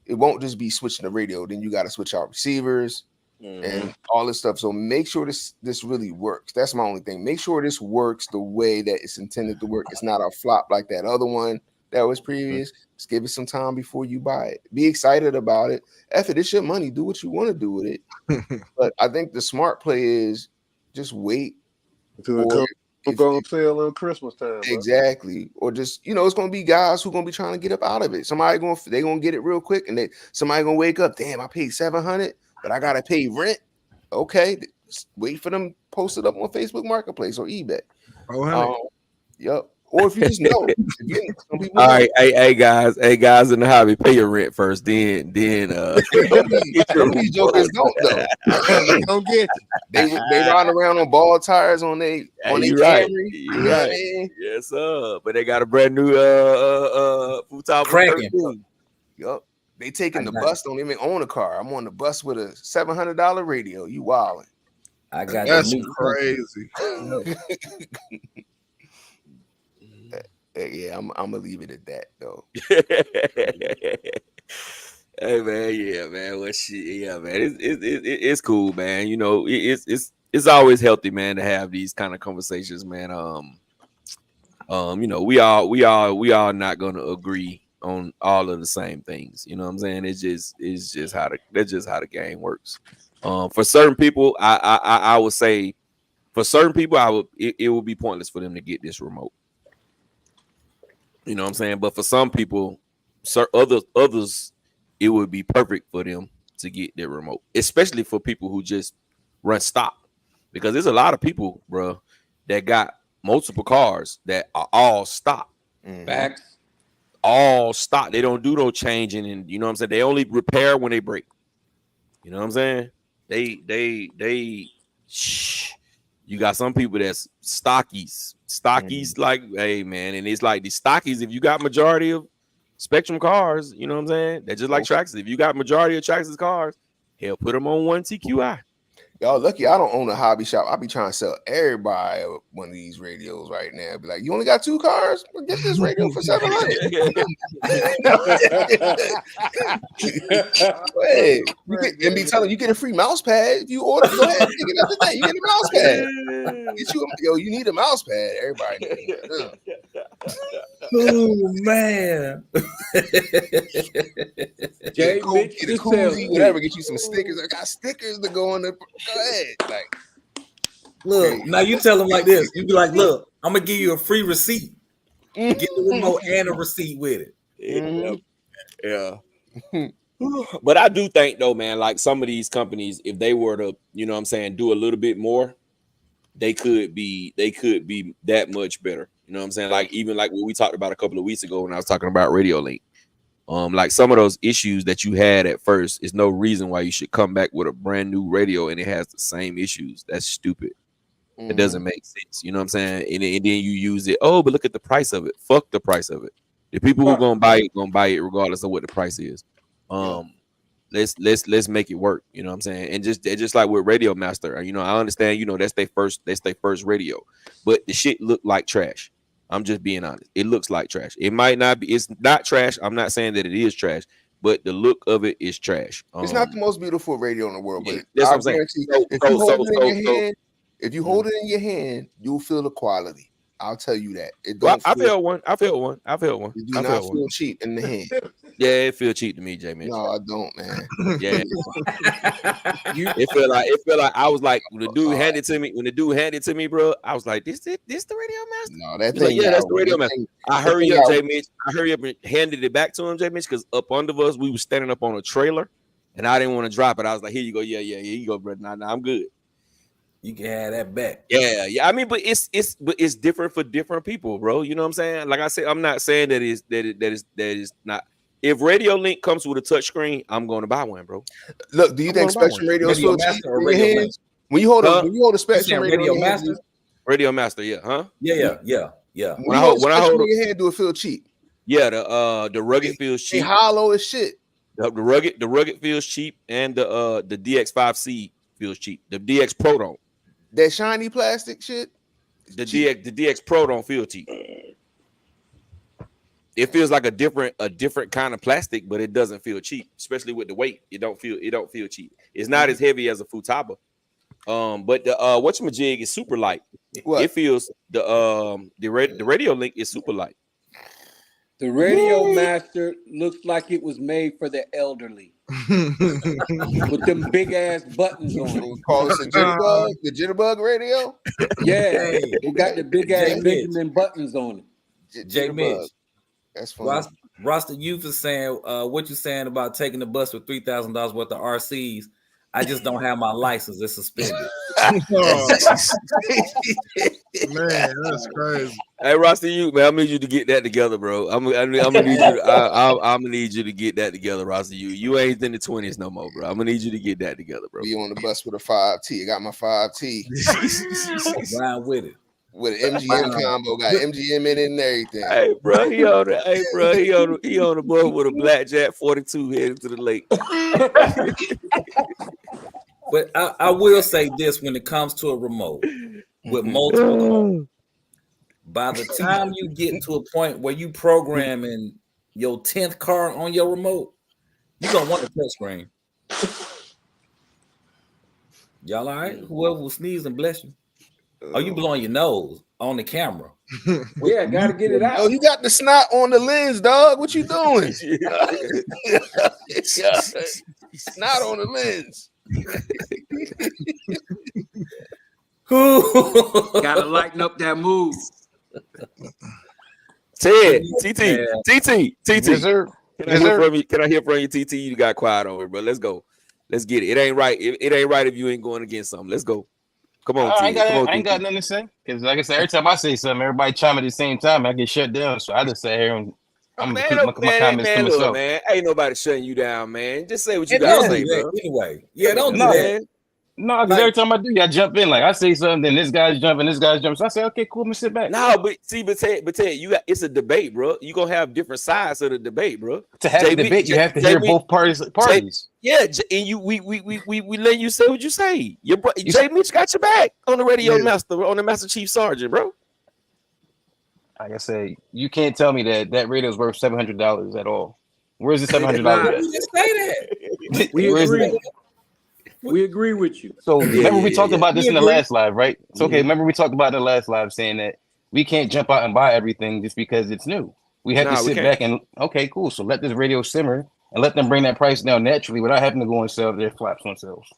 it won't just be switching the radio. Then you got to switch out receivers and all this stuff. So make sure this really works. That's my only thing. Make sure this works the way that it's intended to work. It's not a flop like that other one that was previous. Just give it some time before you buy it. Be excited about it. It's your money. Do what you want to do with it. But I think the smart play is just wait. Go on sale on Christmas time. Exactly. Or just, it's gonna be guys who gonna be trying to get up out of it. They gonna get it real quick, and somebody gonna wake up. Damn, I paid $700, but I gotta pay rent. Okay, wait for them post it up on Facebook Marketplace or eBay. Yep. Or if you just know, some people. All right, hey guys in the hobby, pay your rent first, then some of these jokers don't though. They don't get you. They riding around on ball tires on they right. Camry. You know what I mean? Yes, sir. But they got a brand new Futaba cracking. Yup. They taking the bus, don't even own a car. I'm on the bus with a $700 radio. You wildin'. I got that's crazy. Yeah, I'm gonna leave it at that though. Hey man, yeah, man. Well, shit, yeah, man. It's cool, man. It's always healthy, man, to have these kind of conversations, man. We all not gonna agree on all of the same things. You know what I'm saying? That's just how the game works. For certain people, I would say, for certain people, it would be pointless for them to get this remote. You know what I'm saying? But for some people, others, it would be perfect for them to get their remote, especially for people who just run stock. Because there's a lot of people, bro, that got multiple cars that are all stock. Facts. All stock. They don't do no changing, and you know what I'm saying? They only repair when they break. You know what I'm saying? You got some people that's stockies. Like, hey man, and it's like the stockies, if you got majority of Spectrum cars, you know what I'm saying? They're just like Traxxas. If you got majority of Traxxas cars, hell, put them on one TQI. Y'all lucky I don't own a hobby shop. I be trying to sell everybody one of these radios right now. Be like, you only got 2 cars? Well, get this radio for $700. Hey, and be telling you get a free mouse pad if you order. Go ahead, pick it up today. You get a mouse pad. You need a mouse pad. Everybody. Oh man. Jay, get a koozie, whatever. Get you some stickers. I got stickers to go on the. Go ahead, like. Look, now you tell them like this. You be like, look, I'm gonna give you a free receipt. Get the remote and a receipt with it. Yeah. But I do think though, man, like some of these companies, if they were to, you know what I'm saying, do a little bit more, they could be that much better. You know what I'm saying? Like even like what we talked about a couple of weeks ago when I was talking about Radio Link. Like some of those issues that you had at first is no reason why you should come back with a brand new radio and it has the same issues. That's stupid. It doesn't make sense. You know what I'm saying? And then you use it. Oh, but look at the price of it. Fuck the price of it. The people who are gonna buy it regardless of what the price is. Let's make it work. You know what I'm saying? And just like with Radio Master, you know, I understand, you know, that's their first radio, but the shit looked like trash. I'm just being honest. It looks like trash. It might not be. It's not trash. I'm not saying that it is trash, but the look of it is trash. It's not the most beautiful radio in the world, but that's what I'm saying. If you hold it in your hand, you'll feel the quality. I'll tell you that. I felt one. You do not feel cheap in the hand. Yeah, it feels cheap to me, J Mitch. No, I don't, man. Yeah. It felt like I was like, when the dude handed it to me, bro, I was like, this the Radio Master? No, that thing. Like, yeah, that's the Radio Master. I hurry up, J Mitch. I hurry up and handed it back to him, J Mitch, because up under us, we were standing up on a trailer, and I didn't want to drop it. I was like, here you go, yeah, here you go, bro. Nah, I'm good. You can have that back. Yeah. I mean, but it's different for different people, bro. You know what I'm saying? Like I said, I'm not saying that is not. If Radio Link comes with a touch screen, I'm going to buy one, bro. Look, do you think Spectrum Radio is still cheap in your hands? When you hold a Spectrum Radio Master, Radio Master, yeah, huh? Yeah. When I hold in your hand, do it feel cheap? Yeah, the rugged feels cheap. Hollow as shit. The rugged feels cheap, and the DX5C feels cheap. The DX Pro don't. That shiny plastic shit. The DX Pro don't feel cheap. It feels like a different kind of plastic, but it doesn't feel cheap, especially with the weight. It don't feel cheap. It's not as heavy as a Futaba. But the whatchamajig is super light. It feels the Radio Link is super light. The Radio Master looks like it was made for the elderly. With them big ass buttons on it. Call this the jitterbug radio? Yeah. Hey, it got the big ass Mitch. Benjamin buttons on it. J. Mitch. That's funny. Roster Youth is saying, what you saying about taking the bus with $3,000 worth of RCs? I just don't have my license. It's suspended. Man, that's crazy. Hey, Roster Youth, man, I need you to get that together, bro. I'm gonna need you. I'm gonna need you to get that together, Roster Youth. You ain't in the 20s no more, bro. I'm gonna need you to get that together, bro. Be on the bus with a 5T. I got my 5T. Ride with it. With an MGM combo, got MGM in it and everything. Hey, bro, he on the bus with a blackjack 42 headed to the lake. But I will say this: when it comes to a remote with multiple, by the time you get to a point where you programming your 10th car on your remote, you're gonna want a touch screen. Y'all all right? Whoever will sneeze and bless you. Oh, you blowing your nose on the camera. Yeah, gotta get it out. Oh, you got the snot on the lens, dog. What you doing? Snot on the lens. Gotta lighten up that mood. Ted, TT. Yes, sir. Can I hear from you, TT? You got quiet over it, bro. Let's go. Let's get it. It ain't right. It ain't right if you ain't going against something. Let's go. Come on, I ain't got nothing to say. Because like I said, every time I say something, everybody chime at the same time. I get shut down. So I just say here and I'm gonna keep my comments to myself. Man, ain't nobody shutting you down, man. Just say what you got to say, bro. Anyway, don't do that. No, because every time I do, y'all jump in. Like I say something, then this guy's jumping, So I say, okay, cool, I'm gonna sit back. No, but Ted, you got it's a debate, bro. You gonna have different sides of the debate, bro. To have a debate, you have to hear both parties. Yeah, and we let you say what you say. Your bro, Jay Mitch got your back on the radio master, on the Master Chief Sergeant, bro. Like I said, you can't tell me that radio is worth $700 at all. Where's the $700? You just say that. We agree. We agree with you. So remember we talked about this in the last live, right? It's okay. Remember we talked about in the last live saying that we can't jump out and buy everything just because it's new. We have to sit back and okay, cool. So let this radio simmer and let them bring that price down naturally without having to go and sell their flaps on sales.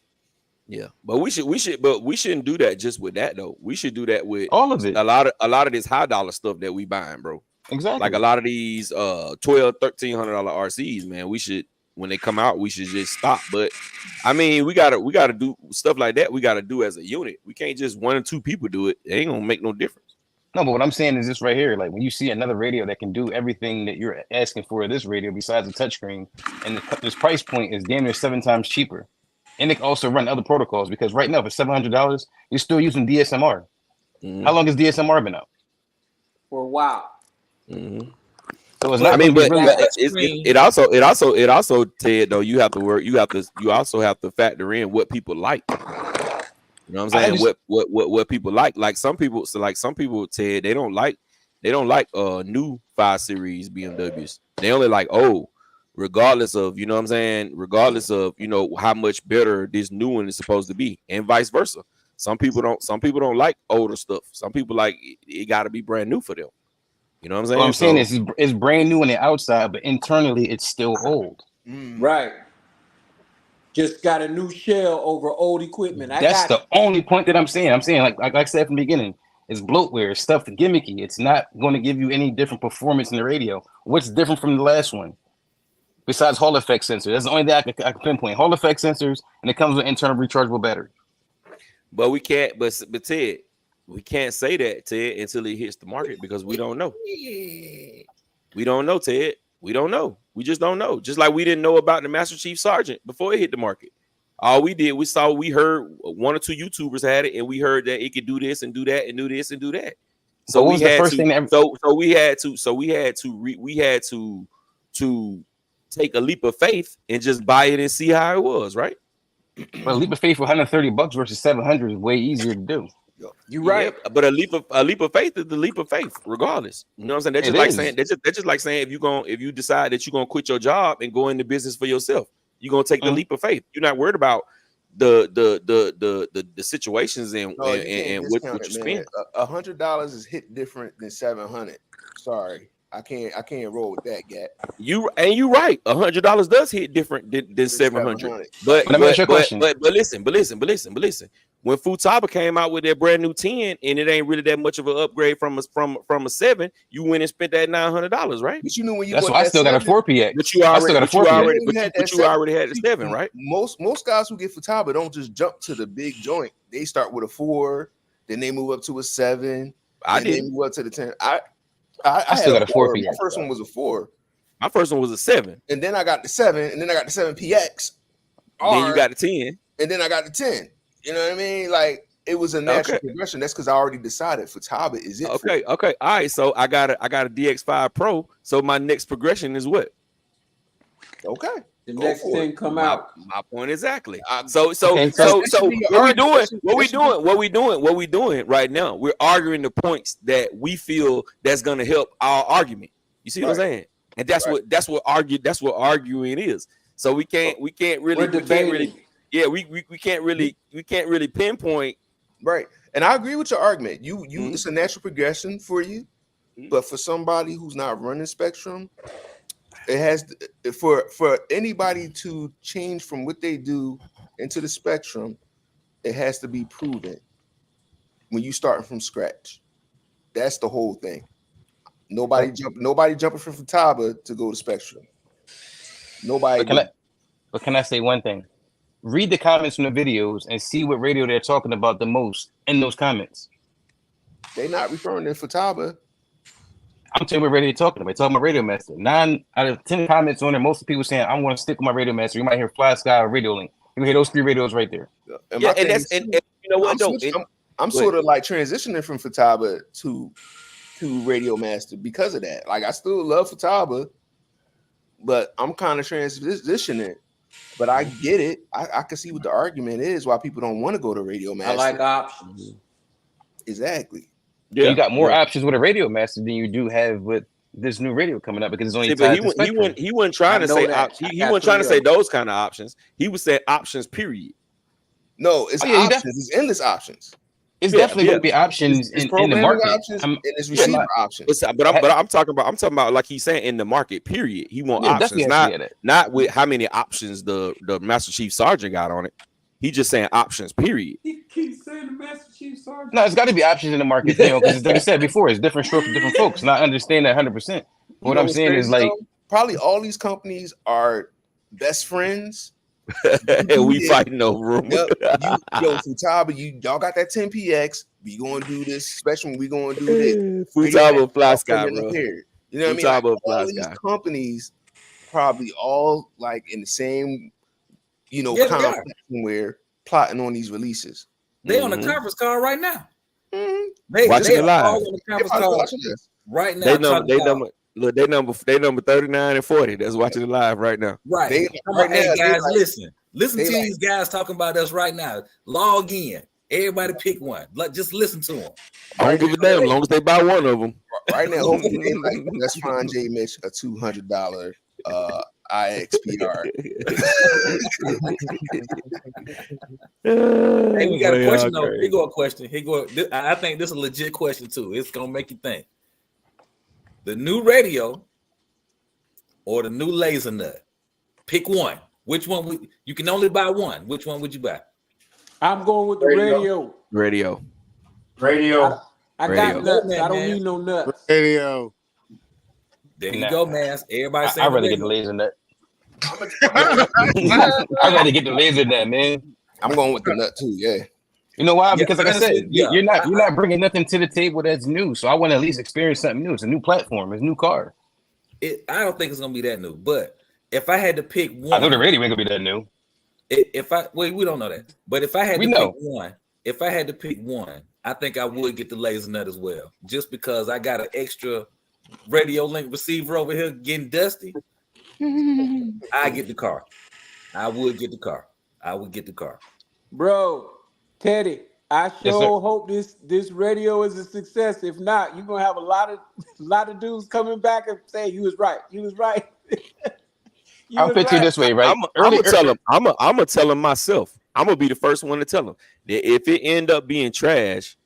Yeah, but we shouldn't do that just with that though. We should do that with all of it. A lot of this high dollar stuff that we buying, bro. Exactly. Like a lot of these $1,200-$1,300 RCs, man. We should, when they come out, we should just stop. But I mean, we gotta do stuff like that. We gotta do as a unit. We can't just one or two people do it. It ain't gonna make no difference. No, but what I'm saying is this right here. Like when you see another radio that can do everything that you're asking for this radio besides a touchscreen, and this price point is damn near 7 times cheaper. And it can also run other protocols because right now for $700, you're still using DSMR. Mm-hmm. How long has DSMR been out? For a while. Mm-hmm. So it's not. I mean, but it also Ted though, you also have to factor in what people like. You know what I'm saying? What people like. Like some people, Ted, they don't like new 5 Series BMWs. They only like old. Regardless of, you know what I'm saying, how much better this new one is supposed to be, and vice versa. Some people don't like older stuff. Some people like it got to be brand new for them. You know what I'm saying? What I'm saying is it's brand new on the outside, but internally it's still old. Right. Just got a new shell over old equipment. That's the only point that I'm saying. I'm saying like I said from the beginning, it's bloatware, it's stuff gimmicky. It's not going to give you any different performance in the radio. What's different from the last one? Besides Hall effect sensor, that's the only thing I can pinpoint. Hall effect sensors, and it comes with internal rechargeable battery. But we can't. But Ted, we can't say that, Ted, until it hits the market because we don't know. We don't know, Ted. We don't know. We just don't know. Just like we didn't know about the Master Chief Sergeant before it hit the market. All we did, we heard 1 or 2 YouTubers had it, and we heard that it could do this and do that and do this and do that. So we had to take a leap of faith and just buy it and see how it was, right? But a leap of faith for $130 versus $700 is way easier to do. You're right. Yeah, but a leap of faith is the leap of faith, regardless. You know what I'm saying? That's just like saying if you decide that you're gonna quit your job and go into business for yourself, you're gonna take the leap of faith. You're not worried about the situations and what you spend. $100 is hit different than $700. Sorry. I can't roll with that, Gat. You're right. $100 does hit different than 700. But let me ask you a question. But listen. When Futaba came out with their brand new 10, and it ain't really that much of an upgrade from a 7, you went and spent that $900, right? But you knew when you that's bought why I that still got a 4PX. But you already had the 7, right? Most guys who get Futaba don't just jump to the big joint. They start with a 4, then they move up to a 7. I did. They move up to the 10. I still got a 4 PX. My first one was a 4. My first one was a 7. And then I got the 7, and then I got the 7PX. Then you got the 10. And then I got the 10. You know what I mean? Like, it was a natural progression. That's because I already decided Futaba is it. Okay. All right. So I got a DX5 Pro. So my next progression is what? Okay. The next thing come out. My point exactly. So what we doing right now? We're arguing the points that we feel that's gonna help our argument. You see what I'm saying? And that's what arguing is. So we can't really pinpoint. Right. And I agree with your argument. You it's a natural progression for you, but for somebody who's not running Spectrum, it has for anybody to change from what they do into the Spectrum, it has to be proven when you starting from scratch. That's the whole thing. Nobody jumping from Futaba to go to Spectrum. Nobody. But can I say one thing? Read the comments from the videos and see what radio they're talking about the most in those comments. They're not referring to Futaba. I'm telling you what radio they're talking about. They're talking about Radio Master. 9 out of 10 comments on there, most of the people saying, I'm going to stick with my Radio Master. You might hear Fly Sky or Radio Link. You hear those 3 radios right there. And you know what? I'm sort of like transitioning from Futaba to Radio Master because of that. Like, I still love Futaba, but I'm kind of transitioning. But I get it. I can see what the argument is why people don't want to go to Radio Master. I like options. Exactly. Yeah, you got more options with a Radio Master than you do have with this new radio coming up because it's only tied to Spectrum. He wasn't trying to say he wasn't trying to say those kind of options. He was saying options, period. No, it's options. It's endless options. It's definitely going to be options in the market. Options, and it's receiver options. But I'm talking about like he's saying in the market. Period. He want options, not with how many options the Master Chief Sergeant got on it. He just saying options. Period. He keeps saying the Master Chief Sergeant. No, it's got to be options in the market, because like I said before, it's different strokes for different folks. And I understand that 100%. What I'm saying is like probably all these companies are best friends. And we fighting over them. Futaba, y'all got that 10PX. We gonna do this Spectrum. We gonna do this. Futaba, Fly Sky, bro. You know what I mean? Like, all these companies probably all like in the same, where plotting on these releases. They on the conference call right now. They watching it live. On the conference call right now. They number 39 and 40. That's watching it live right now. Right. Hey guys, listen to these guys talking about us right now. Log in. Everybody pick one. Just listen to them. I don't give a damn as long as they buy one of them. Right now, hopefully they like, let's find J Mitch a $200 IXPR. Hey, we got a question though. Here go a question. I think this is a legit question too. It's gonna make you think. The new radio or the new laser nut? Pick one. Which one? You can only buy one. Which one would you buy? I'm going with the radio. Radio. I got nuts. I don't need no nuts. Radio. There you go, man. Everybody saying I'd rather get the laser nut. I'd rather get the laser nut, man. I'm going with the nut too. Yeah. You know why? Because like I said, you're not bringing nothing to the table that's new. So I want to at least experience something new. It's a new platform. It's a new car. I don't think it's gonna be that new. But if I had to pick one, I know the radio ain't gonna be that new. We don't know that. But if I had to pick one, I think I would get the laser nut as well. Just because I got an extra radio link receiver over here getting dusty. I get the car. I would get the car. Bro, Teddy, I hope this radio is a success. If not, you're gonna have a lot of dudes coming back and say you was right. I'll put you this way, right? I'm gonna tell him myself. I'm gonna be the first one to tell him that if it end up being trash,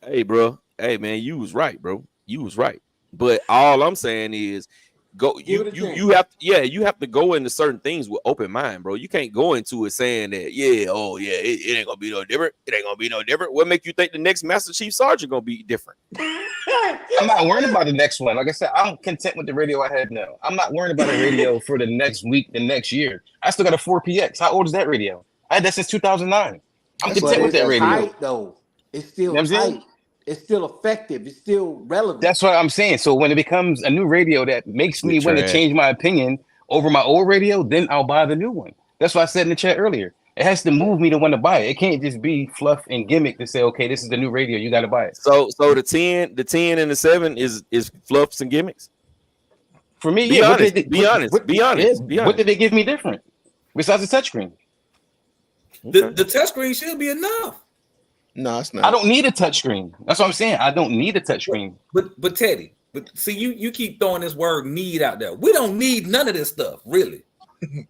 hey, bro, hey man, you was right, bro. You was right. But all I'm saying is, go you have to go into certain things with open mind, bro. You can't go into it saying that it ain't gonna be no different. It ain't gonna be no different. What make you think the next Master Chief Sergeant gonna be different? I'm not worried about the next one. Like I said, I'm content with the radio I have now. I'm not worried about a radio for the next week, the next year. I still got a 4PX. How old is that radio? I had that since 2009. I'm content with that radio. Tight, though. It's still tight. It's still effective. It's still relevant. That's what I'm saying. So when it becomes a new radio that makes me want to change my opinion over my old radio, then I'll buy the new one. That's what I said in the chat earlier. It has to move me to want to buy it. It can't just be fluff and gimmick to say, okay, this is the new radio. You got to buy it. So the 10 and the 7 is fluffs and gimmicks. For me, be honest. Be honest. What did they give me different besides the touchscreen? The touchscreen should be enough. No, it's not. I don't need a touchscreen. That's what I'm saying. I don't need a touchscreen. But Teddy, see, you keep throwing this word need out there. We don't need none of this stuff, really.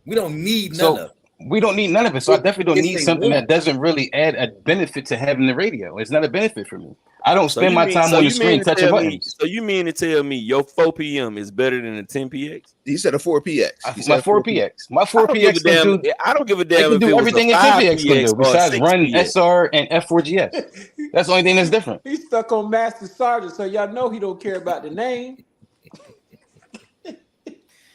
We don't need none of it. We don't need none of it. So I definitely don't need something that doesn't really add a benefit to having the radio. It's not a benefit for me. I don't spend my time on the screen touching buttons. So you mean to tell me your 4PM is better than a 10PX? He said a 4PX. My 4PX. My 4PX. I don't give a damn. It can do everything a 10PX can do besides run SR and F4GS. That's the only thing that's different. He's stuck on Master Sergeant, so y'all know he don't care about the name.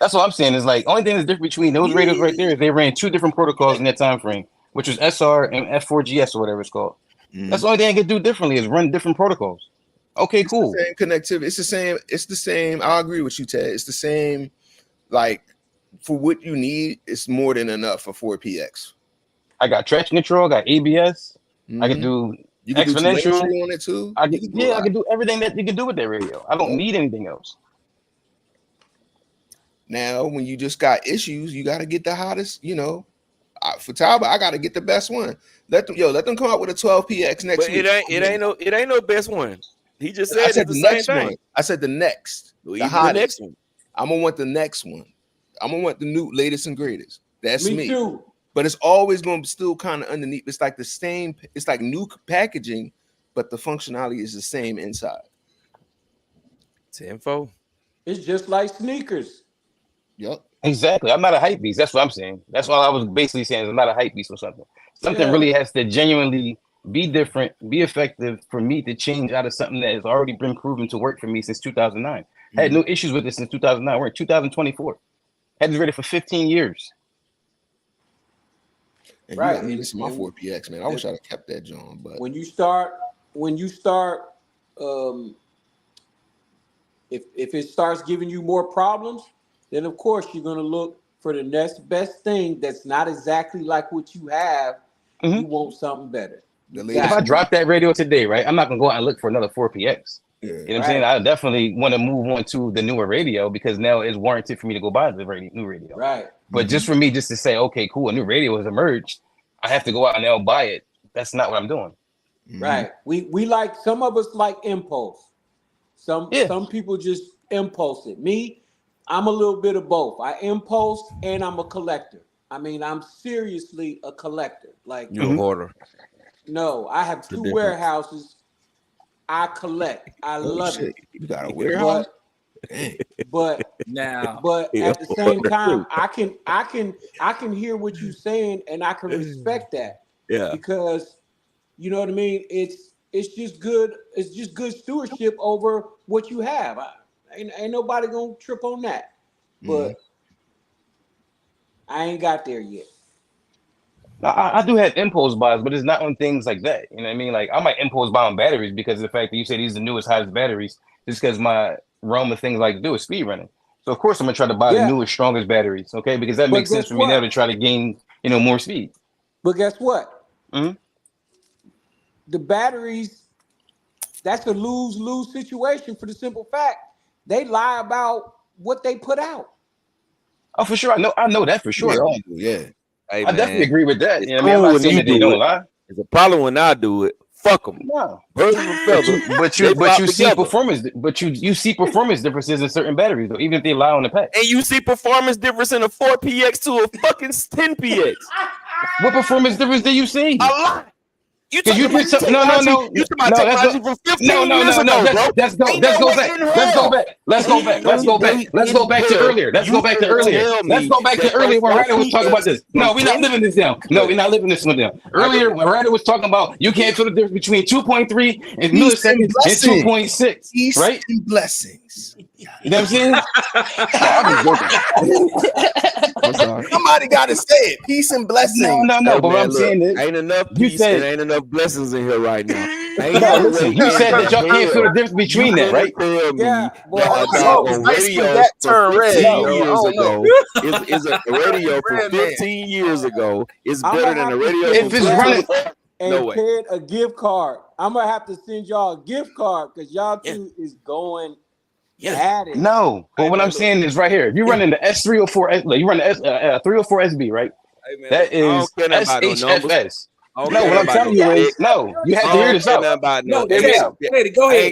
That's what I'm saying. Is like only thing that's different between those radios right there is they ran two different protocols in that time frame, which was SR and F4GS or whatever it's called. That's the only thing I could do differently is run different protocols. Okay, cool. Same connectivity. It's the same. It's the same. I agree with you, Ted. It's the same. Like for what you need, it's more than enough for 4PX. I got traction control. I got ABS. I can do exponential on it too. I can do everything that you can do with that radio. I don't need anything else. Now, when you just got issues, you got to get the hottest. You know, for Talbot, I got to get the best one. Let them come out with a 12PX next week. It ain't no best one. He just said the next one. I said the next. The hottest. One. I'm gonna want the next one. I'm gonna want the new latest and greatest. That's me. Too. But it's always gonna be still kind of underneath. It's like the same. It's like new packaging, but the functionality is the same inside. Info. It's just like sneakers. Yep. Exactly. I'm not a hype beast. That's what I'm saying. That's all I was basically saying. I'm not a hype beast or something. Something really has to genuinely be different, be effective for me to change out of something that has already been proven to work for me since 2009. I had no issues with this since 2009. We're in 2024. Had this ready for 15 years. And right. This is my 4PX, man. I wish I'd have kept that, John. But when you start, if it starts giving you more problems, then of course you're gonna look for the next best thing that's not exactly like what you have. You want something better. If I drop that radio today, right, I'm not gonna go out and look for another 4PX. You know what I'm saying? I definitely want to move on to the newer radio because now it's warranted for me to go buy the new radio. Right. But just for me, just to say, okay, cool, a new radio has emerged, I have to go out and now buy it. That's not what I'm doing. Right. We like, some of us like impulse. Some people just impulse it. Me, I'm a little bit of both. I impulse and I'm a collector. I mean, I'm seriously a collector. Like you're a hoarder. No, I have two warehouses. I collect. I love it. You got a warehouse? But at the same time, I can hear what you're saying and I can respect that. Yeah. Because you know what I mean? It's just good. It's just good stewardship over what you have. Ain't nobody gonna trip on that. But I ain't got there yet. I do have impulse buys, but it's not on things like that. You know what I mean? Like I might impulse buy on batteries because of the fact that you say these are the newest, highest batteries. Just because my realm of things like to do is speed running. So of course I'm gonna try to buy the newest, strongest batteries. Okay, because that makes sense for me now to try to gain, more speed. But guess what? The batteries, that's a lose-lose situation for the simple fact they lie about what they put out. Oh, for sure. I know that for sure. Yeah. Hey, I definitely agree with that. It's I'm not saying that they don't lie. It's a problem when I do it. Fuck them. No. But you see performance. But you see performance differences in certain batteries, though, even if they lie on the pack. And you see performance difference in a 4PX to a fucking 10PX. What performance difference do you see? A lot. You talking about technology? You talking about technology from 15 years ago, bro? Let's go back. Let's go back to earlier. Let's go back to earlier when Ryder was talking about this. No, we're not living this down. No, we're not living this one down. Earlier when Ryder was talking about you can't feel the difference between 2.3 and milliseconds and 2.6, right? Blessings. You know what I'm saying? I'm sorry. Somebody got to say it. Peace and blessings. No. But what I'm saying is, ain't enough peace and ain't enough blessings in here right now. Listen, you said that y'all can't feel the difference between that, right? Yeah, radio from 15 years ago is a radio from 15 years ago is better than the radio if it's running. And Ted, a gift card. I'm gonna have to send y'all a gift card because y'all two is going at it. No, but what I'm saying is right here. If you're running the S304, you run the 304 SB, right? Hey, that is SHFS. No, what I'm telling you is, no, you have to hear this out. No, go ahead.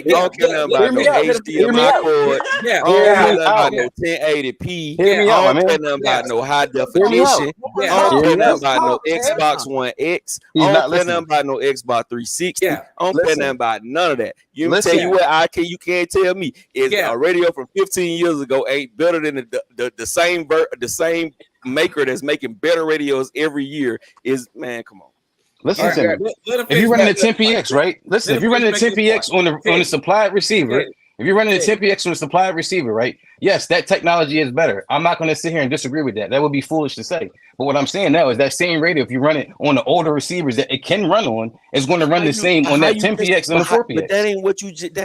Don't care nothing about no HDMI cord. I don't care nothing about no 1080p. I don't care nothing about no high definition. I don't care nothing about no Xbox One X. I don't care nothing about no Xbox 360. I don't care nothing about none of that. You tell you what you can't tell me is a radio from 15 years ago ain't better than the same maker that's making better radios every year is, man, come on. Listen to me. If you're running a 10PX, right? Listen, if you're running a 10PX on the supplied receiver, if you're running a 10PX on the supplied receiver, right? Yes, that technology is better. I'm not going to sit here and disagree with that. That would be foolish to say. But what I'm saying now is that same radio, if you run it on the older receivers that it can run on, is going to run the same on that 10PX and the 4PX. But that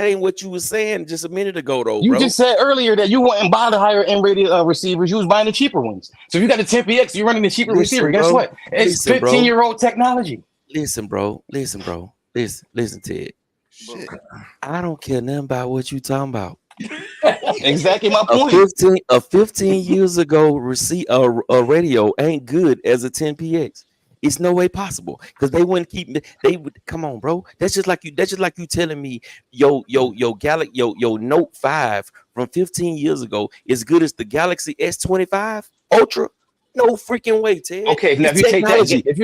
ain't what you were saying just a minute ago, though. You just said earlier that you wouldn't buy the higher end radio receivers. You was buying the cheaper ones. So if you got a 10PX, you're running the cheaper receiver. Guess what? It's 15-year-old technology. Listen, Listen, Ted. Shit. I don't care nothing about what you talking about. Exactly my point. A 15 years ago a radio ain't good as a 10PX. It's no way possible because they wouldn't keep. They would come on, bro. That's just like you telling me your Note 5 from 15 years ago is good as the Galaxy S25 Ultra. No freaking way, Ted. Okay, now if you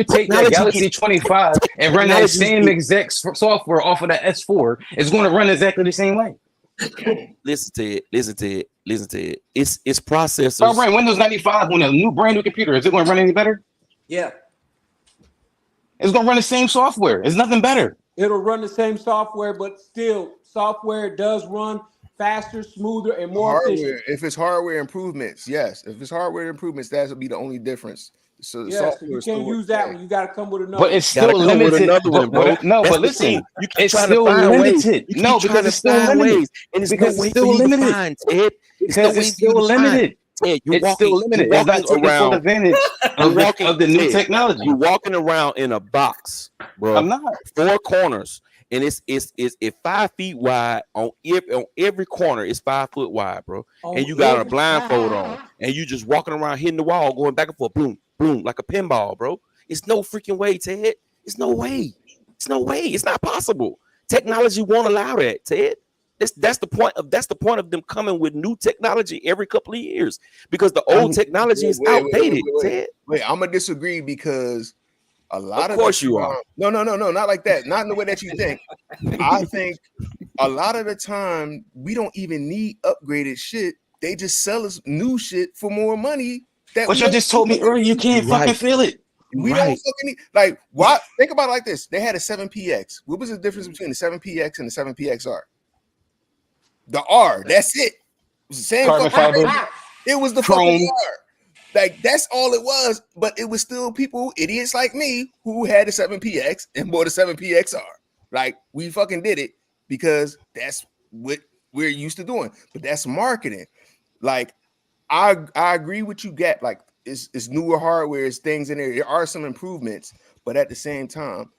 take that Galaxy 25 and run that same exact software off of that S4, it's going to run exactly the same way. Listen, Ted. It's processors. If I ran Windows 95 on a brand new computer, is it going to run any better? Yeah. It's going to run the same software. It's nothing better. It'll run the same software, but still, software does run faster, smoother, and more efficient. If it's hardware improvements, yes. If it's hardware improvements, that would be the only difference. So you can't use that one. You got to come with another. But it's still limited. Another one, bro. No, but listen, it's still limited. No, because it's still limited. It's still limited. Because it's still limited. It's still limited. It's not taking full advantage of the new technology. You're walking around in a box, bro. I'm not. 4 corners. And it's 5 feet wide on every corner. It's 5 foot wide, bro. And you got a blindfold on, and you just walking around hitting the wall, going back and forth, boom, boom, like a pinball, bro. It's no freaking way, Ted. It's no way. It's not possible. Technology won't allow that, Ted. That's the point of them coming with new technology every couple of years because the old technology is outdated, Ted. Wait, I'm gonna disagree because. A lot of course you are. No, not like that. Not in the way that you think. I think a lot of the time we don't even need upgraded shit. They just sell us new shit for more money. But you just told me earlier you can't fucking feel it. We don't fucking need like why? Think about it like this. They had a 7PX. What was the difference between the 7PX and the 7PXR? The R. That's it. It was the same carbon fiber. It was the fucking R. Like that's all it was, but it was still people, idiots like me, who had a 7PX and bought a 7PXR. Like we fucking did it because that's what we're used to doing. But that's marketing. Like I agree with you, Gat. Like it's newer hardware, it's things in there. There are some improvements, but at the same time,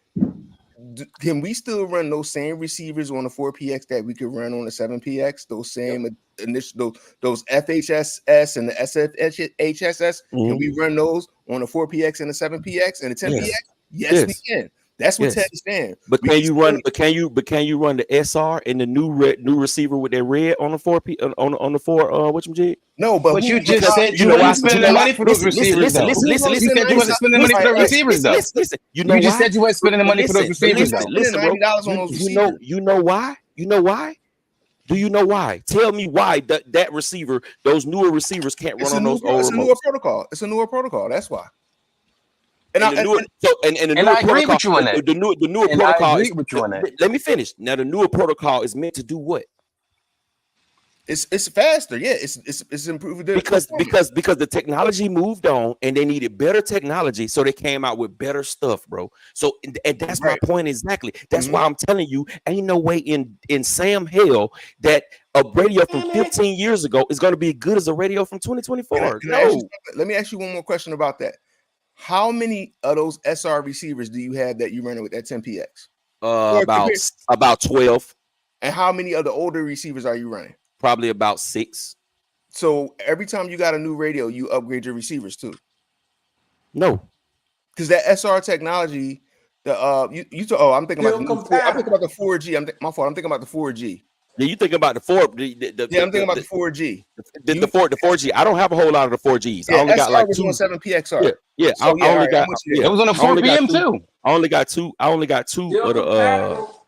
can we still run those same receivers on the 4PX that we could run on the 7PX? Those same initial those FHSS and the SFHSS. Can we run those on the 4PX and the 7PX and the 10PX? Yes, we can. That's what Ted is saying. But can you run? But can you run the SR and the new receiver with that red on the 4P on the 4 what you did? No, but you just said you wasn't spending the money for those receivers. Listen. You said you wasn't spending the money for those receivers though. Listen. You know you just said you wasn't spending the money for those receivers though. Listen, bro. You know why? You know why? Do you know why? Tell me why that receiver, those newer receivers can't run on those old remotes. It's a newer protocol. It's a newer protocol. That's why. And I agree with you on that. The newer protocol. Let me finish. Now the newer protocol is meant to do what? It's faster. Yeah, it's improved because the technology moved on and they needed better technology, so they came out with better stuff, bro. So and that's my point exactly. That's why I'm telling you, ain't no way in Sam hell that a radio from 15 years ago is going to be as good as a radio from 2024. Let me ask you one more question about that. How many of those SR receivers do you have that you running with that 10PX? About 12. And how many of the older receivers are you running? Probably about 6. So every time you got a new radio, you upgrade your receivers too. No, because that SR technology, I'm thinking about the 4G. My fault. I'm thinking about the 4G. Yeah, you thinking about the 4? I'm thinking about the 4G. The 4G. I don't have a whole lot of the 4Gs. Yeah, I only got like 2. 7PXR. Yeah. So, I only got. It was on the 4 PM too. I only got 2. I only got 2 of the.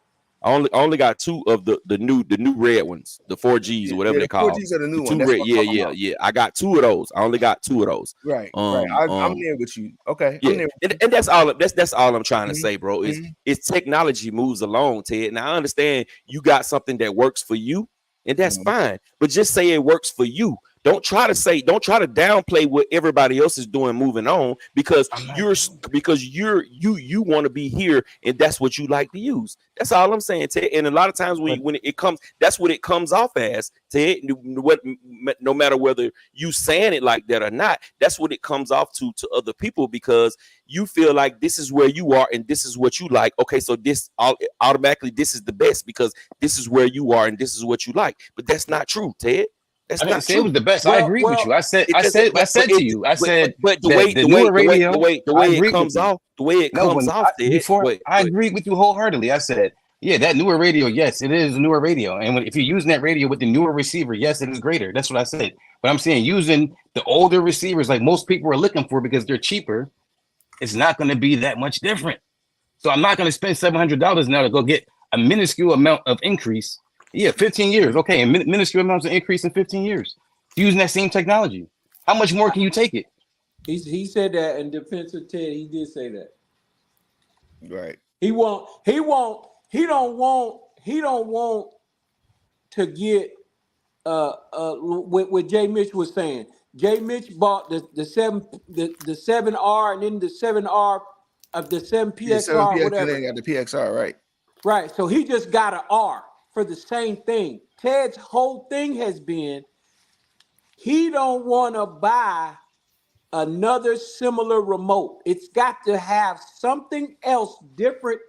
I only got 2 of the new red ones, the 4Gs or whatever they call. 4Gs are the new ones. Yeah. I got 2 of those. I only got 2 of those. Right. I'm there with you. Okay. Yeah. And that's all. That's all I'm trying to say, bro. Is technology moves along, Ted. Now I understand you got something that works for you, and that's fine. But just say it works for you. Don't try to downplay what everybody else is doing moving on because you want to be here and that's what you like to use. That's all I'm saying, Ted. And a lot of times when it comes, that's what it comes off as, Ted. No matter whether you saying it like that or not, that's what it comes off to other people because you feel like this is where you are and this is what you like. Okay, so this automatically this is the best because this is where you are and this is what you like. But that's not true, Ted. I didn't say it was the best. I agree with you. I said to you. I said, but the way it comes off, I agree with you wholeheartedly. I said, yeah, that newer radio, yes, it is a newer radio. And if you're using that radio with the newer receiver, yes, it is greater. That's what I said. But I'm saying using the older receivers like most people are looking for because they're cheaper, it's not going to be that much different. So I'm not going to spend $700 now to go get a minuscule amount of increase. Yeah, 15 years. Okay, and minuscule amounts of increase in 15 years using that same technology. How much more can you take it? He said that in defense of Ted. He did say that. Right. He don't want to get what Jay Mitch was saying. Jay Mitch bought the 7R and then the 7R of the 7PXR, whatever. Then got the PXR, right? Right. So he just got an R for the same thing. Ted's whole thing has been he don't want to buy another similar remote. It's got to have something else different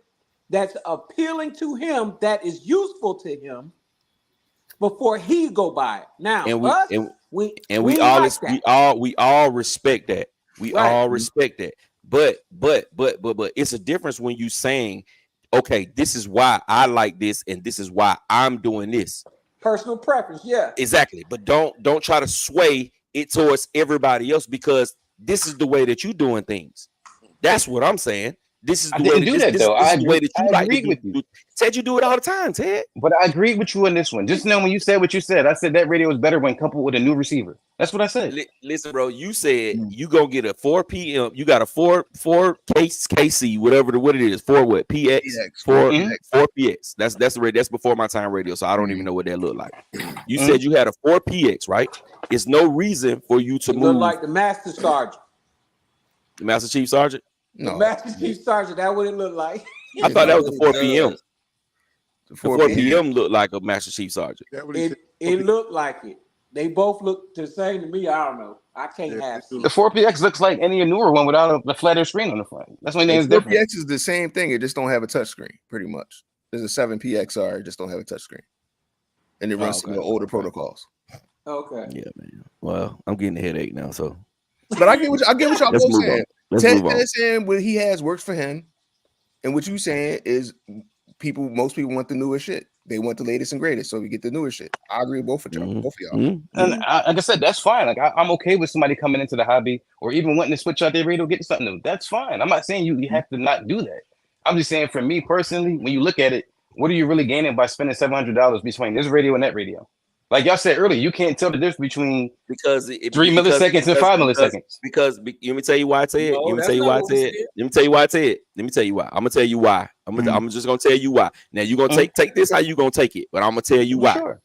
that's appealing to him, that is useful to him before he go buy it. Now, we all respect that. We all respect that. But it's a difference when you saying, okay, this is why I like this, and this is why I'm doing this. Personal preference, yeah. Exactly. But don't try to sway it towards everybody else because this is the way that you're doing things. That's what I'm saying. This is the way that you like to do. Ted, you do it all the time, Ted. But I agree with you on this one. Just now when you said what you said, I said that radio is better when coupled with a new receiver. That's what I said. Listen, bro, you said you gonna get a 4 PM. You got a 4 KC, whatever what it is. 4 what? PX. 4 PX. That's the radio. That's before my time radio, so I don't even know what that looked like. You said you had a 4 PX, right? It's no reason for you to move. Look like the Master Sergeant. The Master Chief Sergeant? No. The Master Chief Sergeant, that's what it looked like. I thought that was the 4 PM. The 4 PM looked like a Master Chief Sergeant. It looked like it. They both look the same to me. I don't know. I can't have the 4PX looks like any newer one without a flatter screen on the front. That's why it's different. 4PX is the same thing. It just don't have a touch screen, pretty much. There's a 7PXR, it just don't have a touch screen. And it runs some of the older protocols. Okay. Yeah, man. Well, I'm getting a headache now, so. But I get what y'all both saying. Ted saying what he has works for him. And what you saying is most people want the newest shit. They want the latest and greatest, so we get the newest shit. I agree with both of y'all. And like I said, that's fine. Like I'm okay with somebody coming into the hobby or even wanting to switch out their radio, get something new. That's fine. I'm not saying you have to not do that. I'm just saying for me personally, when you look at it, what are you really gaining by spending $700 between this radio and that radio? Like y'all said earlier, you can't tell the difference between 3 milliseconds and 5 milliseconds. Because let me tell you why I said. Let me tell you why I said. Let me tell you why I said. Let me tell you why. I'm gonna tell you why. I'm just gonna tell you why. Now you gonna take this how you gonna take it, but I'm gonna tell you why. Sure.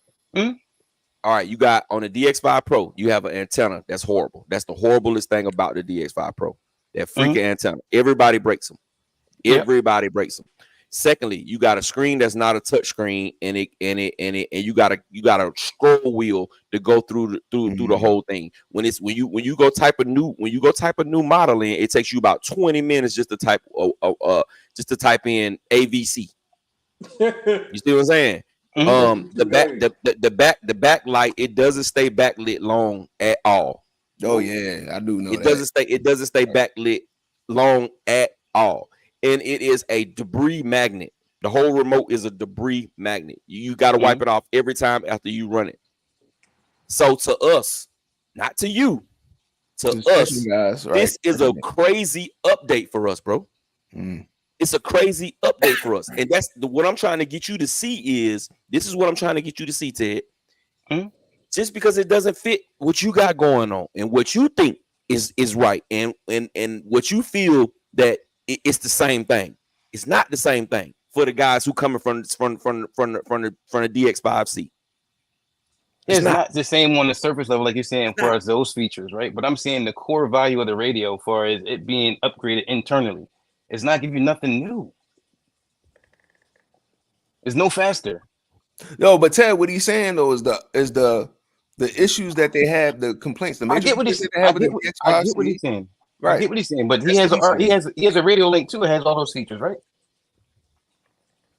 All right, you got on the DX5 Pro, you have an antenna that's horrible. That's the horriblest thing about the DX5 Pro. That freaking antenna. Everybody breaks them. Everybody breaks them. Secondly, you got a screen that's not a touch screen, and you got a scroll wheel to go through the whole thing. When you go type a new model in, it takes you about 20 minutes just to type in AVC. You see what I'm saying? The backlight, it doesn't stay backlit long at all. Oh yeah, I do know it doesn't stay backlit long at all. And it is a debris magnet. The whole remote is a debris magnet. You got to wipe it off every time after you run it. So to us, not to you, to us, guys, right? This is a crazy update for us, bro. It's a crazy update for us. And that's what I'm trying to get you to see is, this is what I'm trying to get you to see, Ted. Just because it doesn't fit what you got going on and what you think is right and what you feel that it's the same thing. It's not the same thing for the guys who coming from the DX5C. It's not the same on the surface level, like you're saying, for as those features, right? But I'm saying the core value of the radio, for as it being upgraded internally, it's not giving you nothing new. It's no faster. No, but Ted, what he's saying though is the issues that they have, the complaints, the major I get what he's saying. Right. I get what he's saying, but he has a radio link too. It has all those features, right?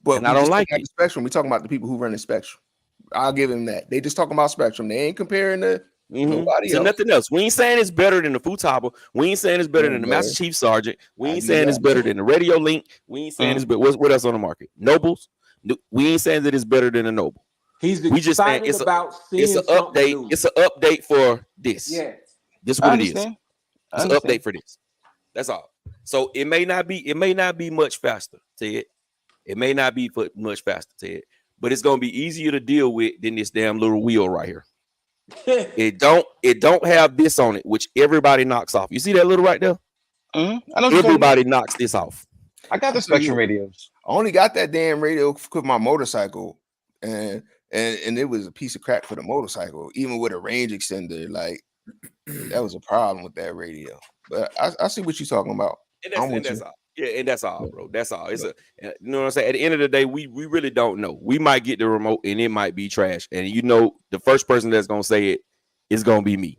But I don't like the Spectrum. We're talking about the people who run the Spectrum. I'll give him that. They just talking about Spectrum. They ain't comparing to nobody else. Nothing else. We ain't saying it's better than the Futaba. We ain't saying it's better than the Master Chief Sergeant. We ain't saying it's better than the Radio Link. We ain't saying it's better. What else on the market? Nobles. We ain't saying that it's better than a Noble. We just saying it's about it's an update. New. It's an update for this. Yeah. This is what it is. It's an update for this. That's all. So it may not be much faster, Ted. It may not be much faster, Ted. But it's gonna be easier to deal with than this damn little wheel right here. It don't have this on it, which everybody knocks off. You see that little right there? I know everybody knocks this off. I got the Spectrum radios. I only got that damn radio for my motorcycle, and it was a piece of crap for the motorcycle, even with a range extender. Like that was a problem with that radio. But I see what you're talking about. And that's all. Yeah, and that's all, bro. That's all. It's you know what I'm saying? At the end of the day, we really don't know. We might get the remote and it might be trash. And the first person that's gonna say it is gonna be me.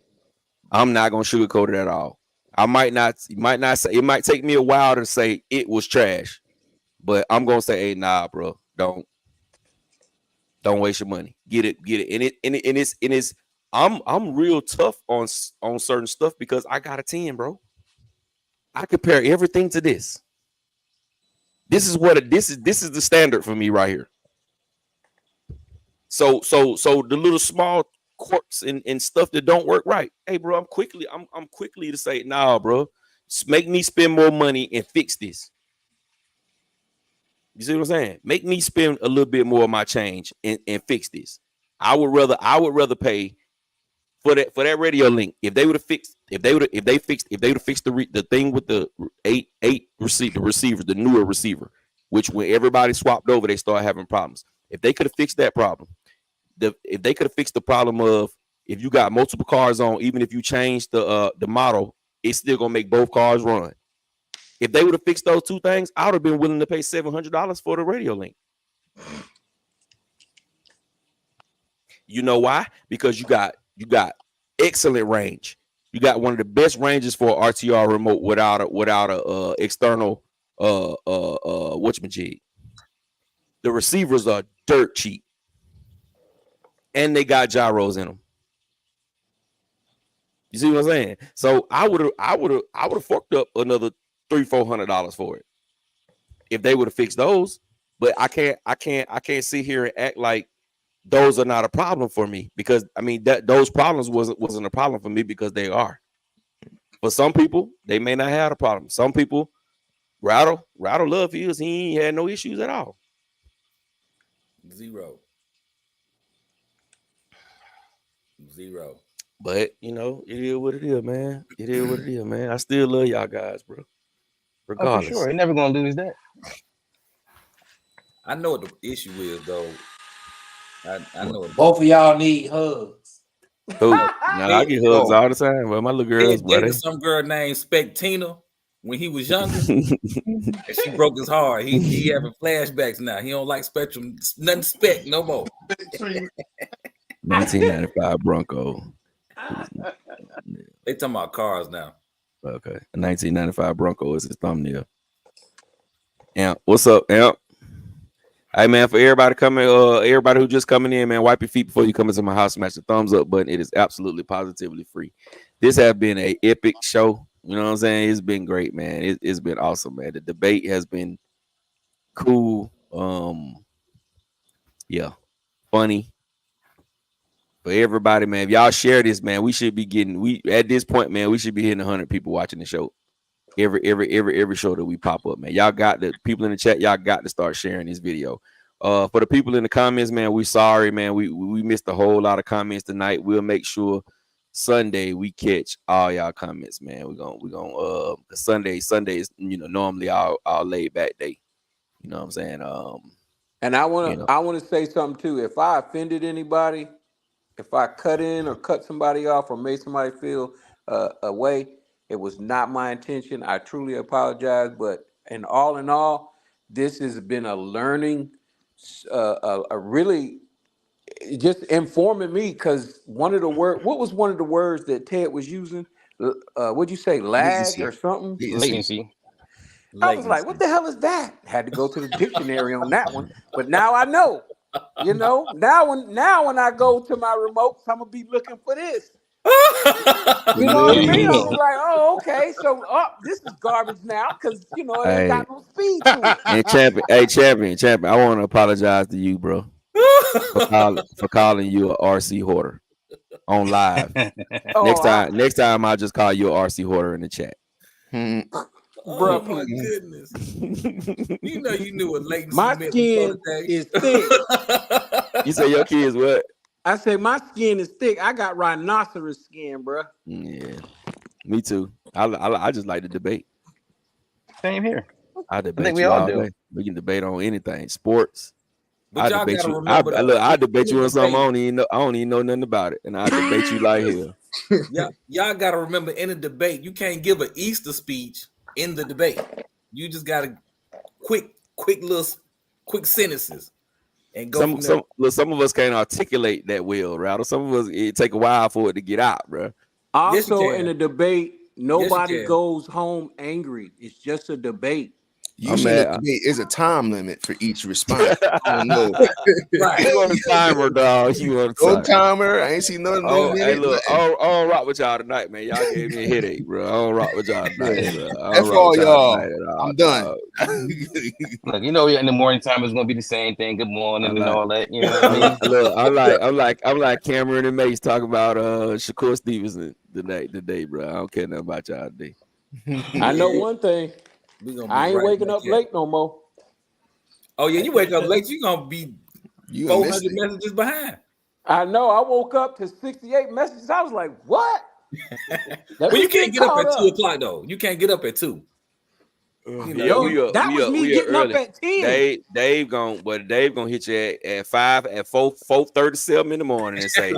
I'm not gonna sugarcoat it at all. I might not say it might take me a while to say it was trash, but I'm gonna say, hey, nah, bro, don't waste your money. Get it. And it's I'm real tough on certain stuff because I got a 10, bro. I compare everything to this. This is the standard for me right here. So the little small quirks and stuff that don't work right. Hey, bro, I'm quickly to say, nah, bro, make me spend more money and fix this. You see what I'm saying? Make me spend a little bit more of my change and fix this. I would rather pay for that radio link. If they would have fixed the thing with the eight receiver, the newer receiver, which when everybody swapped over, they started having problems. If they could have fixed that problem, if they could have fixed the problem of if you got multiple cars on, even if you change the model, it's still gonna make both cars run. If they would have fixed those two things, I would have been willing to pay $700 for the radio link. You know why? Because you got excellent range. You got one of the best ranges for an RTR remote without a external whatchamajig. The receivers are dirt cheap, and they got gyros in them. You see what I'm saying? So I would have forked up another $300-$400 for it, if they would have fixed those. But I can't sit here and act like those are not a problem for me, because I mean that those problems wasn't a problem for me, because they are. For some people, they may not have a problem. Some people, Rattle love his. He ain't had no issues at all. Zero. But you know, it is what it is, man. It is what it is, man. I still love y'all guys, bro. Regardless. Oh, for sure. You're never gonna lose that. I know what the issue is, though. I know it. Both of y'all need hugs. Who? Now I get hugs all the time. Well, my little girls, buddy. Some girl named Spectina when he was younger, and she broke his heart. He having flashbacks now. He don't like Spectrum, nothing Spec no more. 1995 Bronco. They talking about cars now. Okay, a 1995 Bronco is his thumbnail. Amp, what's up, Amp? Hey man, for everybody coming, everybody who just coming in, man, wipe your feet before you come into my house. Smash the thumbs up button. It is absolutely positively free. This has been an epic show. You know what I'm saying? It's been great, man. It's been awesome, man. The debate has been cool. Yeah, funny. For everybody, man, if y'all share this, man, we should be getting, at this point, man, we should be hitting 100 people watching the show. Every show that we pop up, man. Y'all got the people in the chat, y'all got to start sharing this video. For the people in the comments, man, we sorry, man. We missed a whole lot of comments tonight. We'll make sure Sunday we catch all y'all comments, man. We're gonna Sunday is, you know, normally our laid back day. You know what I'm saying? And I wanna say something too. If I offended anybody, if I cut in or cut somebody off or made somebody feel away, it was not my intention. I truly apologize. But in all, this has been a learning, a really just informing me, because one of the words that Ted was using? What'd you say? Lag or something? Latency. I was like, what the hell is that? Had to go to the dictionary on that one. But now I know. You know, now when I go to my remotes, I'm gonna be looking for this. You know what I mean? I was like, oh, okay, so this is garbage now, because you know it ain't got no speed to it. And champion, I want to apologize to you, bro, for calling you a RC hoarder on live. Next time I'll just call you a RC hoarder in the chat. Oh my goodness! You know you knew what latency my meant. Skin is thick. You say your kids what? I say my skin is thick. I got rhinoceros skin, bro. Yeah, me too. I just like to debate. Same here. I debate you all day. We can debate on anything, sports. But I debate you. I debate you on something I don't even know nothing about it, and I debate you like hell. Y'all gotta remember, in a debate, you can't give an Easter speech in the debate. You just gotta quick sentences and go. Some of us can't articulate that well, right? Some of us, it take a while for it to get out, bro. Also, in a debate, nobody goes home angry. It's just a debate. Usually, the debate is a time limit for each response. I don't know. Right. You want a timer, dog? You want a timer? I ain't seen nothing. Hey, look, I don't rock with y'all tonight, man. Y'all gave me a headache, bro. I don't rock with y'all tonight. That's all y'all. I'm done. Look, you know, in the morning time it's gonna be the same thing. Good morning and all that. You know what I mean? Look, I'm like Cameron and Mace talking about Shakur Stevenson today, bro. I don't care nothing about y'all today. I know one thing. I ain't waking up late no more. Oh yeah, you wake up late, you gonna be 400 messages behind. I know. I woke up to 68 messages. I was like, what? Well, you can't get up at 2 o'clock though. You can't get up at 2. That was me getting up at 10. Dave gonna hit you at 4:37 in the morning and say,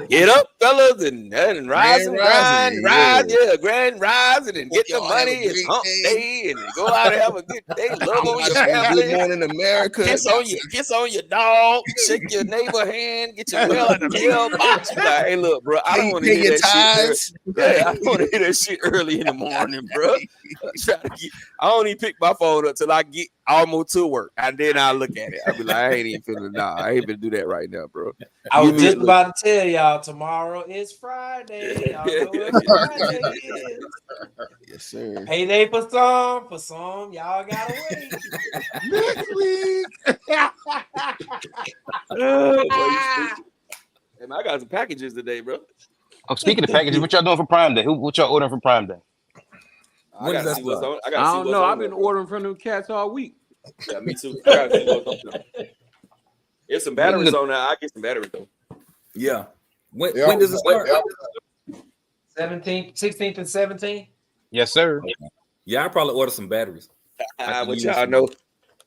"Get up, fellas, and rise and grind, grand rising, and get the money. It's hump day, and go out and have a good day. Love on your family. Good morning, America. Kiss on your dog. Shake your neighbor hand. Get your mail out the mailbox. You like, hey, look, bro, I don't want to hear that shit. I don't want to hear that shit early in the morning, bro. I don't even pick my phone up till I get almost to work, and then I look at it. I be like, I ain't even feeling. Nah, I ain't gonna do that right now, bro. I was just about to tell y'all tomorrow is Friday. Y'all know what Friday is. Yes, sir. Payday for some, y'all gotta wait. Next week. Hey, man, I got some packages today, bro. Oh, speaking of packages, what y'all doing for Prime Day? What y'all ordering for Prime Day? I gotta see what's on. I don't know. I've been ordering from them cats all week. Yeah, me too. I gotta see what's on. There's some batteries on there. I get some batteries though. Yeah. When does it start? 17th, 16th, and 17th. Yes, sir. Yeah, I probably order some batteries. What y'all know?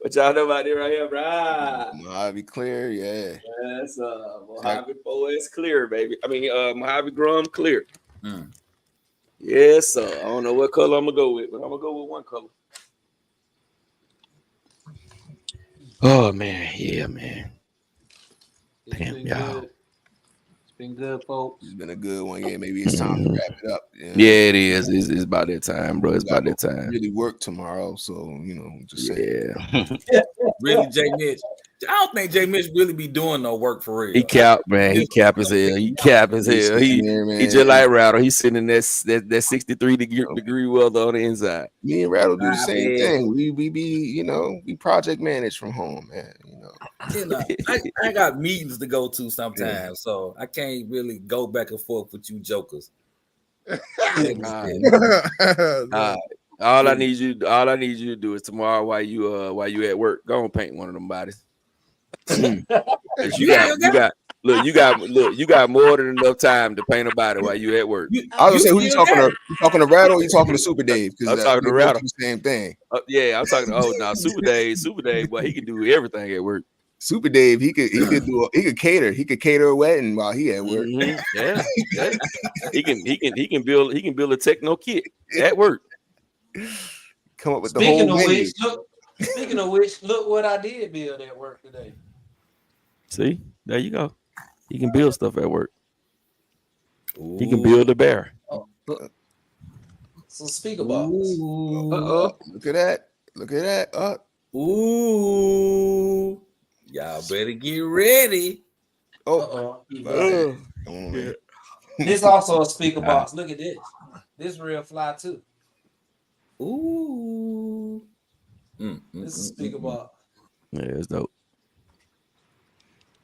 What y'all know about it right here, bro? Mojave Clear, yeah. That's Mojave 4S Clear, baby. I mean, Mojave Grum Clear. Yes, sir. I don't know what color I'm gonna go with, but I'm gonna go with one color. Oh man, yeah, man. Damn, y'all. It's been good, folks. It's been a good one. Yeah, maybe it's time to wrap it up. Yeah, it is. It's about that time, bro. It's about that time. Really work tomorrow, so just say. Really, Jay Mitch. I don't think Jay Mitch really be doing no work for real. He cap, man. He cap as hell. He cap as hell. He just like Rattle. He's sitting in that 63 degree weather on the inside. Me and Rattle do the same thing. We be we project manage from home, man. I got meetings to go to sometimes, so I can't really go back and forth with you jokers. All I need you to do is tomorrow while you at work, go and paint one of them bodies. you got more than enough time to paint a body while you at work. I was gonna say, who you talking to? You talking to Rattle or you talking to Super Dave? I'm talking to Rattle. The same thing. Yeah, I'm talking to Super Dave, boy, he can do everything at work. Super Dave, he could cater. He could cater a wedding while he at work. Yeah. He can build a techno kit at work. Come up with the whole menu. Speaking of which, look what I did build at work today. See, there you go. He can build stuff at work. Ooh. He can build a bear. Some speaker box. Look at that. Ooh. Y'all better get ready. Come on, man. This also a speaker box. Look at this. This real fly too. Ooh. This is a speaker box. Yeah, it's dope.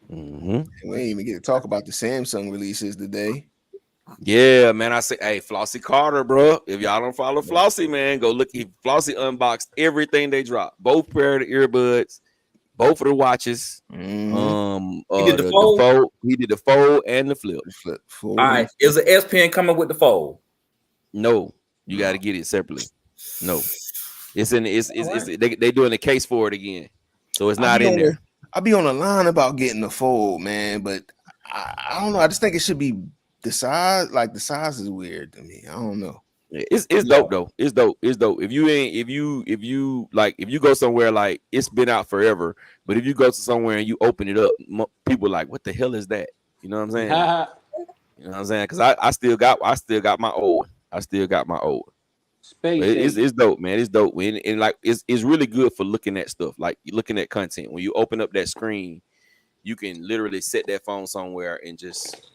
We ain't even get to talk about the Samsung releases today. Yeah, man. I say, hey, Flossie Carter, bro. If y'all don't follow Flossie, man, go look. Flossie unboxed everything they dropped. Both pair of the earbuds, both of the watches. He did the fold. He did the fold and the flip. All right. Is the S Pen coming with the fold? No, you got to get it separately. No, it's they doing the case for it again, so it's not in there. I'll be on the line about getting the fold, man, but I don't know. I just think it should be the size. Like the size is weird to me. I don't know. It's dope though. It's dope. If you go somewhere, like it's been out forever, but if you go to somewhere and you open it up, people are like, what the hell is that? You know what I'm saying? You know what I'm saying? Because I still got my old. It's dope, man. It's dope. And like it's really good for looking at stuff, like looking at content. When you open up that screen, you can literally set that phone somewhere and just,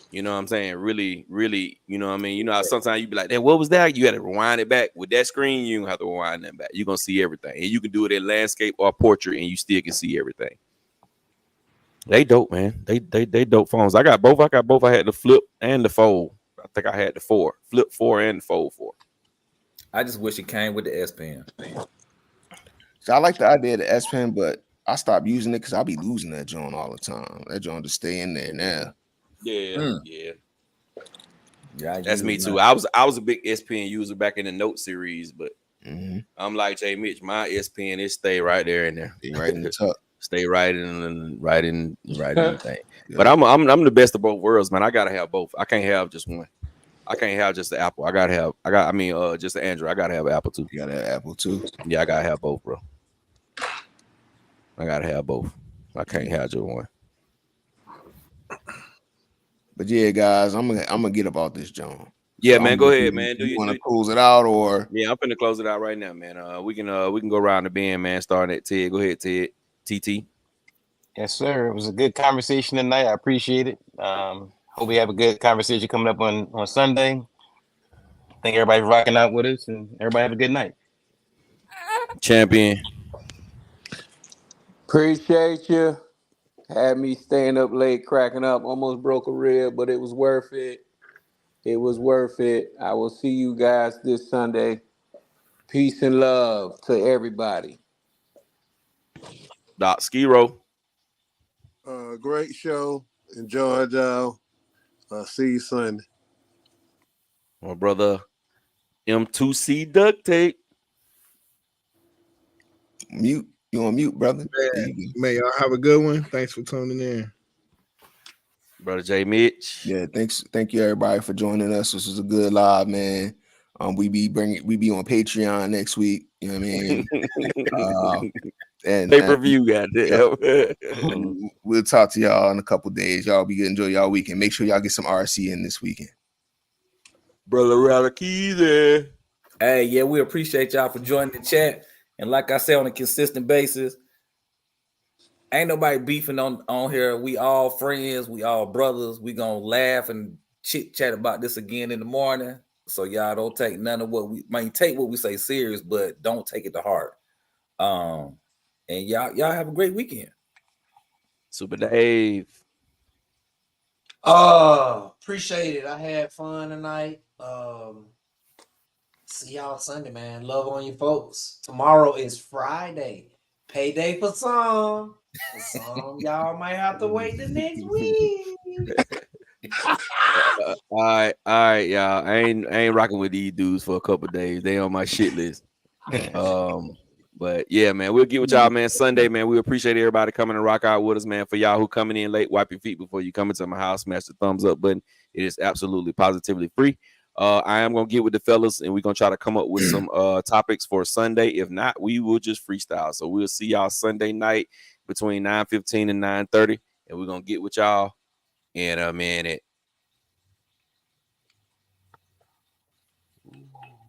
you know what I'm saying, really, you know what I mean? You know how sometimes you be like, what was that? You got to rewind it back. With that screen, you don't have to rewind that back. You're gonna see everything. And you can do it in landscape or portrait, and you still can see everything. They dope, man. They dope phones. I got both. I had the flip and the fold. I think I had the flip 4 and the fold 4. I just wish it came with the S Pen. So I like the idea of the S Pen, but I stopped using it because I'll be losing that joint all the time. That joint just stay in there now. Yeah. That's me too. I was a big S Pen user back in the Note series, but I'm like Jay Mitch. My S Pen it stay right there in there, right in the tuck. Stay right in the thing. But I'm the best of both worlds, man. I gotta have both. I can't have just one. I can't have just the Apple. Just the Android. I gotta have Apple too. You gotta have Apple too. Yeah, I gotta have both, bro. I gotta have both. I can't have just one. But yeah, guys, I'm gonna get about this, John. Yeah, So man. Go ahead, man. Do you want to close it out or? Yeah, I'm finna close it out right now, man. We can go around the bend, man. Starting at Ted. Go ahead, Ted. TT. Yes, sir. It was a good conversation tonight. I appreciate it. Hope we have a good conversation coming up on Sunday. Thank everybody for rocking out with us, and everybody have a good night. Champion. Appreciate you. Had me staying up late, cracking up. Almost broke a rib, but it was worth it. It was worth it. I will see you guys this Sunday. Peace and love to everybody. Doc Skiro. Great show. Enjoyed y'all. See you Sunday. My brother M2C duct tape. Mute. You on mute, brother? Man, y'all have a good one. Thanks for tuning in. Brother J Mitch. Yeah, thank you everybody for joining us. This was a good live, man. We be on Patreon next week. You know what I mean? And pay-per-view, goddamn. We'll talk to y'all in a couple days. Y'all be good. Enjoy y'all weekend. Make sure y'all get some RC in this weekend. Brother Radakeezy. Hey, yeah, we appreciate y'all for joining the chat. And like I say, on a consistent basis, ain't nobody beefing on here. We all friends. We all brothers. We gonna laugh and chit chat about this again in the morning. So y'all don't take none of what we take what we say serious, but don't take it to heart. And y'all have a great weekend. Super Dave. Appreciate it. I had fun tonight. See y'all Sunday, man. Love on you folks. Tomorrow is Friday. Payday for some. For some, y'all might have to wait the next week. All right, y'all. I ain't rocking with these dudes for a couple days. They on my shit list. But yeah, man, we'll get with y'all, man. Sunday, man. We appreciate everybody coming and rock out with us, man. For y'all who coming in late, wipe your feet before you come into my house. Smash the thumbs up button. It is absolutely positively free. I am gonna get with the fellas and we're gonna try to come up with some topics for Sunday. If not, we will just freestyle. So we'll see y'all Sunday night between 9:15 and 9:30, and we're gonna get with y'all in a minute.